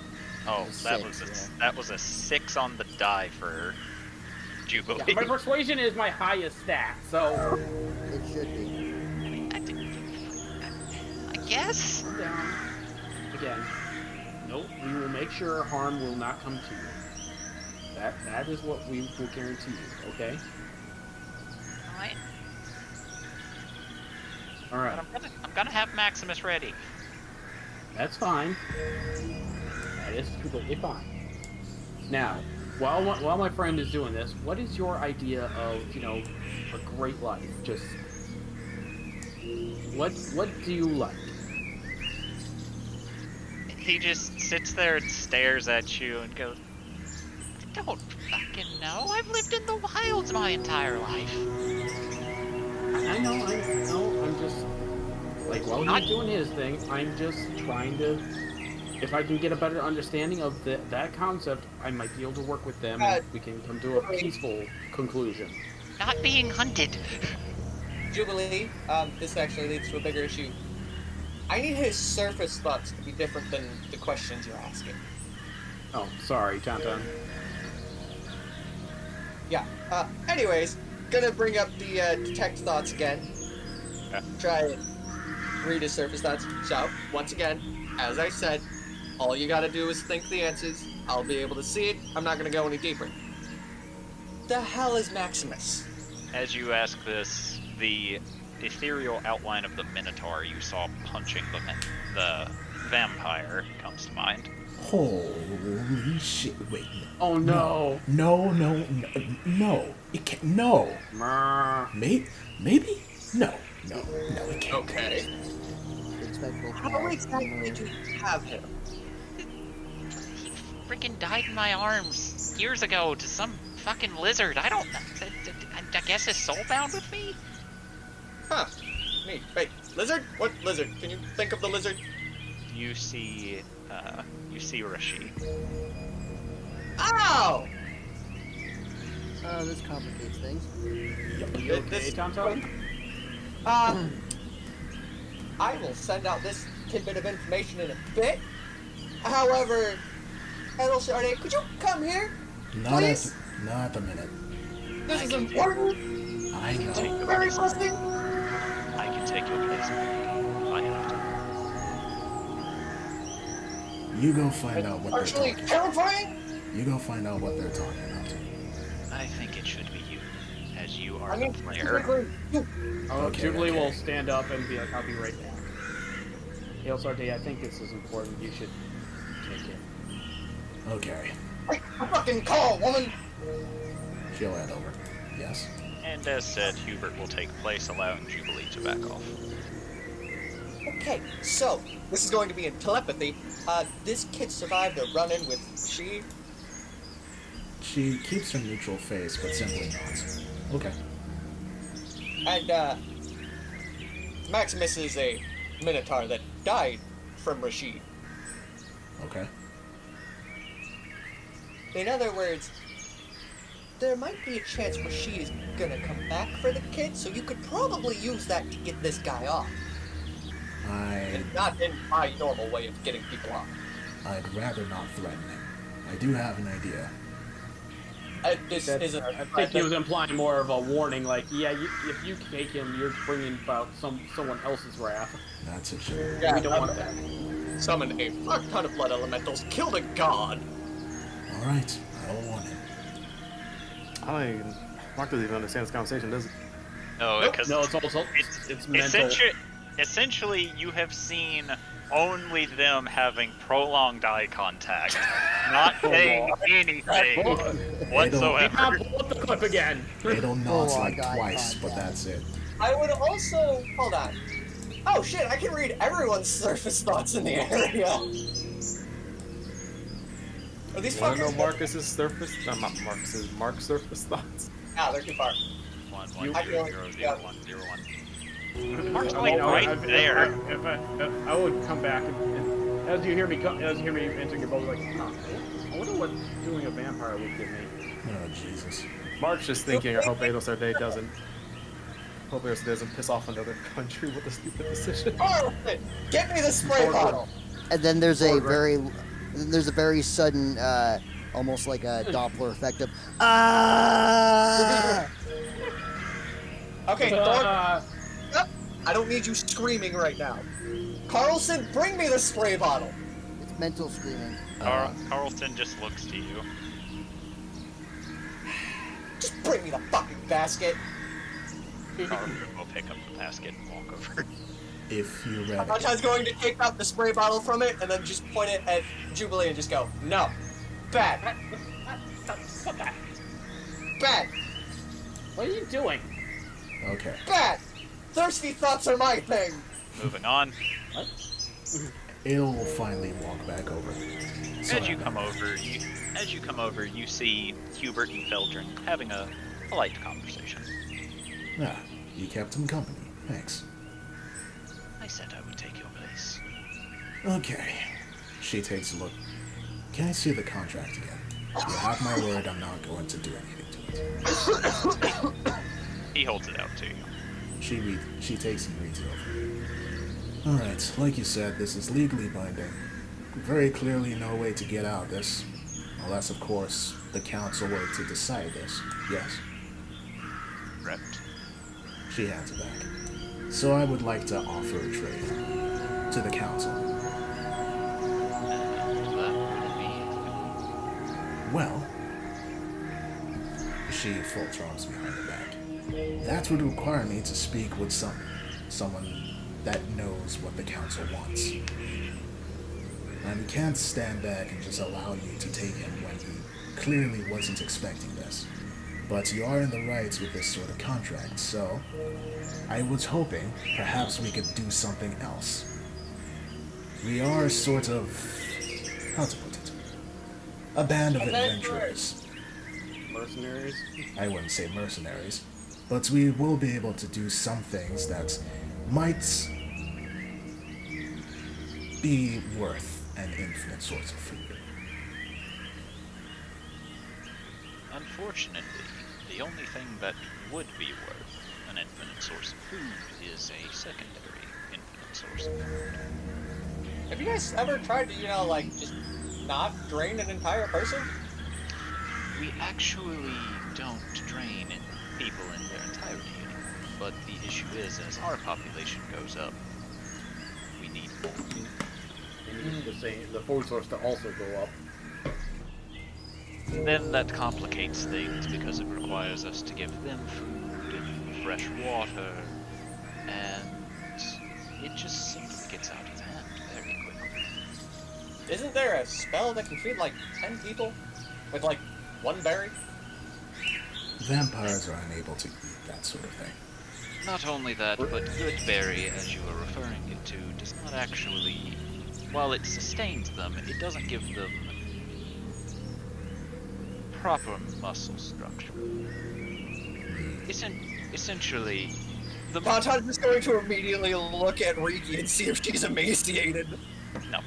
Oh, Six, that was a 6 on the die for Jubilee. Yeah, my persuasion is my highest stat, so It should be. I guess. calm down. Again, nope. We will make sure harm will not come to you. That is what we will guarantee you. Okay. Alright. All right. But I'm gonna have Maximus ready. That's fine. That is completely fine. Now, while my friend is doing this, what is your idea of, a great life? Just what do you like? He just sits there and stares at you and goes, I don't fucking know. I've lived in the wilds my entire life. I know. I'm just like while he's doing his thing, I'm just trying to. If I can get a better understanding of that concept, I might be able to work with them and we can come to a peaceful conclusion. Not being hunted. Jubilee, this actually leads to a bigger issue. I need his surface thoughts to be different than the questions you're asking. Oh, sorry, Tantan. Yeah. Anyways, gonna bring up the detect thoughts again. Try and read his surface thoughts. So, once again, as I said, all you gotta do is think the answers. I'll be able to see it. I'm not gonna go any deeper. The hell is Maximus? as you ask this, the ethereal outline of the Minotaur you saw punching the vampire comes to mind. Holy shit! Wait. Oh no. No. It can't. No. Meh. Maybe. No. It can't. Okay. How exactly do you have him? He freaking died in my arms years ago to some fucking lizard. I don't know. I guess his soul bound with me? Huh. Neat. Wait, lizard? What lizard? Can you think of the lizard? You see Rashid. Ow! This complicates things. You okay, Tom? I will send out this tidbit of information in a bit. However, Hello Sharday, could you come here? Not Please? at the minute. This is important. I know. Very pressing. I can take your place. I have to. You go find out what they're Partially talking. terrifying. You go find out what they're talking about. I think it should be you, as you are I mean, the player. specifically you. Jubilee will stand up and be like, I'll be right back. Hail Sarte, I think this is important. You should take it. Okay. Wait, a fucking call, woman. She'll head over. Yes. And as said, Hubert will take place, allowing Jubilee to back off. Okay, so this is going to be in telepathy. This kid survived a run-in with she. She keeps her neutral face, but simply nods. Okay. And, Maximus is a Minotaur that died from Rashid. Okay. In other words, there might be a chance Rashid is gonna come back for the kid, so you could probably use that to get this guy off. And not in my normal way of getting people off. I'd rather not threaten him. I do have an idea. This isn't I think he was implying more of a warning, like, yeah, if you take him, you're bringing about someone else's wrath. That's a joke. Yeah, We don't want that. Summon a fuck ton of blood elementals, killed a god. Alright, I don't want him. Mark doesn't even understand this conversation, does he? No, Nope. because No, it's also it's mental. essentially, you have seen only them having prolonged eye contact, not saying anything whatsoever. Pull up the clip again. It'll nod Oh, like God, twice, God, but God. that's it. I would also hold on. Oh shit! I can read everyone's surface thoughts in the area. Are these Wanna know fuckers? Marcus's surface? No, not Marcus's. Mark's surface thoughts. Ah, they're too far. 1 You- 1 0 0 0 1 0 1. Mark's like No, right if there. I would come back and as you hear me entering your boat, like, huh, I wonder what doing a vampire would give me. Oh, Jesus. Mark's just thinking, I hope Ados Day doesn't. Hope Ados doesn't piss off another country with a stupid decision. Oh, get me the spray bottle. And then there's a very sudden, almost like a Doppler effect of ah. Okay, Thor, I don't need you screaming right now. Carlson, bring me the spray bottle. It's mental screaming. Carlton just looks to you. Just bring me the fucking basket. Carlton will pick up the basket and walk over. If you're ready. Anton's going to take out the spray bottle from it and then just point it at Jubilee and just go, no. Bad. Bad. What are you doing? Okay. Bad. Thirsty thoughts are my thing. Moving on. It'll finally walk back over. As you come over, you see Hubert and Feldrin having a polite conversation. Ah, you kept him company. Thanks. I said I would take your place. Okay. She takes a look. Can I see the contract again? You have my word, I'm not going to do anything to it. He holds it out to you. She takes and reads it over. Alright, like you said, this is legally binding. Very clearly no way to get out of this. Unless, of course, the council were to decide this. Yes. Correct. She hands it back. So I would like to offer a trade to the council. Well, she folds her arms behind her back. That would require me to speak with someone that knows what the council wants. And we can't stand back and just allow you to take him when he clearly wasn't expecting this. But you are in the right with this sort of contract, so I was hoping perhaps we could do something else. We are sort of, how to put it, a band of adventurers. Mercenaries? I wouldn't say mercenaries, but we will be able to do some things that might be worth an infinite source of food. Unfortunately, the only thing that would be worth an infinite source of food is a secondary infinite source of food. Have you guys ever tried to, like, just not drain an entire person? We actually don't drain people in their entirety anymore, but the issue is, as our population goes up, we need more. We need the food source to also go up. Then that complicates things because it requires us to give them food and fresh water, and it just simply gets out of hand very quickly. Isn't there a spell that can feed like 10 people with like one berry? Vampires are unable to eat that sort of thing. Not only that, but good berry, as you are referring it to, does not actually, while it sustains them, it doesn't give them proper muscle structure. Essentially, the Montage is going to immediately look at Riki and see if she's emaciated. No.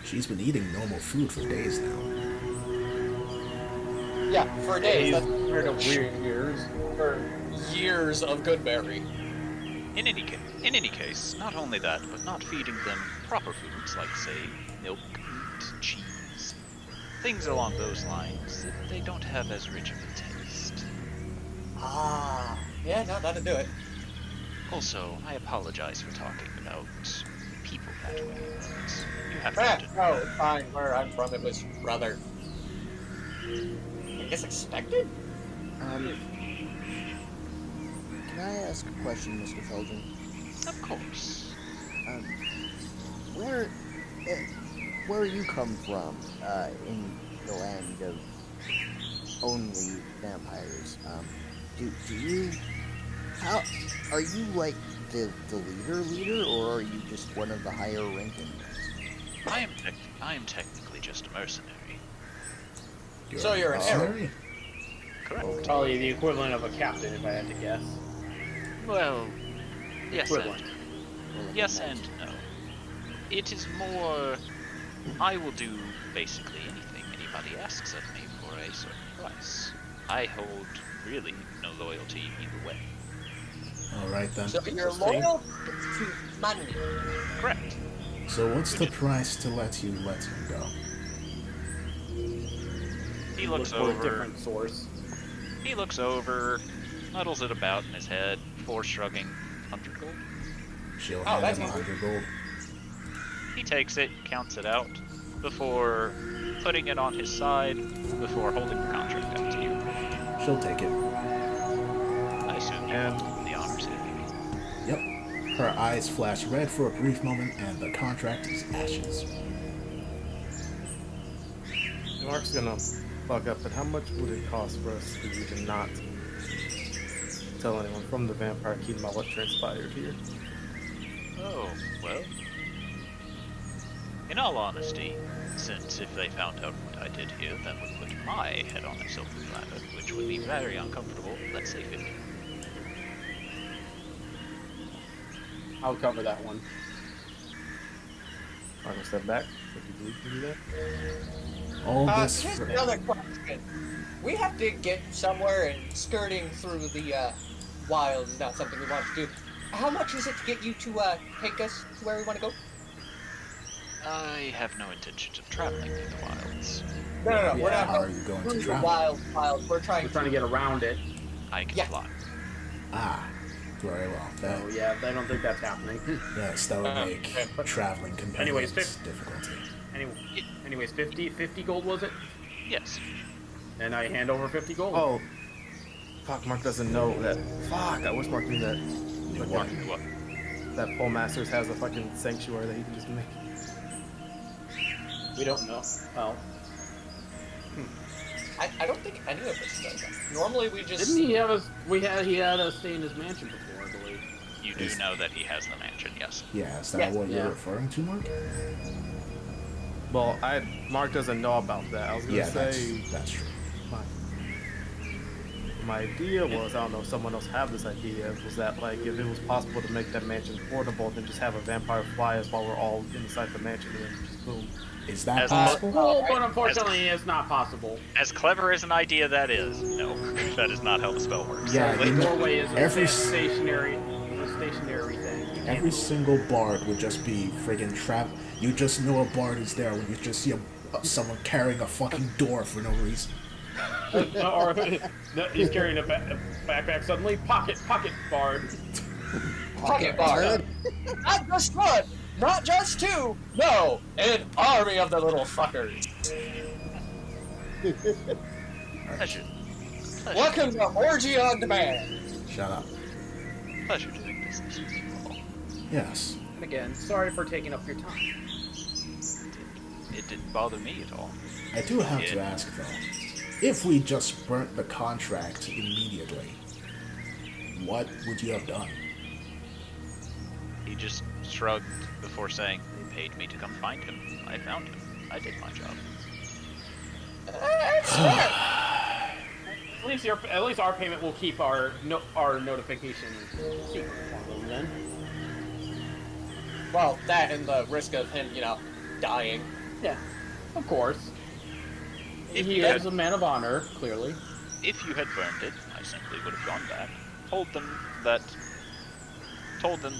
She's been eating normal food for days now. Yeah, for days. That's Heard of weird years. for years of good berry. In any case, not only that, but not feeding them proper foods like, say, milk, meat, cheese, things along those lines, they don't have as rich of a taste. Ah. Yeah, no, that'd do it. Also, I apologize for talking about people that way, but you have Ah, to no, it's fine. Where I'm from, it was rather, I guess, expected? Can I ask a question, Mr. Felgen? Of course. Where you come from, in the land of only vampires, do you, how, are you like the leader, or are you just one of the higher ranking ones? I am technically just a mercenary. So you're an arrow. mercenary? Correct. Probably the equivalent of a captain, if I had to guess. Well, yes Equivalent. and yes and no. It is more, I will do basically anything anybody asks of me for a certain price. I hold really no loyalty either way. Alright then. So you're loyal to money. Correct. So what's the price to let you let him go? He looks Look for a over. different source. He looks over, muddles it about in his head, before shrugging 100 gold. She'll Oh, hand that's him easy. 100 gold. He takes it, counts it out, before putting it on his side, before holding the contract out to you. She'll take it. I assume you And- want the honors if Yep. Her eyes flash red for a brief moment, and the contract is ashes. Mark's gonna fuck up, but how much would it cost for us for you to not tell anyone from the Vampire Kingdom about what transpired here? Oh, well. In all honesty, since if they found out what I did here, that would put my head on a silver platter, which would be very uncomfortable, let's say 50. I'll cover that one. Mark will step back. If you believe you can do that. All this Here's for... another question. We have to get somewhere, and skirting through the wild is not something we want to do. How much is it to get you to take us to where we want to go? I have no intentions of traveling through the wilds. No, we're Yeah, not how are you going to through the travel? wild. We're trying We're trying to get around it. I can Yeah. fly. Ah, very well. That, Oh yeah, I don't think that's happening. yes, that would make okay, but- traveling companions Anyways, difficulty. Anyways, 50 gold was it? Yes. And I hand over 50 gold. Oh, fuck! Mark doesn't know that. Fuck! I wish Mark knew that. Knew Like, what? What? that Pole Masters has a fucking sanctuary that he can just make. We don't know. Well, I don't think any of us does that. Normally we just... didn't he have he had us stay in his mansion before, I believe. You do know that he has the mansion, yes. Yeah, is that what you're referring to, Mark? Well, Mark doesn't know about that. I was gonna say that's true. My idea was, I don't know if someone else had this idea, was that like if it was possible to make that mansion portable, then just have a vampire fly us while we're all inside the mansion and then just boom. Is that As possible? Well, but unfortunately, it's not possible. As clever as an idea that is, no, that is not how the spell works. Yeah, The doorway is every a stationary thing. every single bard would just be friggin' trapped. You just know a bard is there when you just see someone carrying a fucking door for no reason. Or he's carrying a backpack suddenly. Pocket bard. Pocket bar. Not just one, not just two. No, an army of the little fuckers. Pleasure. Welcome to Orgy on Demand. Shut up. Pleasure doing business with you all. Yes. And again, sorry for taking up your time. It didn't bother me at all. I do have to ask though, if we just burnt the contract immediately, what would you have done? He just shrugged before saying, "They paid me to come find him. I found him. I did my job." At least our payment will keep our notification secret for them then. Well, that and the risk of him, dying. Yeah, of course. If He you is had- a man of honor, clearly. If you had burned it, I simply would have gone back, told them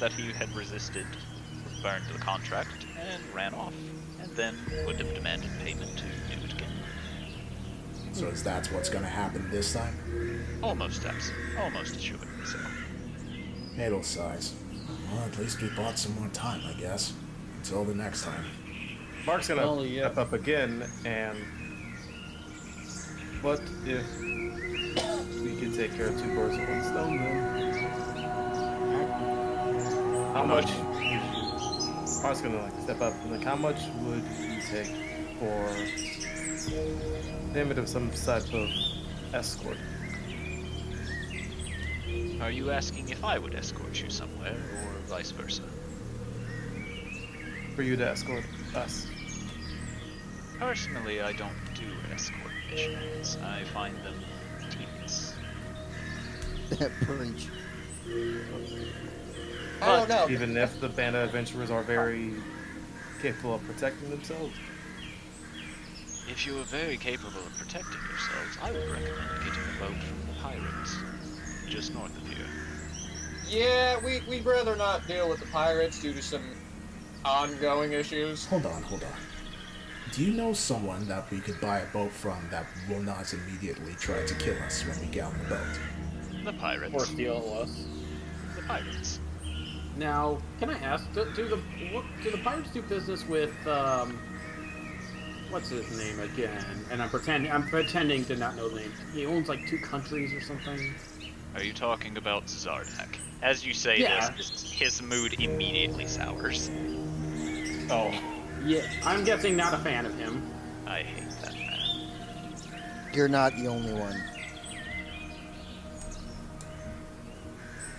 that he had resisted, burned the contract, and ran off, and then would have demanded payment to do it again. So is that what's gonna happen this time? Almost assuredly so. Middle size. Well, at least we bought some more time, I guess. Until the next time. Mark's gonna Well, step up again, and what if we could take care of two birds with one stone then? How much? Mark's gonna step up, and how much would you take for payment of some type of escort? Are you asking if I would escort you somewhere, or vice versa? For you to escort us. Personally, I don't do escort missions. I find them tedious. Preach. I don't know. Even if the band of adventurers are very capable of protecting themselves. If you are very capable of protecting yourselves, I would recommend getting a boat from the pirates, just north of here. Yeah, we'd rather not deal with the pirates due to some ongoing issues. Hold on. Do you know someone that we could buy a boat from that will not immediately try to kill us when we get on the boat? The pirates. Or steal us. The pirates. Now, can I ask, do the pirates do business with what's his name again? And I'm pretending to not know the name. He owns like 2 countries or something. Are you talking about Zardak? As you say Yeah. this, his mood immediately sours. Oh. Yeah, I'm guessing not a fan of him. I hate that man. You're not the only one.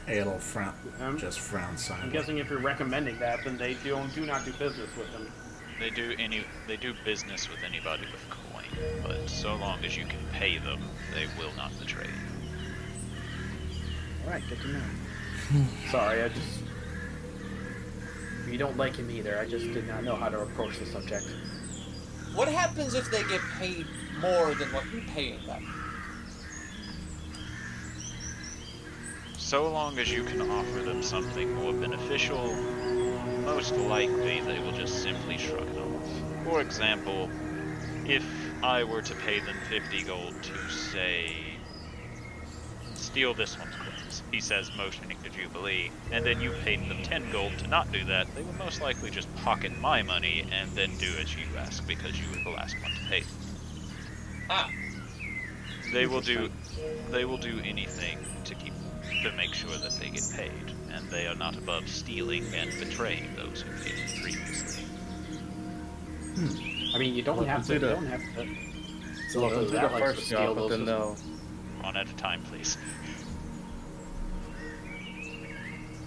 It'll frown. I'm Frown silently. I'm guessing if you're recommending that, then they do not do business with him. They do business with anybody with coin, but so long as you can pay them, they will not betray you. Alright, good to know. Sorry, you don't like him either. I just did not know how to approach the subject. What happens if they get paid more than what you're paying them? So long as you can offer them something more beneficial, most likely they will just simply shrug it off. For example, if I were to pay them 50 gold to, say, steal this one's coins, he says, motioning to Jubilee, and then you paid them 10 gold to not do that, they would most likely just pocket my money and then do as you ask because you were the last one to pay them. Ah, They will do anything to make sure that they get paid, and they are not above stealing and betraying those who paid them previously. I mean, you don't Well, have to. You consider- don't have to. So Well, they'll do that the likes to first steal job, but those then they'll One at a time, please.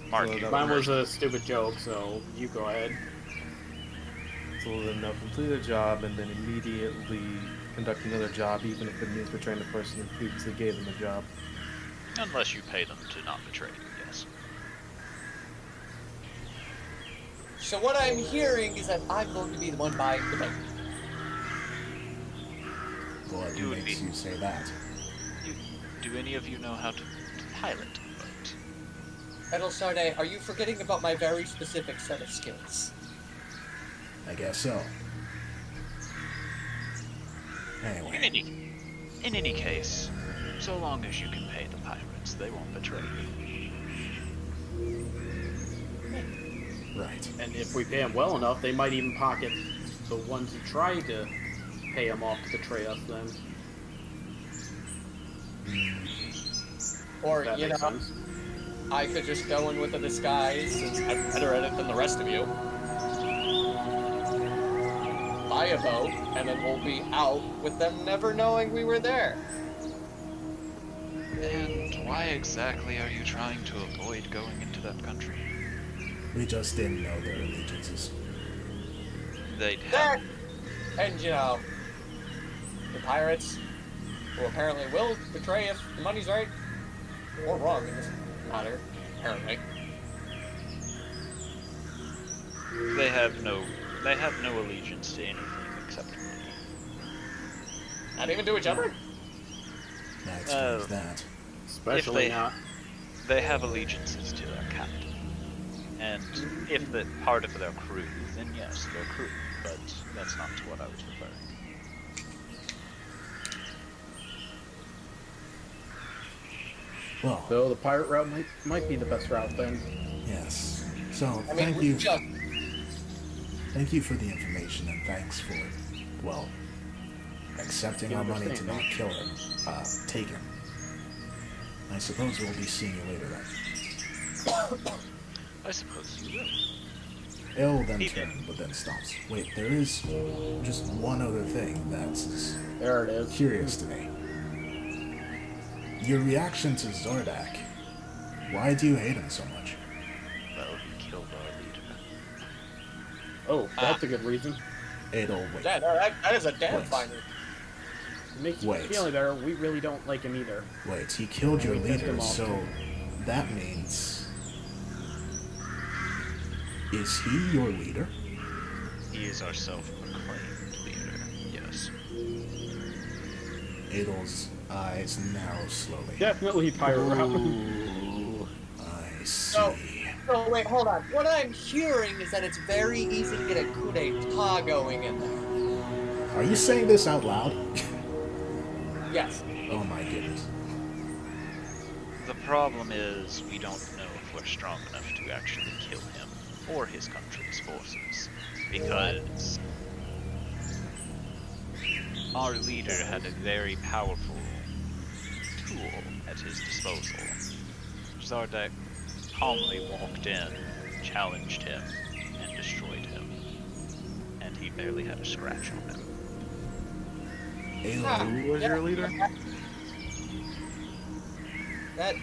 So Mark, that- Mine was a stupid joke, so you go ahead. they'll complete a job and then immediately conduct another job, even if it means betraying the person who previously gave them a job. unless you pay them to not betray you, yes. So what I'm hearing is that I'm going to be the one buying the bank. What You would makes be- you say that? Do any of you know how to pilot a boat? Edel Sarday, are you forgetting about my very specific set of skills? I guess so. Anyway, In any case, so long as you can pay the pirates, they won't betray you. right. And if we pay them well enough, they might even pocket the ones who tried to pay them off to betray us. Then Or, that you know, makes sense. I could just go in with a disguise, since I'm better at it than the rest of you. Buy a boat, and then we'll be out with them never knowing we were there. And why exactly are you trying to avoid going into that country? We just didn't know their allegiances. They'd That, have... and you know, the pirates, who apparently will betray if the money's right, or wrong in this matter, apparently. They have no allegiance to anything except money. Not even to each other? That explains that. Especially they- not. They have allegiances to their captain. And if the part of their crew, then yes, their crew. But that's not to what I was referring. Well, So the pirate route might be the best route then. yes. So, I mean, thank we you. just... Thank you for the information and thanks for, well, accepting The our money to not understanding. kill him. Take him. I suppose we'll be seeing you later then. I suppose you will. Ill then He- turns, but then stops. Wait, there is just one other thing that's There it is. curious to me. Your reaction to Zardak. Why do you hate him so much? Well, he killed our leader. Oh, that's a good reason. Adol, wait. Yeah, no, that is a damn Wait. finder. It makes you Wait. feel better. We really don't like him either. Wait, he killed your We pissed leader, him off, so too. that means... Is he your leader? He is our self-proclaimed leader, yes. Adol's eyes narrow slowly. Definitely pirate route. Ooh, I see. No. Oh, wait, hold on. What I'm hearing is that it's very easy to get a coup d'etat going in there. Are you saying this out loud? Yes. Oh my goodness. The problem is, we don't know if we're strong enough to actually kill him or his country's forces, because our leader had a very powerful tool at his disposal. Zardak calmly walked in, challenged him, and destroyed him, and he barely had a scratch on him. Adol, Who was your leader? That'd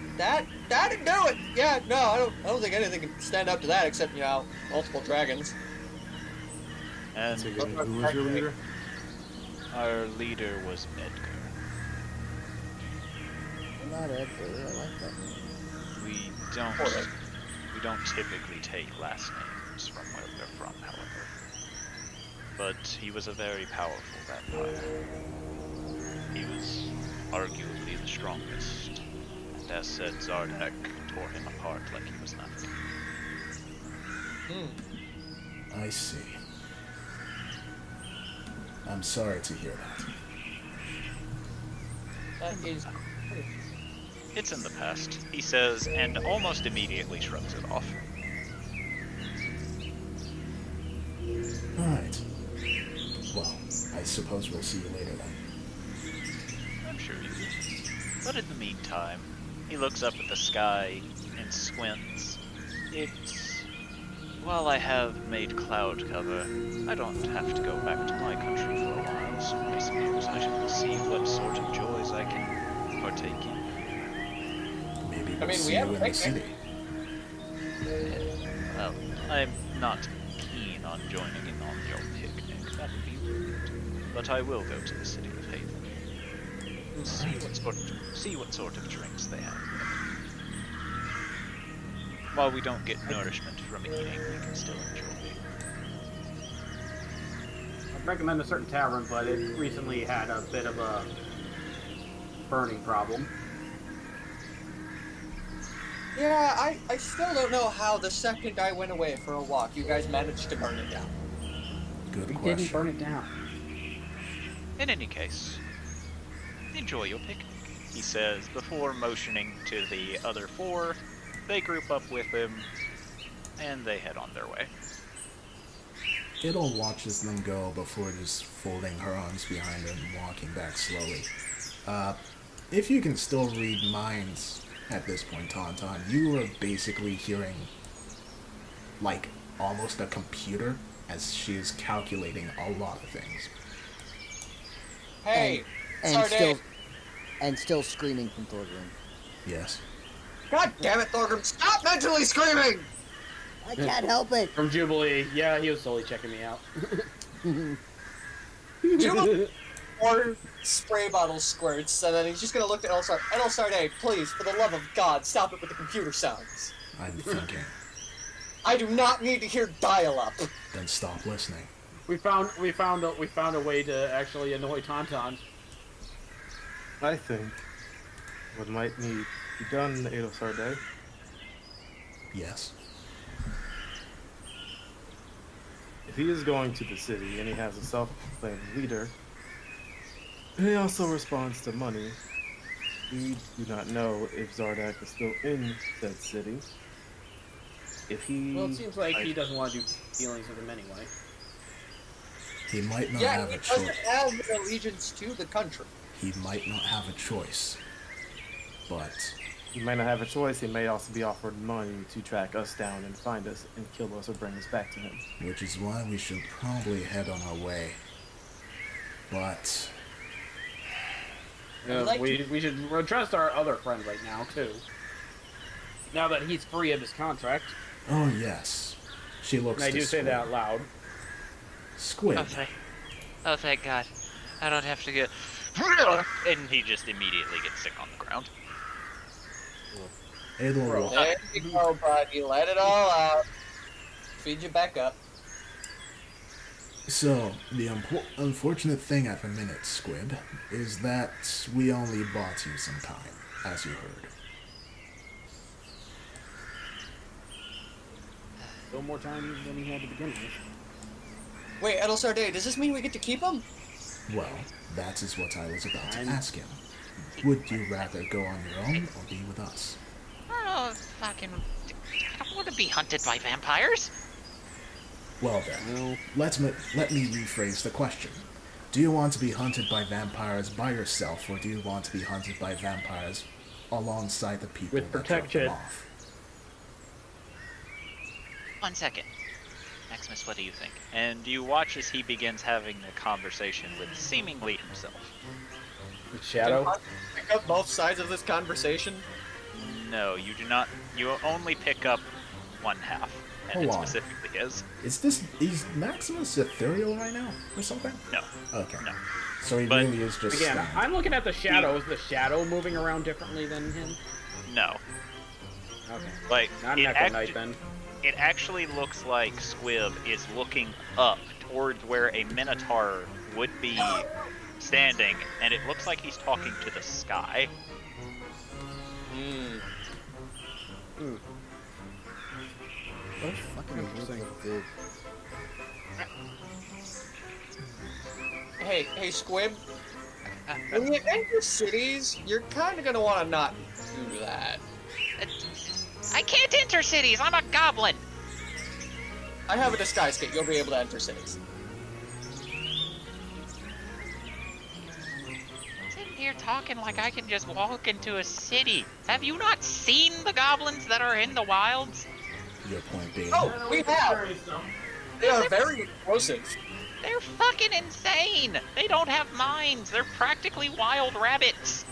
do it. Yeah, no, I don't think anything can stand up to that except, you know, multiple dragons. And So who was your leader? our leader was Medgar. Not Edgar, I like that name. We don't typically take last names from where we're from, however. But he was a very powerful vampire. He was arguably the strongest, and as said, Zardak tore him apart like he was nothing. I see. I'm sorry to hear that. That is... It's in the past, he says, and almost immediately shrugs it off. Alright. Well, I suppose we'll see you later then. I'm sure you will. But in the meantime, he looks up at the sky and squints. It's while I have made cloud cover, I don't have to go back to my country for a while, so I suppose I shall see what sort of joys I can partake in. Maybe I we'll mean, see we have you a in the picnic. city. Well, I'm not keen on joining in on your picnic. That would be rude. But I will go to the city of Haven. We'll see what sort of drinks they have. While we don't get nourishment from eating, we can still enjoy. I'd recommend a certain tavern, but it recently had a bit of a burning problem. Yeah, I still don't know how the second I went away for a walk, you guys managed to burn it down. Good We question. didn't burn it down. In any case, enjoy your picnic, he says, before motioning to the other four. They group up with him, and they head on their way. Idle watches them go before just folding her arms behind her and walking back slowly. If you can still read minds at this point, Tauntaun, you are basically hearing, like, almost a computer as she is calculating a lot of things. Hey, and still screaming from Thorgrim. Yes. God damn it, Thorgrim, stop mentally screaming! I can't help it. From Jubilee, yeah, he was slowly checking me out. Jubilee or spray bottle squirts, and then he's just gonna look at Elsarde, please, for the love of God, stop it with the computer sounds. I'm thinking. I do not need to hear dial-up. Then stop listening. We found a way to actually annoy Tauntaun. I think what might need to be done in the Adolfsar Day Yes. if he is going to the city and he has a self-proclaimed leader, and he also responds to money, we do not know if Zardak is still in that city. If he... Well, it seems like he doesn't want to do dealings with him anyway. He might not Yeah, have he a doesn't choice. have an allegiance to the country. He might not have a choice. But He may not have a choice, he may also be offered money to track us down and find us and kill us or bring us back to him. which is why we should probably head on our way. But We should trust our other friend right now too. Now that he's free of his contract, oh yes. She looks and I to do say Squid. that out loud. Squid. Oh, thank God. I don't have to get... And he just immediately gets sick on the ground. Adel will There you go, buddy. Let it all out. Feed you back up. So, the unfortunate thing at the minute, Squid, is that we only bought you some time, as you heard. No more time than he had to begin with. Wait, Edelsarde, does this mean we get to keep him? Well, that is what I was about to I'm- ask him. Would you rather go on your own or be with us? Oh, fucking... I don't want to be hunted by vampires. Well then, Well, let me rephrase the question. Do you want to be hunted by vampires by yourself, or do you want to be hunted by vampires alongside the people With that drove protection. them off? 1 second. Maximus, what do you think? And you watch as he begins having a conversation with seemingly himself. Shadow. Can I pick up both sides of this conversation? No, you do not. You only pick up one half, and Hold it's on. specifically his. Is Maximus ethereal right now, or something? No. Okay. No. So he But- really is just Again, standing. I'm looking at the shadow. Is the shadow moving around differently than him? No. Okay. Like, Not it, Necro Knight then. it actually looks like Squib is looking up towards where a Minotaur would be standing, and it looks like he's talking to the sky. What fucking interesting. Dude. Hey, Squib. When you enter cities, you're kind of gonna want to not do that. I can't enter cities. I'm a goblin. I have a disguise kit. You'll be able to enter cities. Sitting here talking like I can just walk into a city. Have you not seen the goblins that are in the wilds? Your point being. Oh, we have. They are very explosive. They're fucking insane! They don't have minds! They're practically wild rabbits!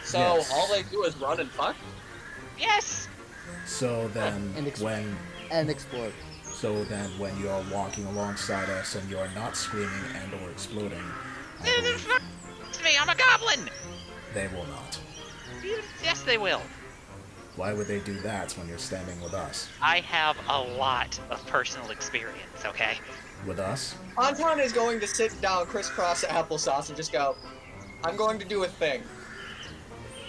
So Yes. all they do is run and fuck? Yes! So then, And explode. So then, when you're walking alongside us and you're not screaming and/or exploding, I They're believe to me, I'm a goblin! they will not. Yes, they will. Why would they do that when you're standing with us? I have a lot of personal experience, okay? With us? Anton is going to sit down crisscross applesauce and just go, I'm going to do a thing.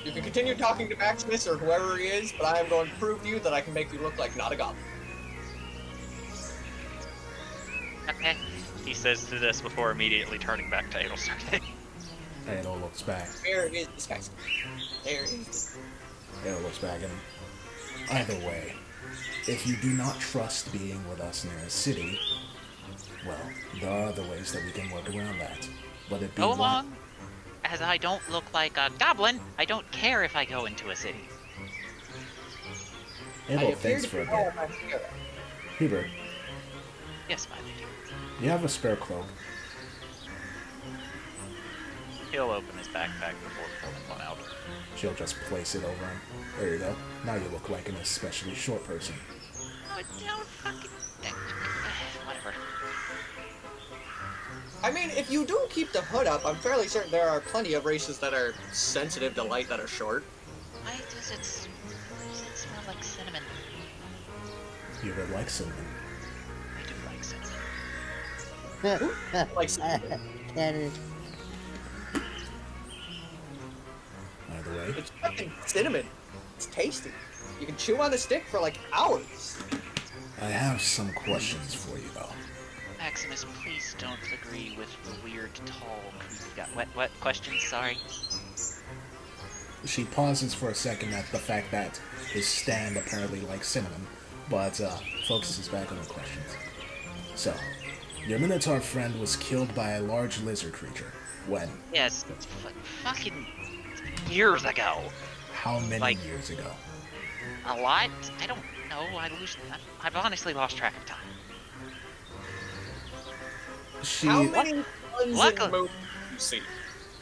You can continue talking to Maximus or whoever he is, but I am going to prove to you that I can make you look like not a goblin. Okay. He says to this before immediately turning back to Adelstar. Aedo looks back. Where is this guy? There is. Aedo looks back and... Either way, if you do not trust being with us near a city, well, there are other ways that we can work around that. But it be So one- long as I don't look like a goblin, I don't care if I go into a city. I Aedo appear thinks to for a be bit. all my hero. Hubert, Yes, my lady. you have a spare cloak. He'll open his backpack before pulling one out. She'll just place it over him. There you go. Now you look like an especially short person. Oh, don't fucking... Whatever. I mean, if you do keep the hood up, I'm fairly certain there are plenty of races that are sensitive to light that are short. Why does it smell like cinnamon? You would like cinnamon. I do like cinnamon. Like, Cannon. Either way, it's fucking cinnamon. It's tasty. You can chew on the stick for like hours. I have some questions for you though. Maximus, please don't agree with the weird, tall, creepy guy. What questions? Sorry. She pauses for a second at the fact that his stand apparently likes cinnamon, but focuses back on the questions. So, your Minotaur friend was killed by a large lizard creature. When? Yes, fucking years ago. How many Like- years ago? A lot? I don't know. I've honestly lost track of time. She... How many tons Luckily- of movies do you see?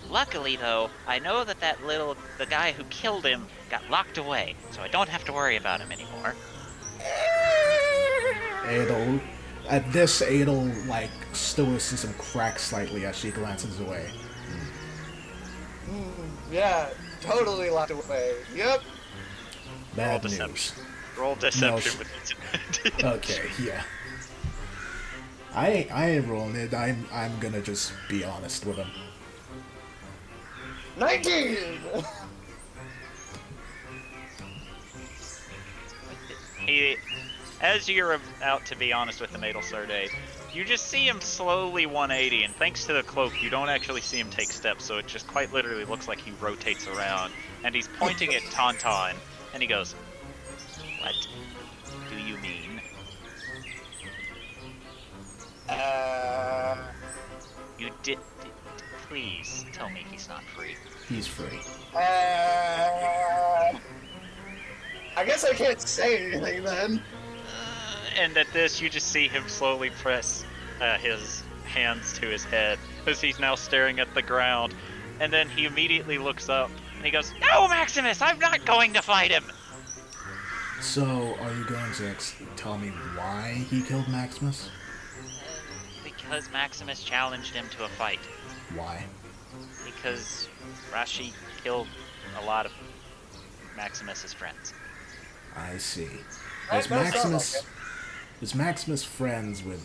Luckily, though, I know that the guy who killed him got locked away, so I don't have to worry about him anymore. Adel... At this, Adel, like, stoicism cracks slightly as she glances away. Yeah, totally locked away. Yep. Bad Roll news. deception. Roll deception sh- with disadvantage. Okay, yeah. I ain't rolling it. I'm gonna just be honest with him. 19! He, as you're about to be honest with him, Adelsarde, you just see him slowly 180, and thanks to the cloak, you don't actually see him take steps, so it just quite literally looks like he rotates around, and he's pointing at Tauntaun, and he goes, "What do you mean? You did... Please tell me he's not free." He's free. I guess I can't say anything then. And at this, you just see him slowly press his hands to his head as he's now staring at the ground. And then he immediately looks up and he goes, No, Maximus! I'm not going to fight him! So, are you going to tell me why he killed Maximus? Because Maximus challenged him to a fight. Why? Because Rashi killed a lot of Maximus's friends. I see. That Is sounds Maximus... okay. Is Maximus friends with,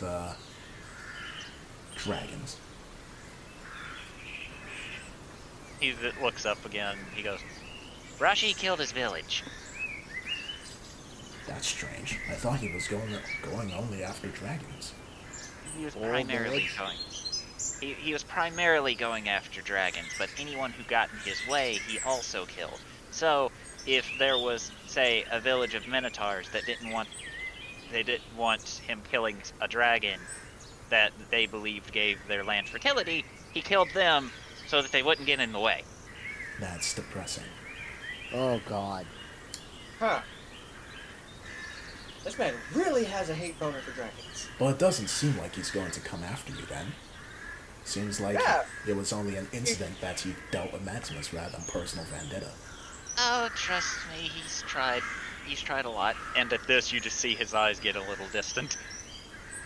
dragons? he looks up again. He goes, Rashi killed his village. That's strange. I thought he was going only after dragons. He was Or primarily village. going. He was primarily going after dragons, but anyone who got in his way, he also killed. So, if there was, say, a village of Minotaurs that didn't want him killing a dragon that they believed gave their land fertility, he killed them so that they wouldn't get in the way. That's depressing. Oh god. Huh. This man really has a hate boner for dragons. Well, it doesn't seem like he's going to come after you then. Seems like it was only an incident that he dealt with Maximus rather than personal vendetta. Oh, trust me, he's tried. He's tried a lot. And at this, you just see his eyes get a little distant.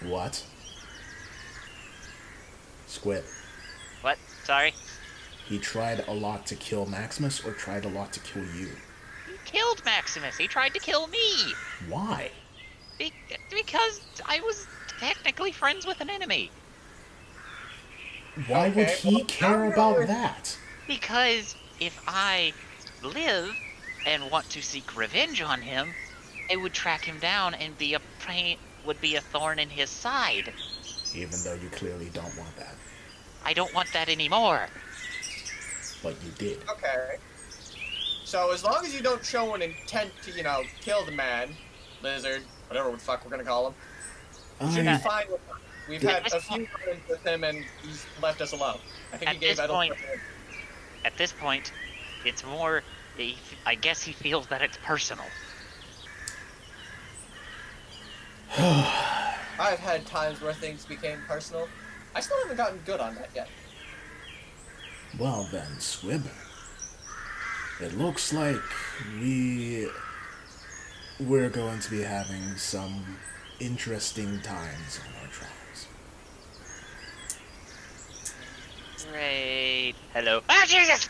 What? Squid. What? Sorry? He tried a lot to kill Maximus or tried a lot to kill you? He killed Maximus. He tried to kill me. Why? Because I was technically friends with an enemy. Why would he care about that? Because if I live and want to seek revenge on him, I would track him down and would be a thorn in his side. Even though you clearly don't want that. I don't want that anymore. But you did. Okay. So as long as you don't show an intent to, kill the man, lizard, whatever the fuck we're gonna call him, you should be fine with him. We've had a few run-ins with him and he's left us alone. I think he gave Edel. At this point, it's more, I guess he feels that it's personal. I've had times where things became personal. I still haven't gotten good on that yet. Well then, Squib. It looks like we're going to be having some interesting times on our trials. Great. Hello. Ah, Jesus!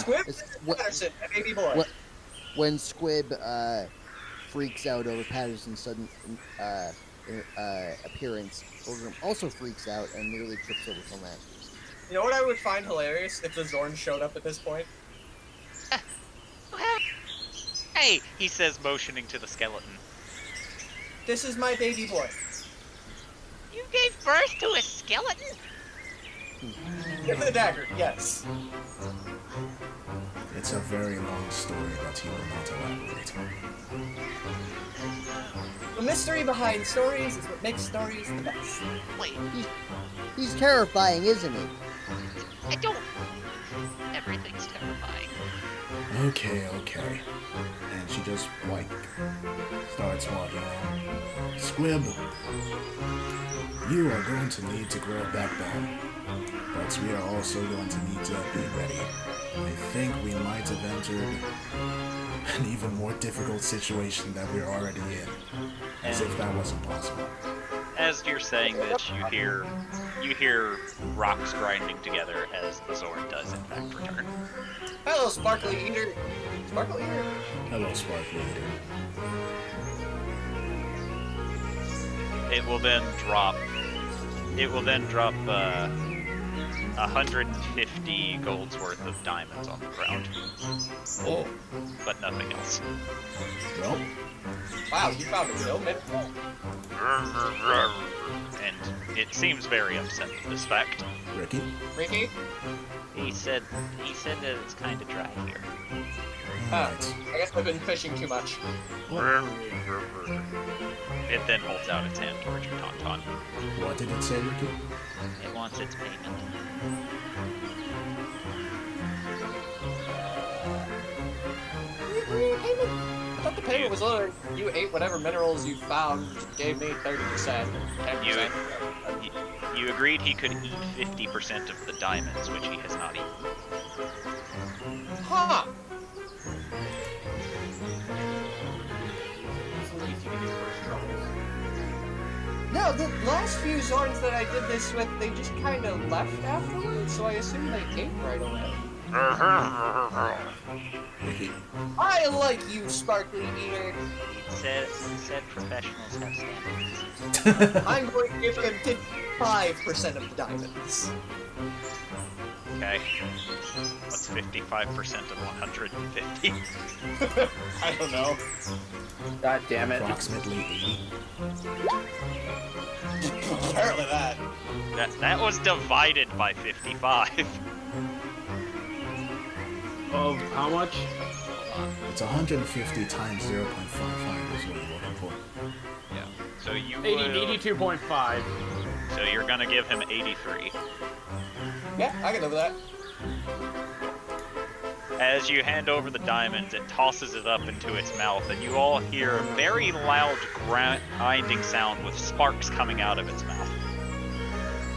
Squib what- Patterson, a baby boy. When Squib freaks out over Patterson's sudden appearance, Orgrim also freaks out and nearly trips over some axes. You know what I would find hilarious if the Zorn showed up at this point? Hey, he says, motioning to the skeleton. This is my baby boy. You gave birth to a skeleton? Give me the dagger, yes. It's a very long story that he will not elaborate on. The mystery behind stories is what makes stories the best. Wait, He's terrifying, isn't he? I don't... Everything's terrifying. Okay. And she just, starts walking on. Squib, you are going to need to grow a backbone, but we are also going to need to be ready. I think we might have entered an even more difficult situation than we're already in, as if that wasn't possible. As you're saying this, you hear rocks grinding together as the Zorn does in fact return. Hello, Sparkly Eater. Sparkly Eater. Hello, Sparkly Eater. It will then drop 150 gold's worth of diamonds on the ground. Oh. But nothing else. Well, Wow, you found a real mid. And it seems very upset with this fact. Ricky? Ricky? He said that it's kind of dry here. Alright. I guess I've been fishing too much. It then holds out its hand towards your tauntaun. What did it say, Ricky? It wants its payment. I thought the payment was literally you ate whatever minerals you found, gave me 30%. 10%. You agreed he could eat 50% of the diamonds, which he has not eaten. Huh! No, the last few Zorns that I did this with, they just kind of left afterwards, so I assume they ate right away. Ricky. I like you, Sparkly Eater. Said professionals have standards. I'm going to give him 55% of the diamonds. Okay. What's 55% of 150? I don't know. God damn it. Approximately 80. Apparently that. That was divided by 55. Of how much? It's 150 times 0.55 is what you're looking for. Yeah. So you 82.5. So you're gonna give him 83. Yeah, I can live with that. As you hand over the diamonds, it tosses it up into its mouth, and you all hear a very loud grinding sound with sparks coming out of its mouth.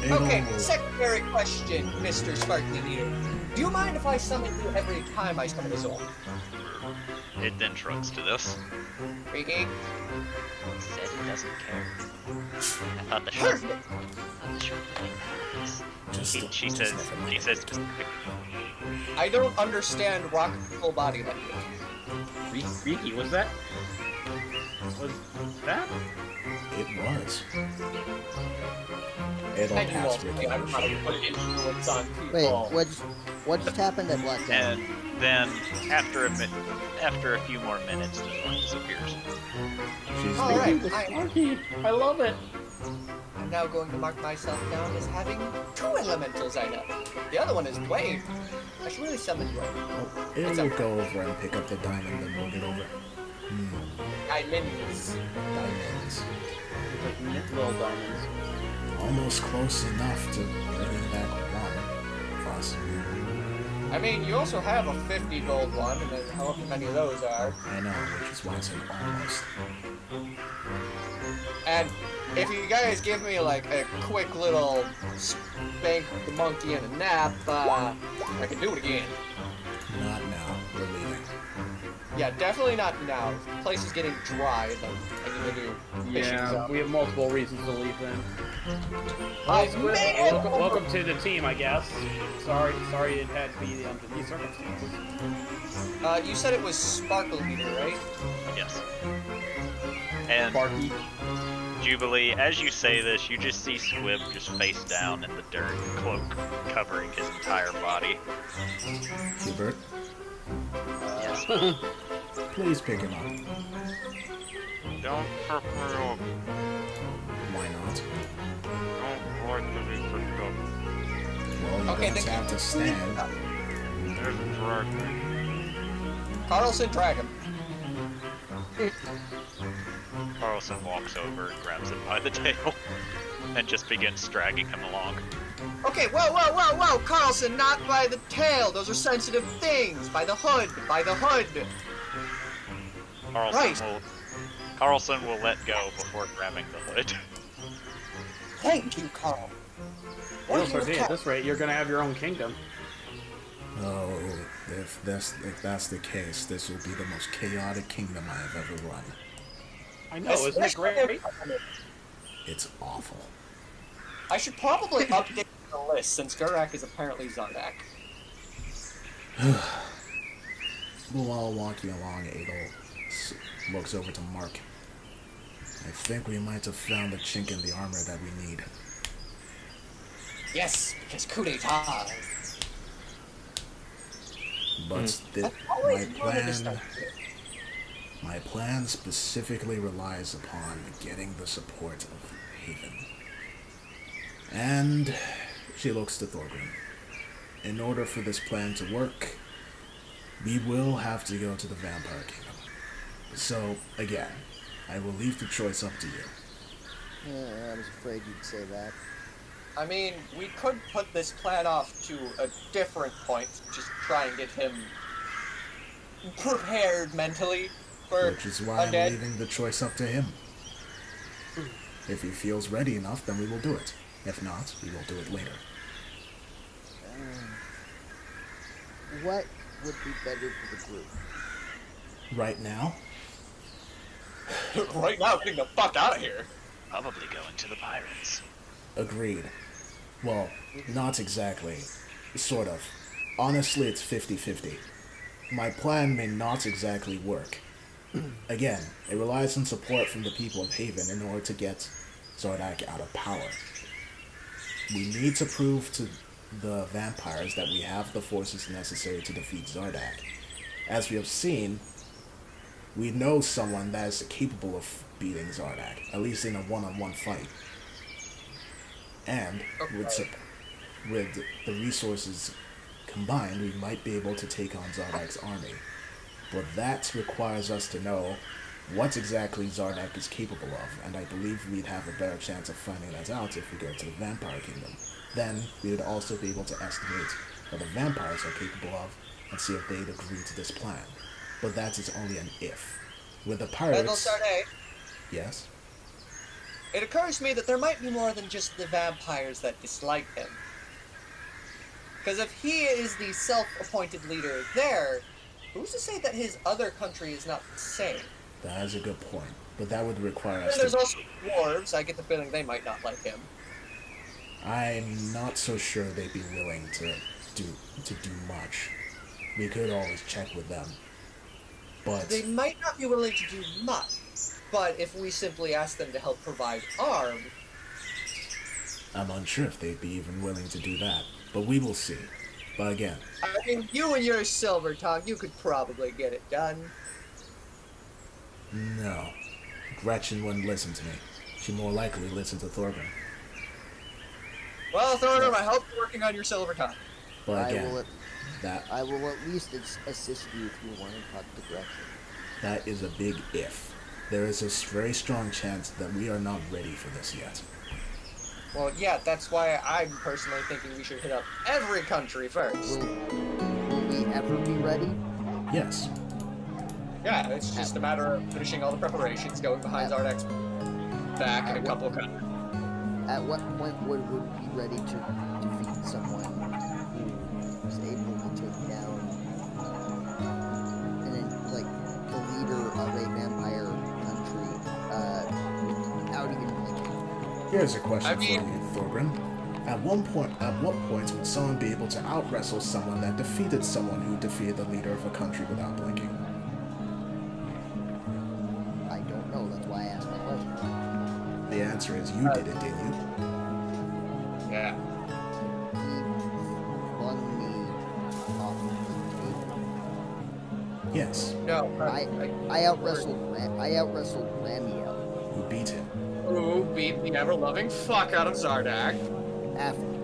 Okay, secondary question, Mr. Sparkly Eater. Do you mind if I summon you every time I summon a Zorn? It then shrugs to this. Freaky? It said it doesn't care. I thought the shark. Perfect! She says I don't understand rock full body language. Freaky, was that? Was that? It was. It'll Thank you all. pass with I'm not putting influence on people. Wait, what just happened at Black and then after a few more minutes, the Zorn disappears. She's Alright, I love it. I'm now going to mark myself down as having 2 elementals I know. The other one is Dwayne. I should really summon Dwayne. It will go over and pick up the diamond and we'll get over. Diamonds. Diamonds. Like little diamonds. Almost close enough to bringing back one for us. I mean, you also have a 50 gold one, and then however many of those are. I know, which is why I said almost. And if you guys give me like a quick little spank the monkey and a nap, I can do it again. Not now. We're leaving. Yeah, definitely not now. The place is getting dry. I need to do fishing Yeah, zone. we have multiple reasons to leave then. I made it! Welcome to the team, I guess. Sorry it had to be under these circumstances. You said it was Sparkle Eater, right? Yes. And Barky. Jubilee, as you say this, you just see Squib just face down in the dirt, cloak covering his entire body. Hubert, Yes. please pick him up. Don't fuck me up. Why not? Don't want to be picked up. Well, you're Okay, going to have to stand. There's drag me. Carlson, drag him. Carlson walks over and grabs it by the tail and just begins dragging him along. Okay, whoa, Carlson, not by the tail. Those are sensitive things. By the hood, by the hood. Right. Carlson will let go before grabbing the hood. Thank you, Carl. Well, so at this rate, you're gonna have your own kingdom. Oh, if that's the case, this will be the most chaotic kingdom I have ever run. I know, isn't it great? It's awful. I should probably update the list since Gurak is apparently Zardak. While walking along, Adol looks over to Mark. I think we might have found the chink in the armor that we need. Yes, because coup d'etat. But my plan specifically relies upon getting the support of Haven. And she looks to Thorgrim. In order for this plan to work, we will have to go to the Vampire Kingdom. So, again, I will leave the choice up to you. Yeah, I was afraid you'd say that. I mean, we could put this plan off to a different point, just try and get him prepared mentally for Which is why undead. I'm leaving the choice up to him. If he feels ready enough, then we will do it. If not, we will do it later. What would be better for the group? Right now? Right now, getting the fuck out of here. Probably going to the pirates. Agreed. Well, not exactly. Sort of. Honestly, it's 50-50. My plan may not exactly work. Again, it relies on support from the people of Haven in order to get Zardak out of power. We need to prove to the vampires that we have the forces necessary to defeat Zardak. As we have seen, we know someone that is capable of beating Zardak, at least in a one-on-one fight. And with the resources combined, we might be able to take on Zardak's army. But that requires us to know what exactly Zardak is capable of, and I believe we'd have a better chance of finding that out if we go to the Vampire Kingdom. Then we would also be able to estimate what the vampires are capable of, and see if they'd agree to this plan. But that is only an if. With the pirates... Yes? It occurs to me that there might be more than just the vampires that dislike him. Because if he is the self-appointed leader there, who's to say that his other country is not the same? That is a good point, but that would require us And there's also dwarves. I get the feeling they might not like him. I'm not so sure they'd be willing to do much. We could always check with them. But they might not be willing to do much. But if we simply ask them to help provide arms... I'm unsure if they'd be even willing to do that. But we will see. But again... I mean, you and your silver tongue, you could probably get it done. No. Gretchen wouldn't listen to me. She'd more likely listen to Thorgrim. Well, Thorgrim, I hope you're working on your silver tongue. But again, I will at least assist you if you want to talk to Gretchen. That is a big if. There is a very strong chance that we are not ready for this yet. Well, yeah, that's why I'm personally thinking we should hit up every country first. Will we ever be ready? Yes. Yeah, it's just a matter of finishing all the preparations, going behind Zardek's back in a couple of countries. At what point would we be ready to defeat someone who was able to take down the leader of a vampire country without even blinking? Here's a question for you, Thorgrim. At what point would someone be able to out-wrestle someone that defeated someone who defeated the leader of a country without blinking? I don't know, that's why I asked my question. The answer is you did it, didn't you? Yeah. He flung me off the table. Yes. No, I out-wrestled Ramiel. Who beat him? Who beat the ever-loving fuck out of Zardak?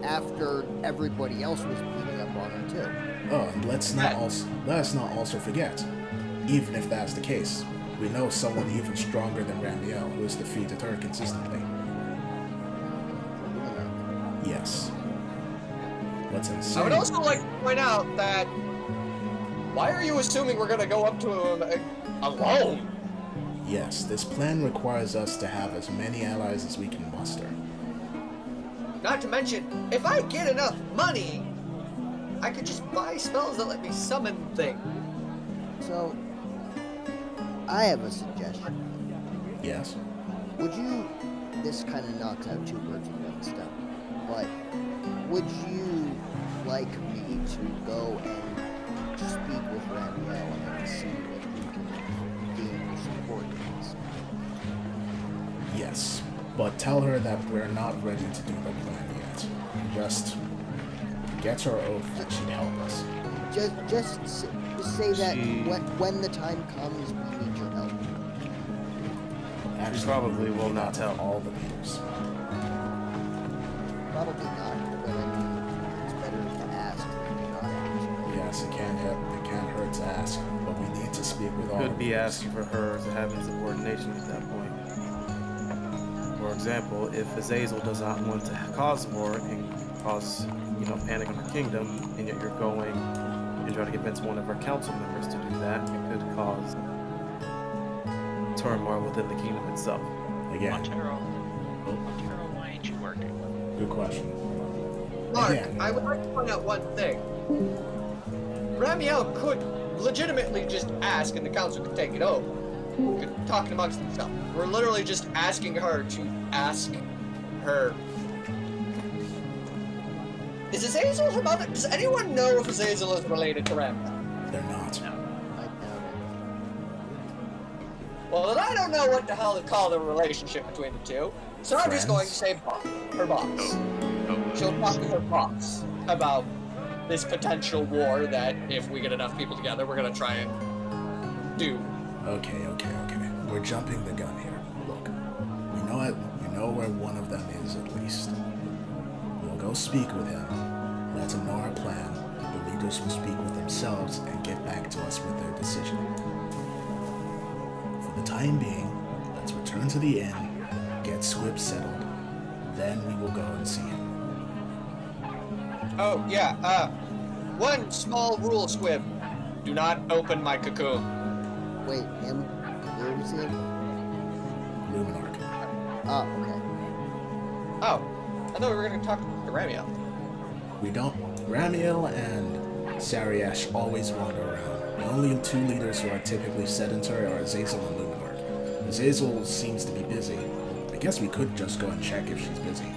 After everybody else was beating up on him too. Oh, and let us not also forget, even if that's the case, we know someone even stronger than Ramiel who has defeated her consistently. Yes. What's insane? I would also like to point out that why are you assuming we're gonna go up to him alone? Yes, this plan requires us to have as many allies as we can muster. Not to mention, if I get enough money, I could just buy spells that let me summon things. So, I have a suggestion. Yes? Would you, this kind of knocks out two birds with one stone, but would you like me to go and speak with Ramiel and see if we can gain your support in this? Yes. But tell her that we're not ready to do the plan yet. Just get her oath that she'd help us. Just say that when the time comes, we need your help. Actually, She probably will not tell tell. all the leaders. Probably not, but I mean, it's better to ask than not ask. Yes, it can't hurt to ask, but we need to speak with all Could the be leaders. asking for her to have insubordination at that point. For example, if Azazel does not want to cause war and cause, panic in her kingdom, and yet you're going and try to convince one of her council members to do that, it could cause turmoil within the kingdom itself. Again, Montero, why ain't you working? good question. Mark, Again, I would like to point out one thing. Ramiel could legitimately just ask and the council could take it over. Could talk amongst themselves. We're literally just asking her to ask her. Is Azazel her mother? Does anyone know if Azazel is related to Ramiel? they're not. I doubt Well, then I don't know what the hell to call the relationship between the two. So I'm just going to say her boss. She'll talk to her boss about this potential war that if we get enough people together, we're gonna try and do. Okay. We're jumping the gun here. Look, we know where one of them is at least. We'll go speak with him, let him know our plan. The leaders will speak with themselves and get back to us with their decision. For the time being, let's return to the inn, get Squib settled, then we will go and see him. Oh yeah. One small rule, Squib. Do not open my cocoon. Wait, him? Where was he? Luminarch. Oh, okay. Oh, I thought we were gonna talk to Ramiel. We don't. Ramiel and Sariash always wander around. The only two leaders who are typically sedentary are Azazel and Luminarch. Azazel seems to be busy. I guess we could just go and check if she's busy.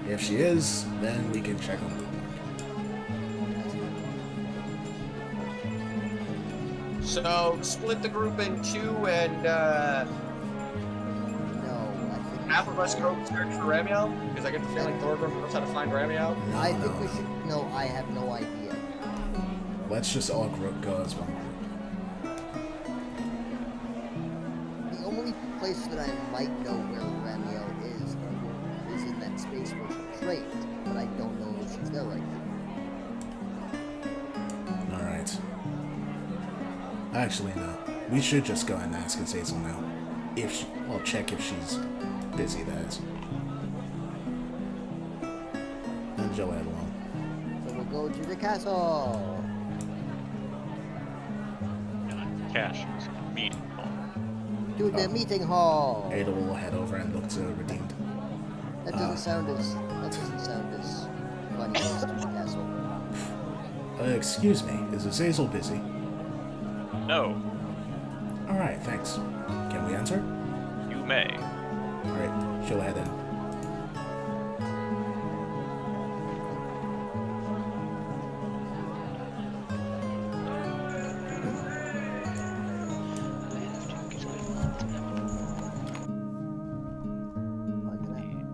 If she is, then we can check on Luminarch. So split the group in two, and No, I think half of us go search for Ramiel, because I get the feeling Thorgrim knows how to find Ramiel. I think we should. No, I have no idea. Let's just all go as one group. The only place that I might know where Ramiel is in that space where she trained, but I don't know if she's there right now. Alright. Actually, no. We should just go and ask Azazel now. I'll check if she's busy, that is. And Joanne alone. So we'll go to the castle. Cash meeting hall. To the meeting hall. Ada will head over and look to Redeemed. That doesn't sound as funny as to the castle. Excuse me, is Azazel busy? No, Alright, thanks. Can we enter? you may. Alright, she'll head in.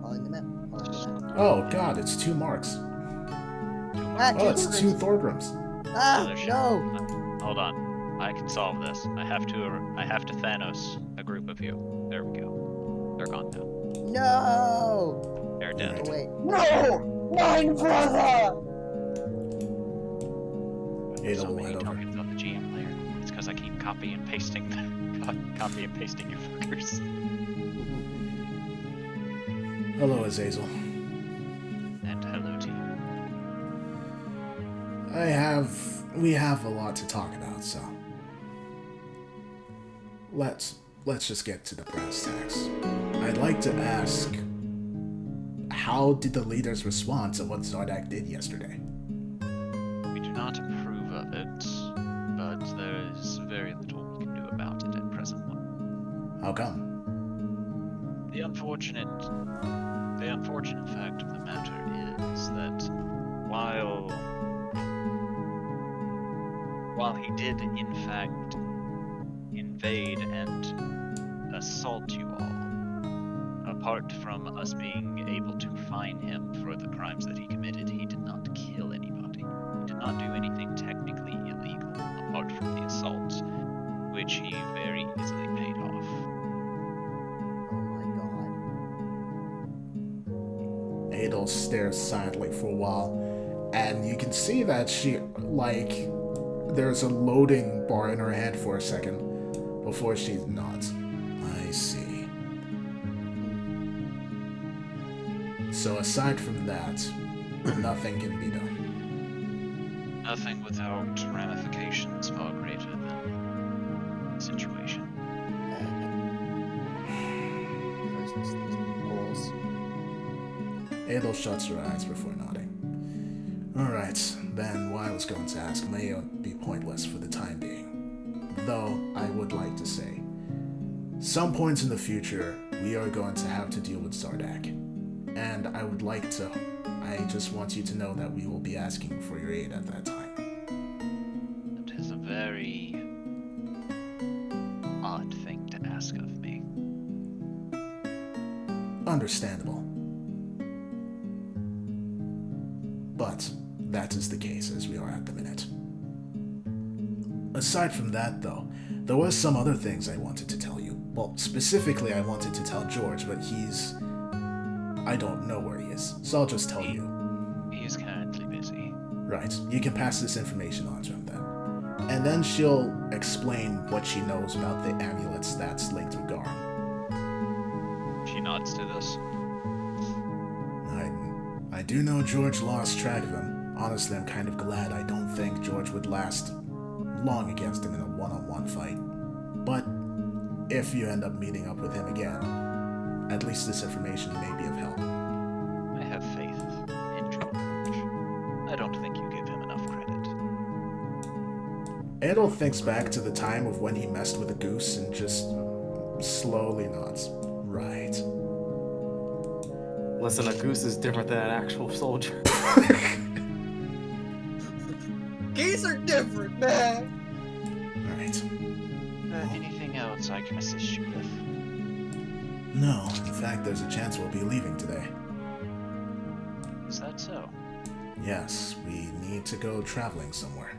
On the map. Oh god, it's 2 marks. Ah, Oh, it's 2 Thorgrims. Ah, Other shit. no! Hold on. I can solve this. I have to Thanos a group of you. There we go. They're gone now. No! They're dead. Oh, wait. No! Mine brother! Ada So will many head over. tokens on the GM layer. It's because I keep copy and pasting you fuckers. Hello, Azazel. And hello to you. We have a lot to talk about, so let's just get to the brass tacks. I'd like to ask, how did the leaders respond to what Zardak did yesterday? We do not approve of it, but there is very little we can do about it at present. How come? The unfortunate fact of the matter is that while he did in fact invade and assault you all, apart from us being able to fine him for the crimes that he committed, he did not kill anybody. He did not do anything technically illegal apart from the assault, which he very easily paid off. Oh my god. Adel stares silently for a while, and you can see that she, there's a loading bar in her head for a second before she nods. I see. So aside from that, nothing can be done. Nothing without ramifications far greater than the situation. These holes. Adel shuts her eyes before nodding. Alright, then what I was going to ask may be pointless for the time being. Though, I would like to say, some points in the future, we are going to have to deal with Zardak. And I just want you to know that we will be asking for your aid at that time. It is a very odd thing to ask of me. Understandable. But that is the case as we are at the minute. Aside from that, though, there were some other things I wanted to tell you. Well, specifically I wanted to tell George, but I don't know where he is, so I'll just tell you. He is currently busy. Right, you can pass this information on to him then. And then she'll explain what she knows about the amulets that's linked with Garm. She nods to this. I do know George lost track of him. Honestly, I'm kind of glad. I don't think George would last long against him in a one-on-one fight. But if you end up meeting up with him again, at least this information may be of help. I have faith in George. I don't think you give him enough credit. Adol thinks back to the time of when he messed with a goose and just slowly nods. Right. Listen, a goose is different than an actual soldier. Geese are different, man. Alright. Anything else I can assist you with? No, in fact, there's a chance we'll be leaving today. Is that so? Yes, we need to go traveling somewhere.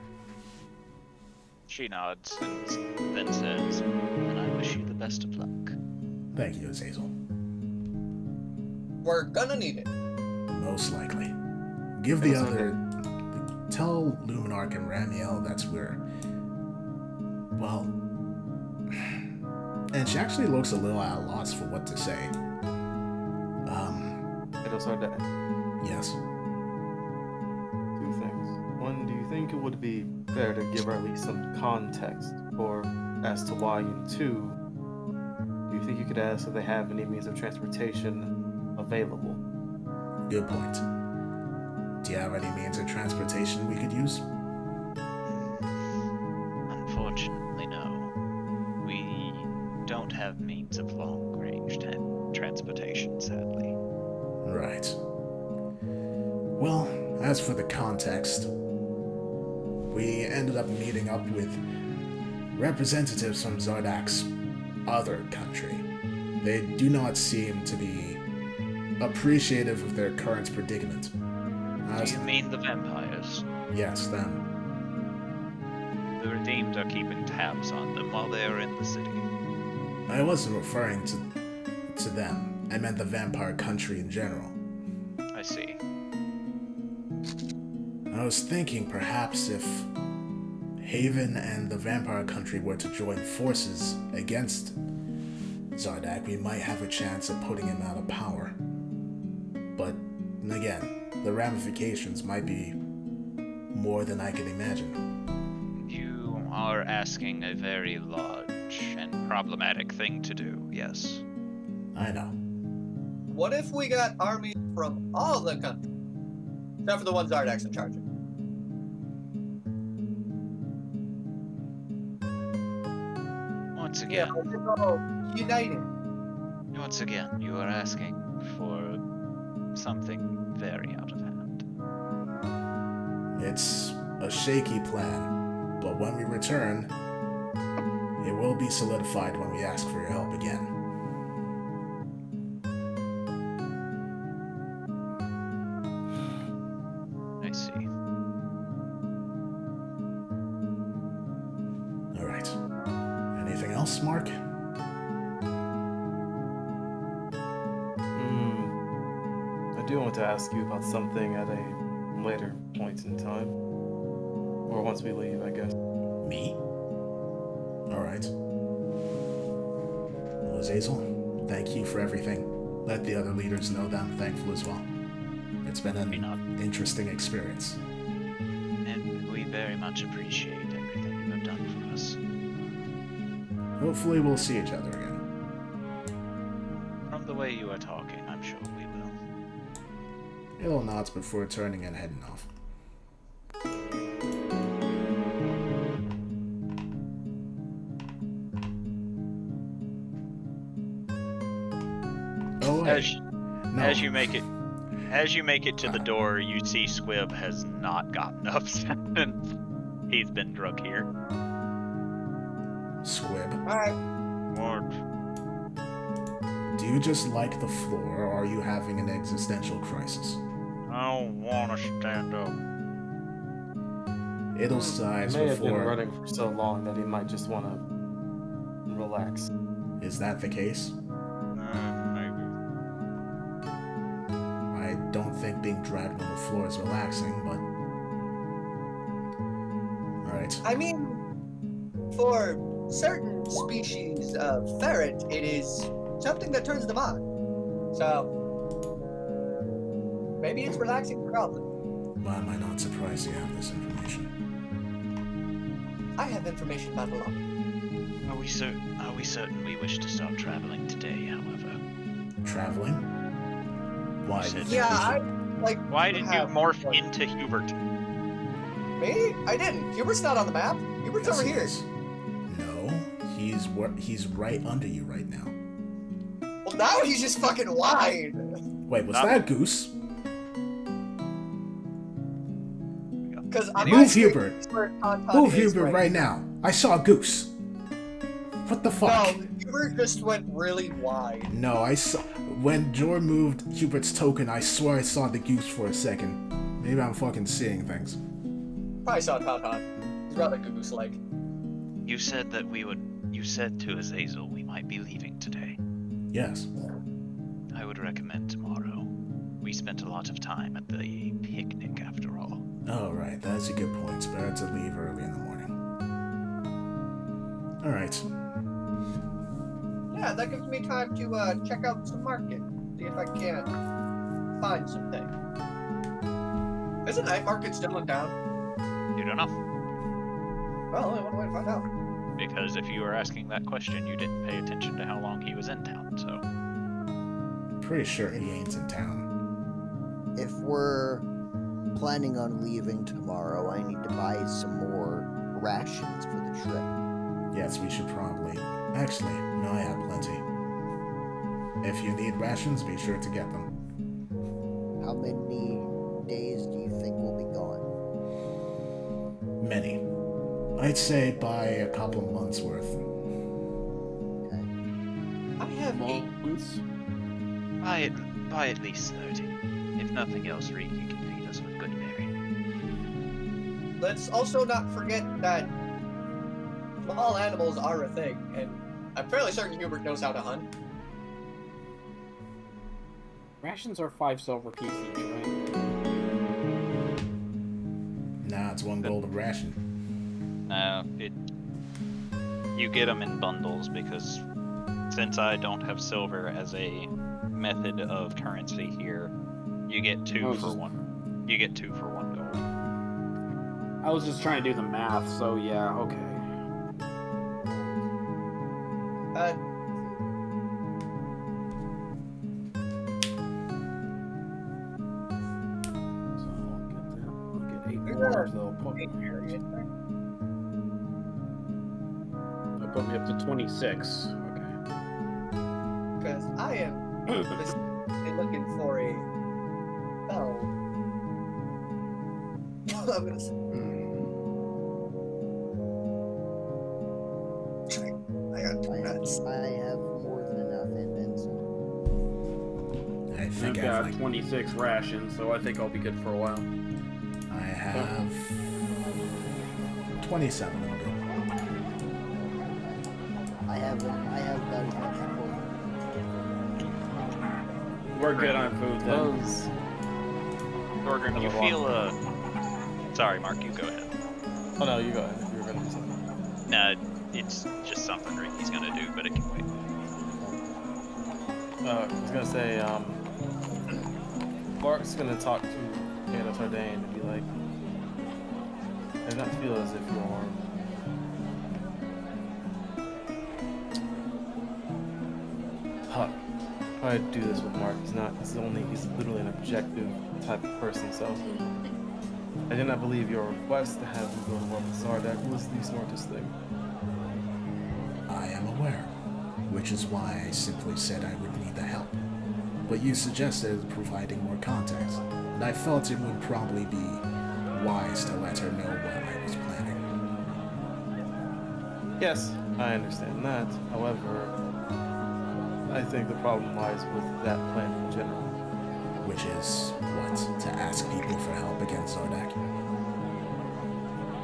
She nods and then says, and I wish you the best of luck. Thank you, Azazel. We're gonna need it. Most likely. Give the other... Tell Luminarch and Ramiel that's where... Well... And she actually looks a little at a loss for what to say. Those are dead. Yes. Two things. One, do you think it would be fair to give her at least some context or as to why? And two, do you think you could ask if they have any means of transportation available? Good point. Do you have any means of transportation we could use? Unfortunately, no. We don't have means of long-range transportation, sadly. Right. Well, as for the context, we ended up meeting up with representatives from Zardak's other country. They do not seem to be appreciative of their current predicament. Do you mean the vampires? Yes, them. The Redeemed are keeping tabs on them while they are in the city. I wasn't referring to them. I meant the vampire country in general. I see. I was thinking perhaps if Haven and the vampire country were to join forces against Zardak, we might have a chance of putting him out of power. But again, the ramifications might be more than I can imagine. You are asking a very large and problematic thing to do, yes. I know. What if we got armies from all the countries? Except for the ones Zardak's in charge of. Once again, United. once again, you are asking for something very out of hand. It's a shaky plan, but when we return, it will be solidified when we ask for your help again. I see. Alright. Anything else, Mark? I do want to ask you about something at a later point in time. Or once we leave, I guess. Me? Alright. Well, Azazel, thank you for everything. Let the other leaders know that I'm thankful as well. It's been an interesting experience. And we very much appreciate everything you have done for us. Hopefully we'll see each other again. From the way you are talking, I'm sure we will. Adol nods before turning and heading off. Oh, wait. As you make it to the door, you see Squib has not gotten up since he's been drunk here. Squib, Alright. What? do you just like the floor, or are you having an existential crisis? I don't want to stand up. Adol sighs He may have been before... running for so long that he might just want to relax. Is that the case? Maybe. I don't think being dragged on the floor is relaxing, but... Alright. I mean, for certain species of ferret, it is something that turns them on. So, maybe it's relaxing for goblins. Why am I not surprised you have this information? I have information about a lot. Are we certain we wish to start traveling today, however? Traveling? Why? Said- Yeah, I like. Why did you have- morph into Hubert? Me? I didn't. Hubert's not on the map. Hubert's Yes, over he here. is. No, he's right under you right now. Well, now he's just fucking wide. Wait, was Not- that a goose? Because I'm Move, Hubert. Move, Move, Hubert, right now. I saw a goose. What the fuck? No, Hubert just went really wide. No, I saw when Jor moved Hubert's token. I swear I saw the goose for a second. Maybe I'm fucking seeing things. Probably saw Tauntaun. He's rather goose-like. You said that you said to Azazel we might be leaving today. Yes. I would recommend tomorrow. We spent a lot of time at the picnic after all. Oh, right. That's a good point. It's better to leave early in the morning. All right. Yeah, that gives me time to check out some market. See if I can find something. Isn't night market still in town? You don't know. Well, only one way to find out. Because if you were asking that question, you didn't pay attention to how long he was in town, so. Pretty sure he ain't in town. If we're planning on leaving tomorrow, I need to buy some more rations for the trip. Yes, we should probably. Actually, no, I have plenty. If you need rations, be sure to get them. How many days do you think we'll be gone? Many. I'd say by a couple months worth. Okay. I have 8. Months. By at least 30. If nothing else, Reek, you can feed us with good berry. Let's also not forget that small animals are a thing, and I'm fairly certain Hubert knows how to hunt. Rations are 5 silver pieces, right? Nah, it's 1 gold a ration. No, you get them in bundles because since I don't have silver as a method of currency here, you get 2 Oh, for just- 1. You get 2 for 1 gold. I was just trying to do the math, so yeah, okay. So I'll get 8 Yeah. more, so they'll put me They'll put me up to 26. Okay. Because I am just looking for a bell. I'm gonna say. I got 2 nuts. I have more than enough in so. I think I've I have got like 26 rations, so I think I'll be good for a while. I have 27 of them. I have about as much We're good on food then. Those. Thorgrim, you feel Sorry, Mark, you go ahead. Oh no, you go ahead. You were gonna do something. No, it's just something Ricky's gonna do, but it can wait. I was gonna say, Mark's gonna talk to Dnd Session and be like, I do not feel as if you're how I do this with Mark. He's literally an objective type of person, so I did not believe your request to have him go to war with Zardak was the smartest thing. I am aware, which is why I simply said I would need the help. But you suggested providing more context, and I felt it would probably be wise to let her know what I was planning. Yes, I understand that. However, I think the problem lies with that plan in general. Which is, what, to ask people for help against Zardak?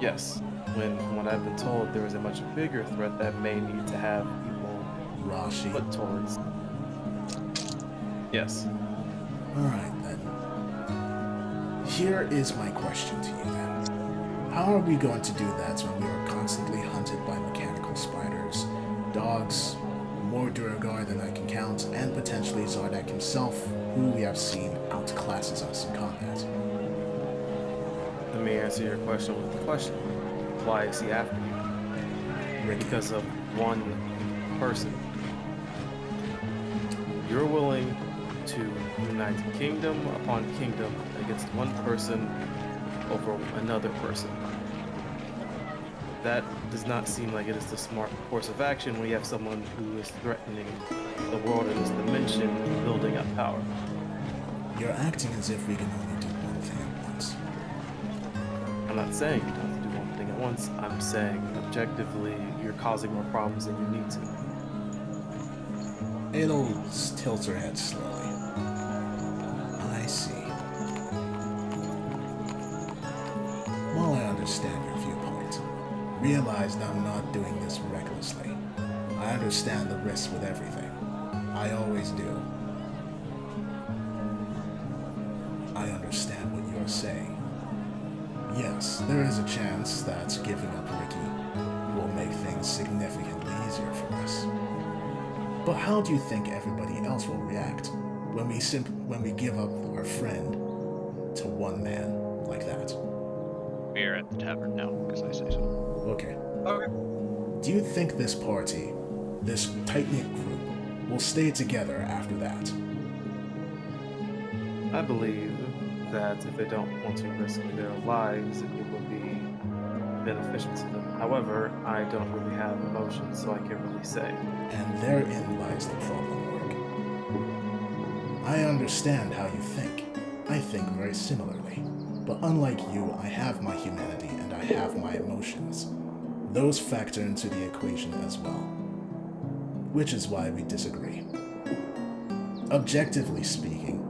Yes, when from what I've been told, there is a much bigger threat that may need to have people Rashi. put towards. Yes. Alright then. Here is my question to you then. How are we going to do that when we are constantly hunted by mechanical spiders, dogs, more Duragar than I can count, and potentially Zardak himself, who we have seen outclasses us in combat? Let me answer your question with the question. Why is he after you? Ricky. because of one person. You're willing to unite kingdom upon kingdom against one person over another person. That does not seem like it is the smart course of action when you have someone who is threatening the world in this dimension, building up power. You're acting as if we can only do one thing at once. I'm not saying you don't have to do one thing at once. I'm saying objectively you're causing more problems than you need to. Adel tilts her head slowly. I see. While I understand your viewpoint, realize that I'm not doing this recklessly. I understand the risks with everything. I always do. I understand what you're saying. Yes, there is a chance that giving up Ricky will make things significantly easier for us. But how do you think everybody else will react when we give up our friend to one man like that? We're at the tavern now, because I say so. Okay. Okay. Do you think this party, this tight-knit group, will stay together after that? I believe that if they don't want to risk their lives, it will be beneficial to them. However, I don't really have emotions, so I can't really say. And therein lies the problem, Orc. I understand how you think. I think very similarly. But unlike you, I have my humanity and I have my emotions. Those factor into the equation as well. Which is why we disagree. Objectively speaking,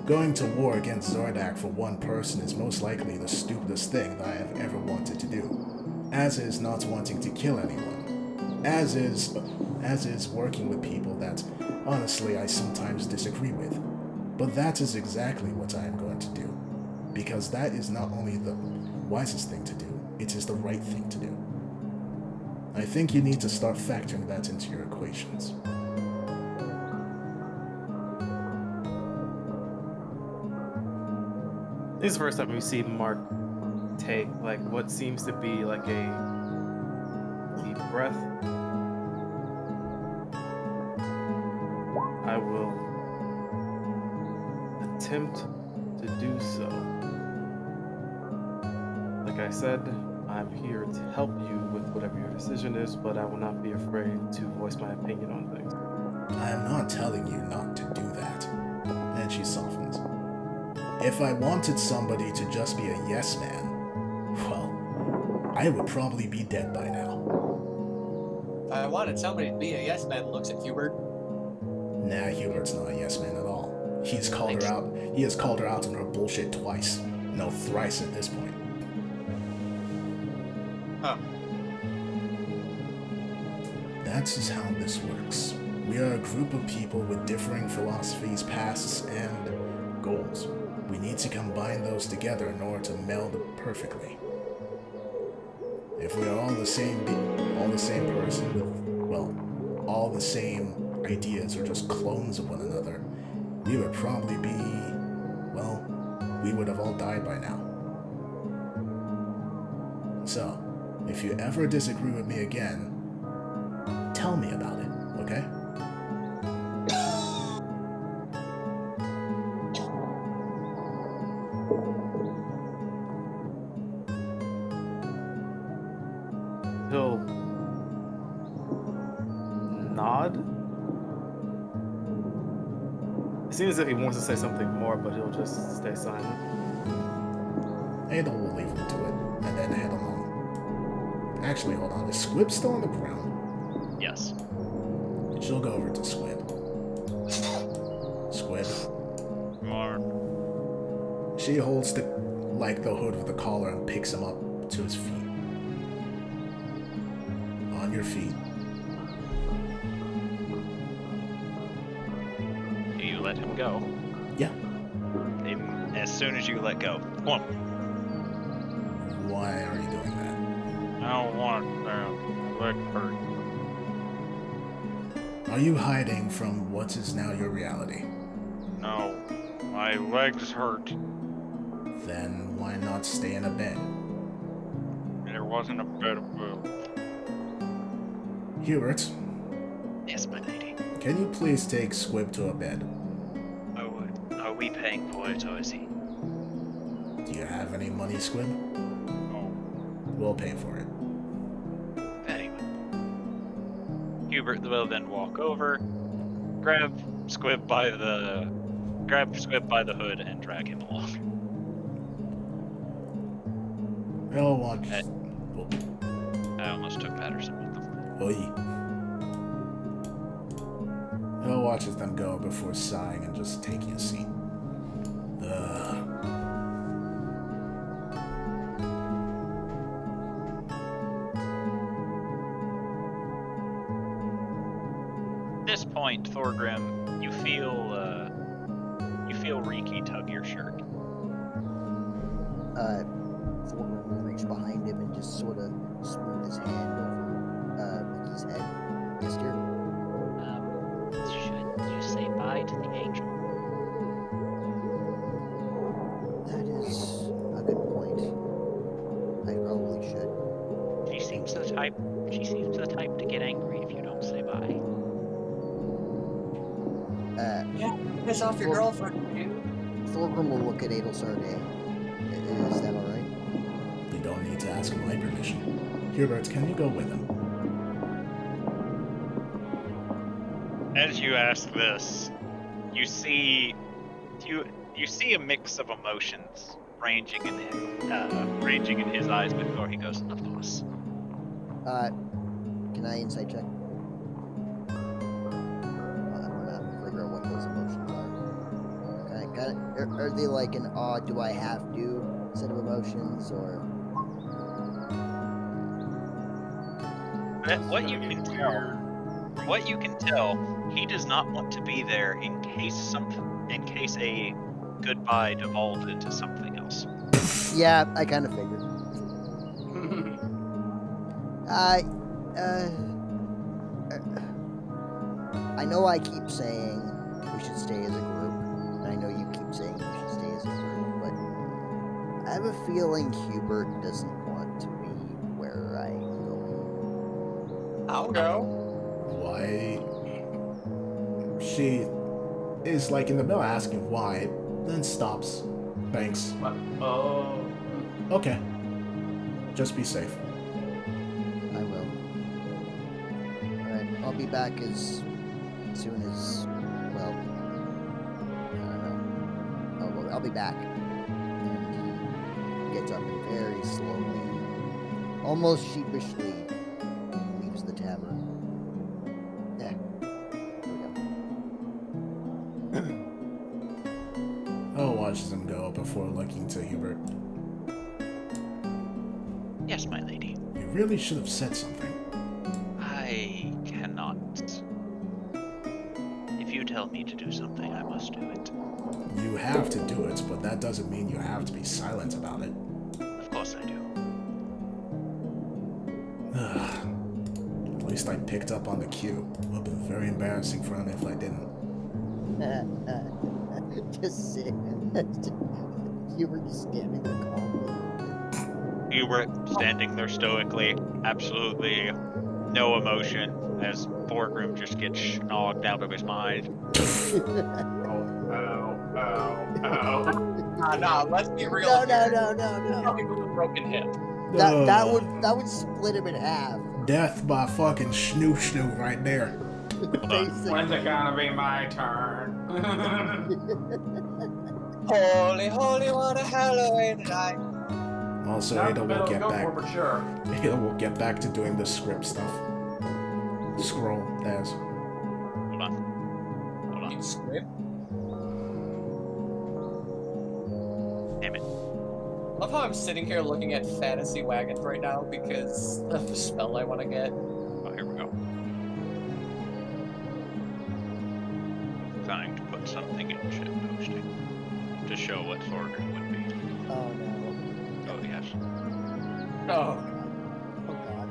going to war against Zardak for one person is most likely the stupidest thing that I have ever wanted to do. As is not wanting to kill anyone. As is working with people that, honestly, I sometimes disagree with. But that is exactly what I am going to do. Because that is not only the wisest thing to do, it is the right thing to do. I think you need to start factoring that into your equations. This is the first time we see Mark take like what seems to be like a deep breath. I will attempt to do so. Like I said, I'm here to help you with whatever your decision is, but I will not be afraid to voice my opinion on things. I am not telling you not to do that. And she softens. If I wanted somebody to just be a yes man, well, I would probably be dead by now. If I wanted somebody to be a yes man, looks at Hubert. Nah, Hubert's not a yes man at all. He has called her out on her bullshit twice. No, thrice at this point. Huh. That's just how this works. We are a group of people with differing philosophies, pasts, and goals. We need to combine those together in order to meld perfectly. If we are all the same person with, well, all the same ideas or just clones of one another, we would probably be, well, we would have all died by now. So, if you ever disagree with me again, tell me about it, okay? He'll nod. It seems as if he wants to say something more, but he'll just stay silent. Adel will leave him to it, and then head on home. Actually, hold on, is Squib still on the ground? Yes. She'll go over to Squib. Squib. More. She holds the hood of the collar and picks him up to his feet. On your feet. Do you let him go? Yeah. As soon as you let go. Come on. Why are you doing that? I don't want leg hurt. Are you hiding from what is now your reality? No. My legs hurt. Then why not stay in a bed? There wasn't a bed available. Hubert, Yes, my lady. can you please take Squib to a bed? Are we paying for it, or is he? Do you have any money, Squib? Oh, We'll pay for it. very well. Hubert will then walk over, grab Squib by the hood, and drag him along. I'll watch. I almost took Patterson with them. Oi. I'll watch as them go before sighing and just taking a seat. At this point, Thorgrim, you feel Riki tug your shirt. Thorgrim will reach behind him and just sort of smooth his hand over Ricky's head. Yes, dear. Should you say bye to the angel? That is a good point. I probably should. She seems the type to get angry if you don't say bye. Yeah, piss off your girlfriend, dude. Thorgrim will look at Adelsarday. Is that alright? You don't need to ask my permission. Hubert, can you go with him? As you ask this, you see a mix of emotions ranging in his eyes before he goes, "Of course." Can I insight check? I want to figure out what those emotions are. Are they like an do I have to set of emotions, or? What you can tell, he does not want to be there in case a goodbye devolved into something else. Yeah, I kind of figured. I know I keep saying we should stay as a group, and I know you keep saying we should stay as a group, but I have a feeling Hubert doesn't want to be where I go. I'll go. Why? She is like in the middle of asking why, then stops. Thanks. What? Oh. Okay. Just be safe. I will. Alright, I'll be back as soon as, well, I don't know. I'll be back. And he gets up and very slowly, almost sheepishly, leaves the tavern. There we go. I'll watch them go before looking to Hubert. Yes, my lady. You really should have said something. I cannot. If you tell me to do something, I must do it. You have to do it, but that doesn't mean you have to be silent about it. Of course I do. At least I picked up on the cue. Would have been very embarrassing for him if I didn't. Just sit. You were just standing there calmly. You were standing there stoically, absolutely no emotion, as Thorgrim just gets knocked out of his mind. Nah, let's be real. No. Probably with a broken hip. That would split him in half. Death by fucking snoo right there. Basically. When's it gonna be my turn? Holy, what a Halloween night. Also, Not Ada the will middle get go back. for, but sure. Ada will get back to doing the script stuff. Scroll, as. Hold on. You script? Damn it. Love how I'm sitting here looking at fantasy wagons right now because of the spell I want to get. Oh, here we go. Trying to put something in ship posting to show what Thorgrim would be. Oh no. Oh, yes. No, Oh god,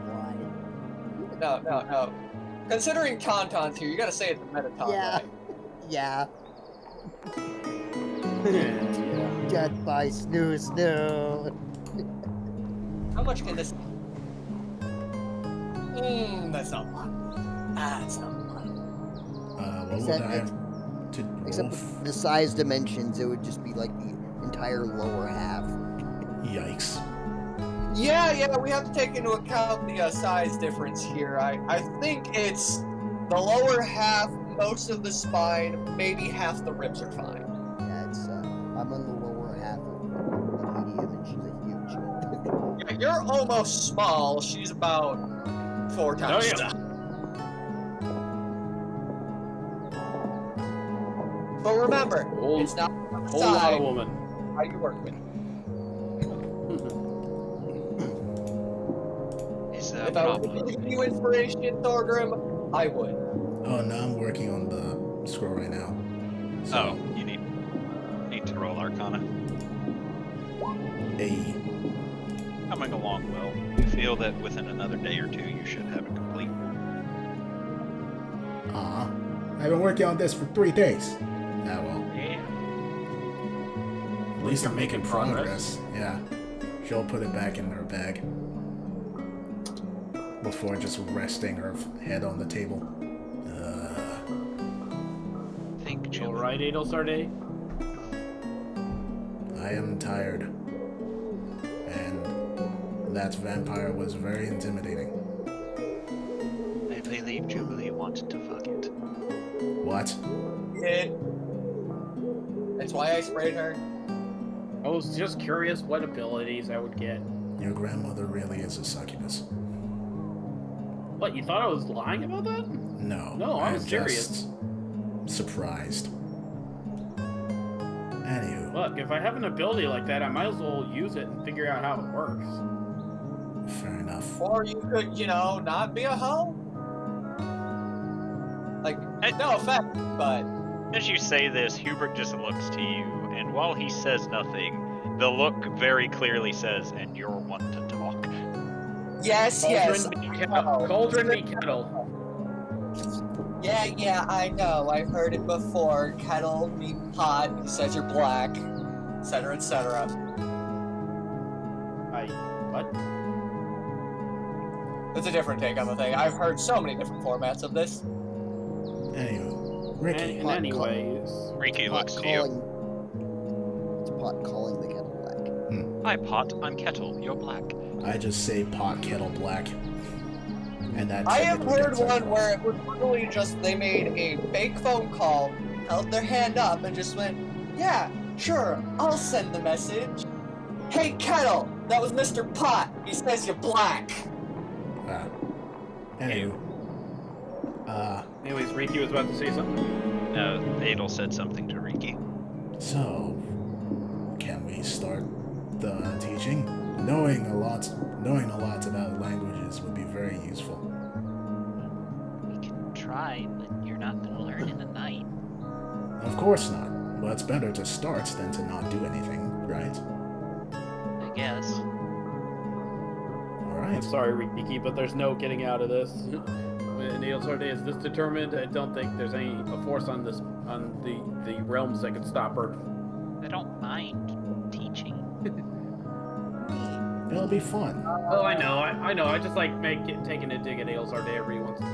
why? no. Considering Tauntaun's here, you gotta say it's a Metaton, Yeah. right? Yeah. Yeah. Death by snoo. How much can this... That's not a lot. That's not a lot. What would I have to Except roll? with the size dimensions, it would just be like the entire lower half. Yikes. Yeah, we have to take into account the size difference here. I think it's the lower half, most of the spine, maybe half the ribs are fine. Yeah, it's I'm on the lower half of medium, and she's a huge. Yeah, you're almost small. She's about 4 times yeah. that. But remember, it's not Whole lot size, of woman. how you work with it. Is If that I a were to problem? give you inspiration, Thorgrim, I would. Oh, no, I'm working on the scroll right now. So, Oh, you need to roll Arcana. A. Coming along well. You feel that within another day or two you should have it complete. I've been working on this for 3 days. Ah, well. Yeah. At least I'm making Making progress. progress. Yeah. She'll put it back in her bag. Before just resting her head on the table. Think, All Jim. right, Adelsarde. I am tired. And that vampire was very intimidating. I believe Jubilee wanted to fuck it. What? That's why I sprayed her. I was just curious what abilities I would get. Your grandmother really is a succubus. What, you thought I was lying about that? No. No, I was am serious. just surprised. Anywho, Look, if I have an ability like that, I might as well use it and figure out how it works. fair enough. Or you could, not be a hoe. Like, no offense, but As you say this, Hubert just looks to you, and while he says nothing, the look very clearly says, and you're one to talk. yes. Cauldron be kettle. Cauldron be kettle. Yeah, I know. I've heard it before. Kettle, meat pot, he says you're black, etc., etc. What? It's a different take on the thing. I've heard so many different formats of this. Anywho, Ricky. In any ways. Ricky Pot looks to you. It's pot calling the kettle black. Hi, Pot. I'm Kettle. You're black. I just say pot kettle black. And that I have typically heard gets one everyone. where it was literally just they made a fake phone call, held their hand up, and just went, "Yeah, sure, I'll send the message. Hey, Kettle, that was Mr. Pot. He says you're black." Anywho. Anyways, Ricky was about to say something. Adel said something to Riki. So, can we start the teaching? Knowing a lot about languages would be very useful. We can try, but you're not gonna learn in a night. Of course not. But it's better to start than to not do anything, right? I guess. All I'm right. sorry, Ricky, but there's no getting out of this. When Adelsarde is this determined, I don't think there's any force on the realms that could stop her. I don't mind teaching. It'll be fun. Oh, I know. I just like taking a dig at Adelsarde every once in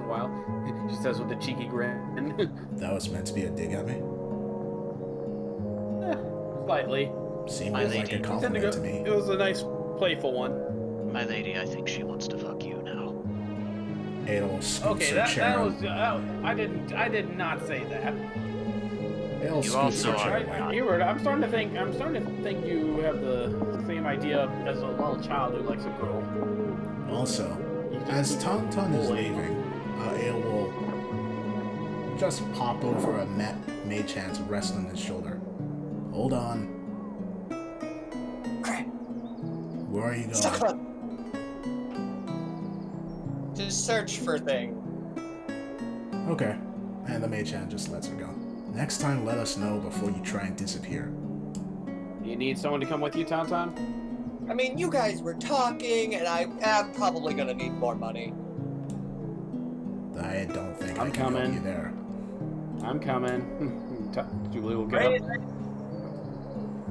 a while. She says with a cheeky grin. That was meant to be a dig at me. Slightly. Seemed My like a lady. compliment to me. It was a nice, playful one. My lady, I think she wants to fuck you now. Adel scoots Okay, her that chair. was. I did not say that. Adel You scoots her also chair are away. not- Hubert, I'm starting to think you have the same idea as a little child who likes a girl. Also, as Tauntaun is leaving, Adel will just pop over a mage hand to rest on his shoulder. Hold on. Crap. Where are you Stuck going? on. To search for things. Okay. And the mage hand just lets her go. Next time, let us know before you try and disappear. You need someone to come with you, Tauntaun? I mean, you guys were talking, and I am probably gonna need more money. I don't think I'm I can help coming. you there. I'm coming. Julie will get up.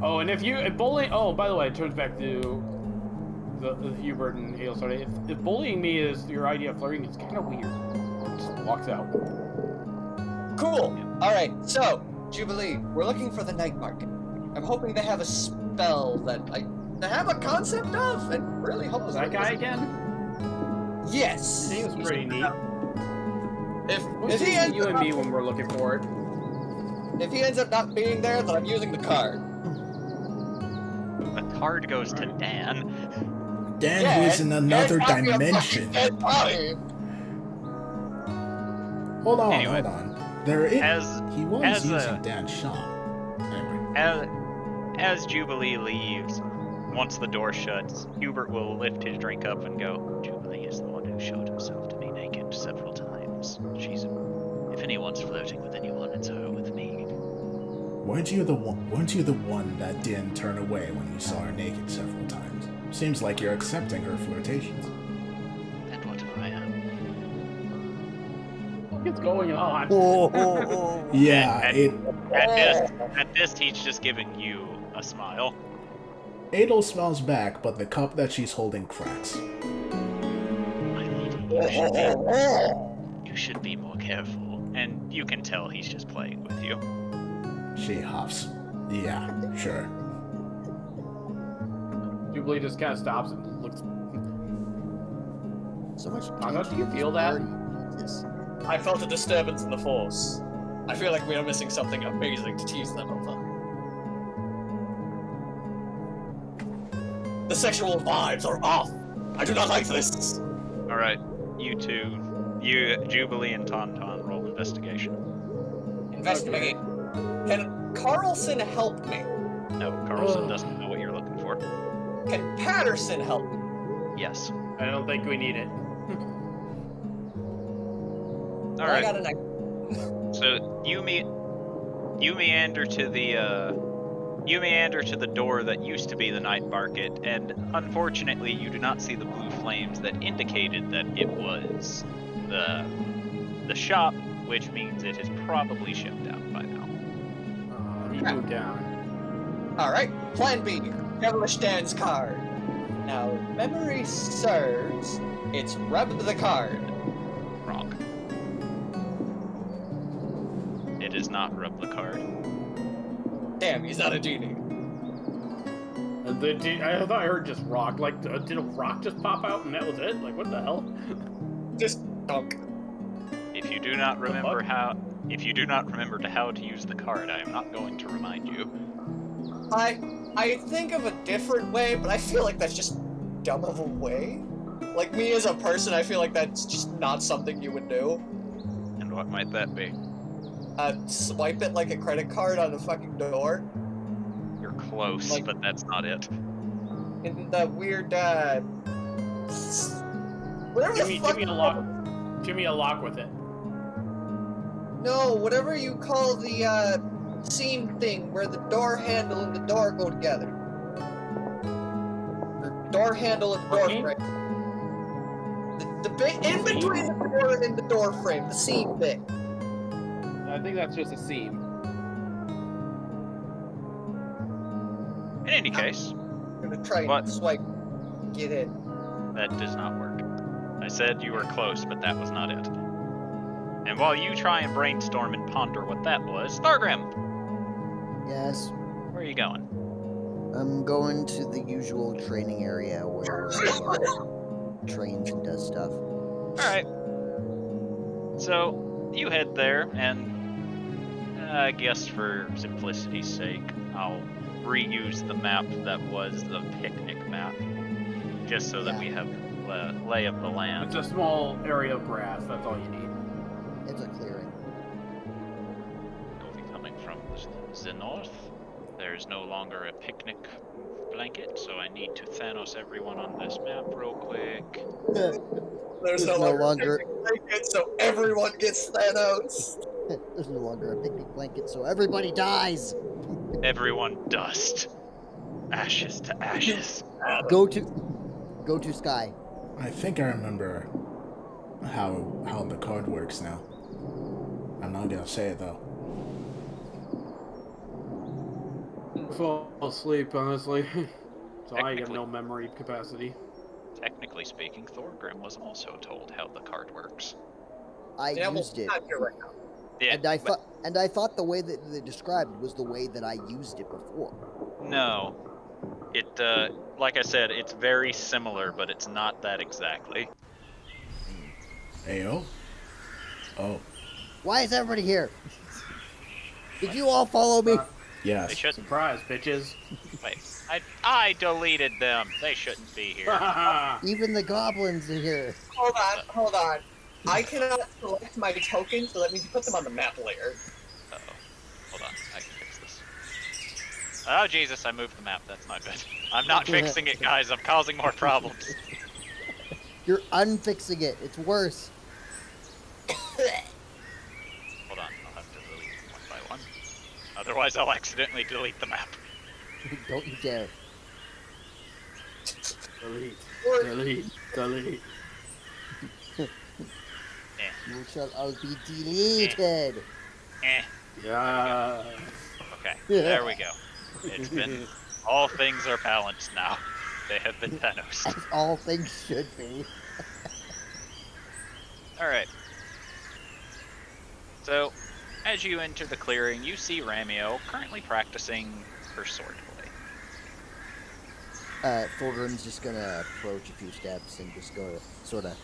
Oh, and if bowling. Oh, by the way, it turns back to Hubert and Ailsard, if bullying me is your idea of flirting, it's kind of weird. Just walks out. Cool. All right. So, Jubilee, we're looking for the night market. I'm hoping they have a spell that I have a concept of, and really hope That guy again? Yes. He was pretty neat. If he ends you up and me when we're looking for it. If he ends up not being there, then I'm using the card. The card goes to Dan. Dan, who's in another dimension. Hold on, Anyway, hold on. He was as using Dan's shot. Anyway. As Jubilee leaves, once the door shuts, Hubert will lift his drink up and go, Jubilee is the one who showed himself to be naked several times. If anyone's flirting with anyone, it's her with me. Weren't you the one that didn't turn away when you saw her naked several times? Seems like you're accepting her flirtations. And what if I am? What's going on? Yeah, At this, he's just giving you a smile. Adel smiles back, but the cup that she's holding cracks. My lady, you should be more careful. And you can tell he's just playing with you. She huffs. Yeah, sure. Jubilee just kind of stops and looks. So much. Do you feel that? I felt a disturbance in the force. I feel like we are missing something amazing to tease them over. The sexual vibes are off. I do not like this. All right, you two, Jubilee and Tauntaun, roll investigation. Investigate. Can Carlson help me? No, Carlson doesn't know what you're looking for. Can Patterson help me? Yes. I don't think we need it. All I right. got a night. So you meander to the door that used to be the night market, and unfortunately, you do not see the blue flames that indicated that it was the shop, which means it is probably shipped out by now. He moved down. All right. Plan B. Devilish Dan's card. Now, memory serves. It's rub the card. Wrong. It is not rub the card. Damn, he's not a genie. I thought I heard just rock. Like, did a rock just pop out and that was it? Like, what the hell? Just dunk. If you do not remember how to use the card, I am not going to remind you. I think of a different way, but I feel like that's just dumb of a way. Like, me as a person, I feel like that's just not something you would do. And what might that be? Swipe it like a credit card on a fucking door. You're close, Like- but that's not it. In that weird, whatever the fuck. Give me a lock with it. No, whatever you call the, seam thing where the door handle and the door go together. The door handle and the door frame. The bit in between the door and the door frame, the seam bit. I think that's just a seam. In any case, I'm gonna try What? and swipe, get in. that does not work. I said you were close, but that was not it. And while you try and brainstorm and ponder what that was, Stargrim, Yes. where are you going? I'm going to the usual training area where trains and does stuff. Alright. So, you head there, and I guess for simplicity's sake, I'll reuse the map that was the picnic map, just so that we have lay of the land. It's a small area of grass. That's all you need. It's a clearing. Will be coming from the north. There's no longer a picnic blanket, so I need to Thanos everyone on this map real quick. There's no longer a picnic blanket, so everyone gets Thanos. There's no longer a picnic blanket, so everybody dies. Everyone dust. Ashes to ashes. Go to Sky. I think I remember how the card works now. I'm not gonna say it though. Fall asleep, honestly. So I have Technically. no memory capacity. technically speaking, Thorgrim was also told how the card works. I Yeah, well, used it, not here right now. Yeah, and I thought the way that they described was the way that I used it before. no. It, like I said, it's very similar, but it's not that exactly. Ayo? Oh, Why is everybody here? Did you all follow me? They yes. shouldn't. Surprise, bitches. Wait, I deleted them. They shouldn't be here. Even the goblins are here. Hold on. I cannot select my tokens, so that means you put them on the map layer. Uh-oh. Hold on, I can fix this. Oh, Jesus, I moved the map. That's not good. I'm not fixing it, guys. I'm causing more problems. You're unfixing it. It's worse. Hold on, I'll have to delete them one by one. Otherwise, I'll accidentally delete the map. Don't you dare. Delete. You shall all be deleted. Yeah. Okay, there we go. It's been... All things are balanced now. They have been Thanos. As all things should be. Alright. So, as you enter the clearing, you see Ramio currently practicing her swordplay. Thorgrim's just gonna approach a few steps and just go to sort of.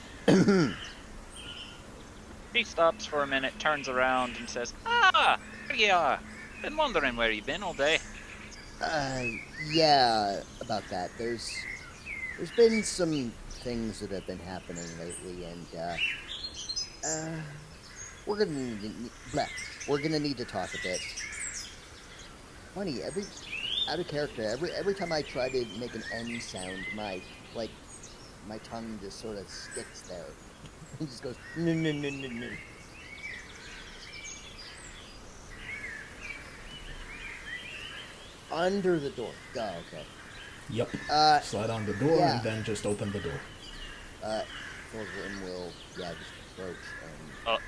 He stops for a minute, turns around, and says, "Ah, here you are. Been wondering where you've been all day." Yeah, about that. There's been some things that have been happening lately, and we're gonna need to talk a bit. Funny, out of character, every time I try to make an N sound, my tongue just sort of sticks there. It just goes no. Under the door. Oh, okay. Yep. Slide on the door yeah. and then just open the door. Thorgrim will, just approach and...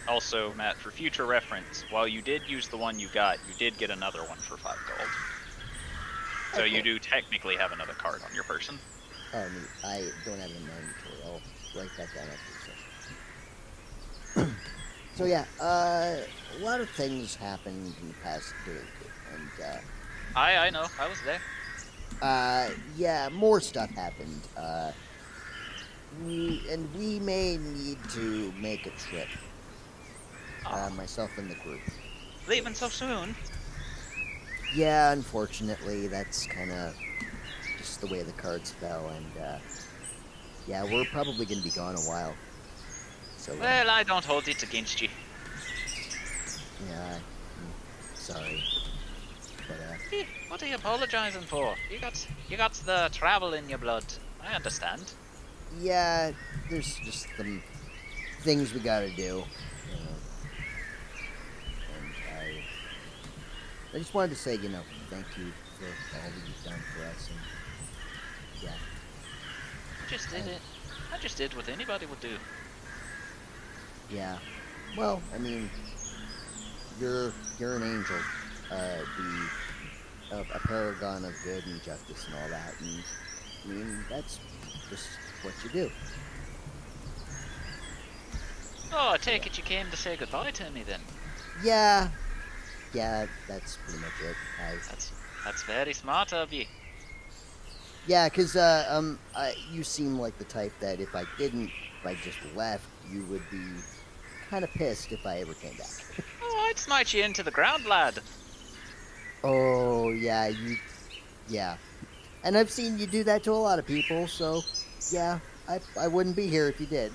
Also, Matt, for future reference, while you did use the one you got, you did get another one for 5 gold. So you do technically have another card on your person. Oh, neat. I don't have it in my inventory. I'll write that down after the session. So yeah, a lot of things happened in the past day or two, and I know, I was there. yeah, more stuff happened. We may need to make a trip. Myself and the group. Leaving so soon? Yeah, unfortunately, that's kind of just the way the cards fell, and yeah, we're probably going to be gone a while. So. Well, I don't hold it against you. Yeah, sorry, but What are you apologizing for? You got the travel in your blood. I understand. yeah, there's just some things we got to do. I just wanted to say, thank you for all that you've done for us, and yeah. I just did what anybody would do. Yeah. Well, I mean, you're an angel, a paragon of good and justice and all that, and I mean, that's just what you do. Oh, I take it you came to say goodbye to me then. Yeah, that's pretty much it. That's very smart of you. Yeah, because you seem like the type that if I just left, you would be kind of pissed if I ever came back. Oh, I'd smite you into the ground, lad. Oh, yeah, yeah. And I've seen you do that to a lot of people, so, yeah, I wouldn't be here if you did.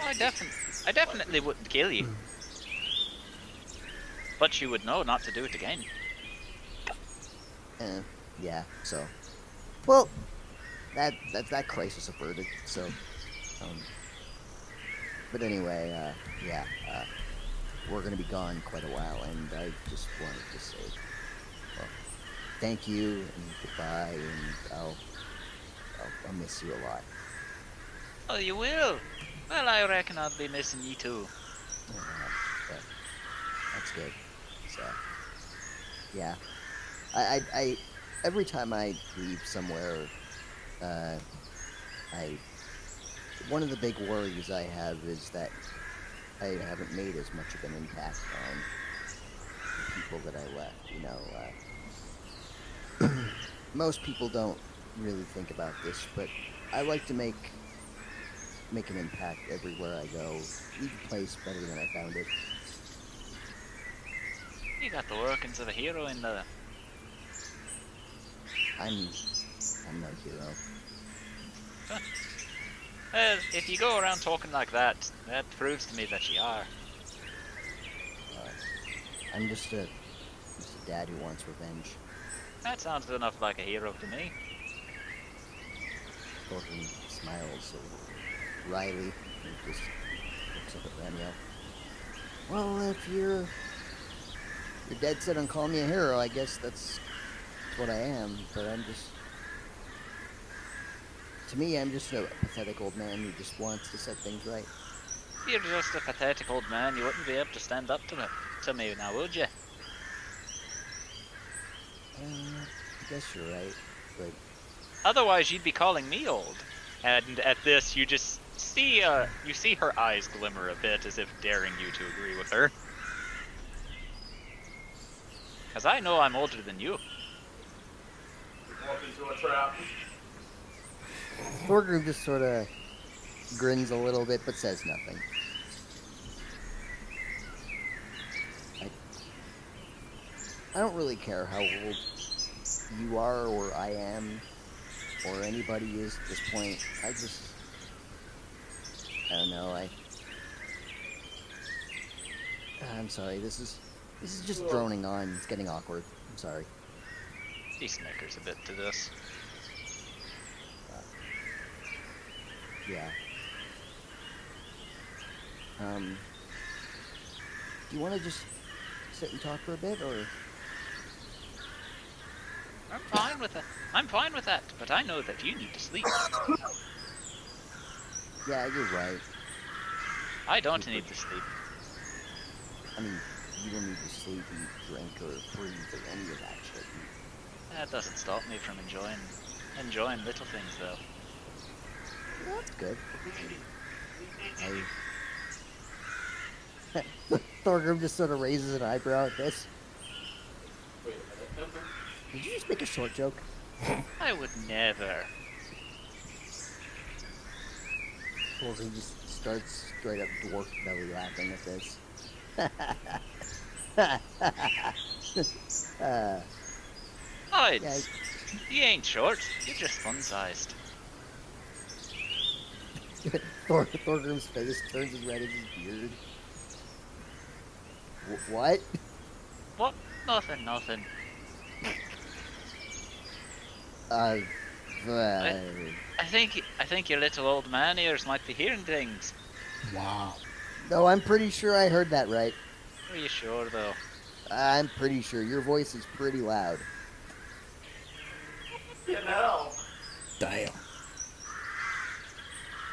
Oh, I definitely wouldn't kill you. But you would know not to do it again. Yeah, so. Well, that crisis averted, so. But anyway, yeah, we're gonna be gone quite a while, and I just wanted to say, well, thank you and goodbye, and I'll miss you a lot. Oh, you will? Well, I reckon I'll be missing you too. But that's good. So, yeah, I every time I leave somewhere, One of the big worries I have is that I haven't made as much of an impact on the people that I left. You know, most people don't really think about this, but I like to make an impact everywhere I go. Leave a place better than I found it. You got the workings of a hero in the... I'm no hero. Well, if you go around talking like that, that proves to me that you are. I'm just a dad who wants revenge. That sounds enough like a hero to me. Thornton smiles wryly and just looks up at Ramiel. Well, if you're dead set on calling me a hero, I guess that's what I am, but to me, I'm just a pathetic old man who just wants to set things right. If you're just a pathetic old man, you wouldn't be able to stand up to me now, would you? I guess you're right, but... Otherwise, you'd be calling me old. And at this, you just see, you see her eyes glimmer a bit as if daring you to agree with her. Because I know I'm older than you. Walk into a trap. Thorgrim just sort of grins a little bit, but says nothing. I don't really care how old you are, or I am, or anybody is at this point. I don't know, I'm sorry, this is just droning on. It's getting awkward. I'm sorry. He snickers a bit to this. Yeah. Do you want to just sit and talk for a bit, or? I'm fine with that. I'm fine with that, but I know that you need to sleep. Yeah, you're right. I don't need to sleep. I mean, you don't need to sleep, eat, drink, or breathe, or any of that shit. That doesn't stop me from enjoying little things, though. Well, that's good. Thorgrim just sort of raises an eyebrow at this. Wait a minute. Did you just make a short joke? I would never. Thorgrim just starts straight up dwarf belly laughing at this. Oh, Yeah, you ain't short. You're just fun-sized. Thorgrim's face turns as red as his beard. What? What? Nothing. I think your little old man ears might be hearing things. Wow. No, I'm pretty sure I heard that right. Are you sure, though? I'm pretty sure. Your voice is pretty loud. Get hell. Damn.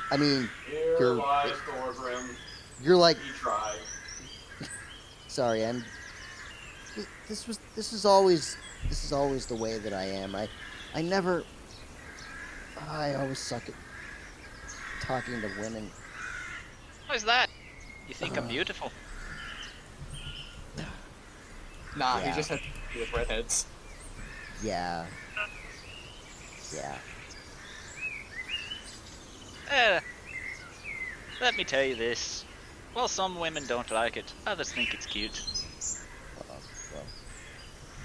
I mean, Here lies Thorgrim. you're like, He tried. sorry, this is always the way that I am. I always suck at talking to women. Why's that? You think I'm beautiful? Nah, Yeah. he just had to do with redheads. Yeah. Let me tell you this. Well, some women don't like it. Others think it's cute. Well,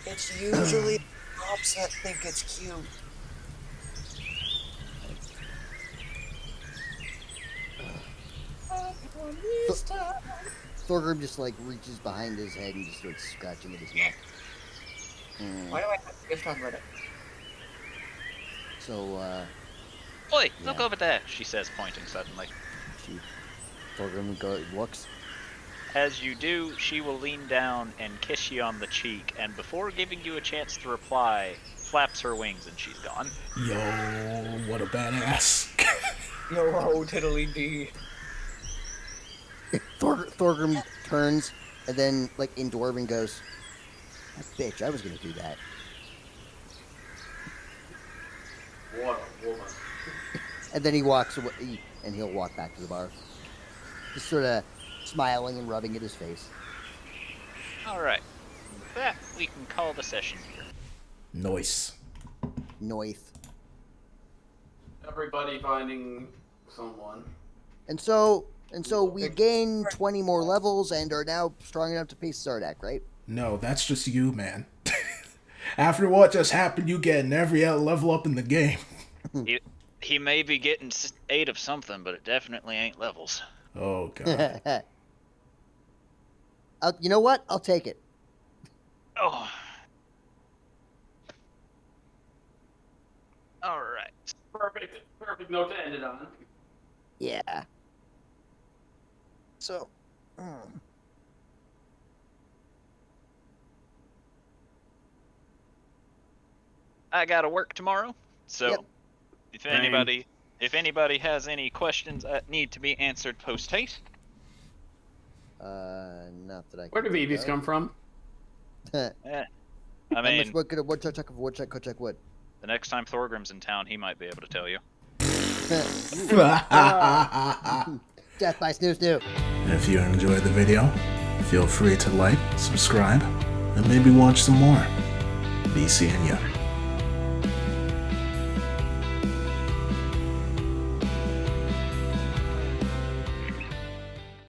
It's usually the cops that think it's cute. Thorgrim just like reaches behind his head and just starts scratching at his neck. Why do I have to gift on Reddit? So, Oi, look Yeah. over there, she says, pointing suddenly. Thorgrim looks. As you do, she will lean down and kiss you on the cheek, and before giving you a chance to reply, flaps her wings and she's gone. Yo, what a badass. Yo, tiddly dee. Thorgrim turns and then, like, in Dwarven goes, "That bitch, I was gonna do that." What a woman. And then he walks away, and he'll walk back to the bar. Just sort of smiling and rubbing at his face. Alright. With that, we can call the session here. Nice. Noith. Everybody finding someone. And so we gain 20 more levels and are now strong enough to face Zardak, right? No, that's just you, man. After what just happened, you getting every level up in the game. He may be getting 8 of something, but it definitely ain't levels. Oh, God. You know what? I'll take it. Oh. Alright. Perfect note to end it on. Yeah. So. I gotta work tomorrow, so Yep. if anybody has any questions that need to be answered post haste. Not that I. Where do babies come from? I How mean, much wood could a woodchuck chuck wood? the next time Thorgrim's in town, he might be able to tell you. Death by snoo snoo. If you enjoyed the video, feel free to like, subscribe, and maybe watch some more. Be seeing ya.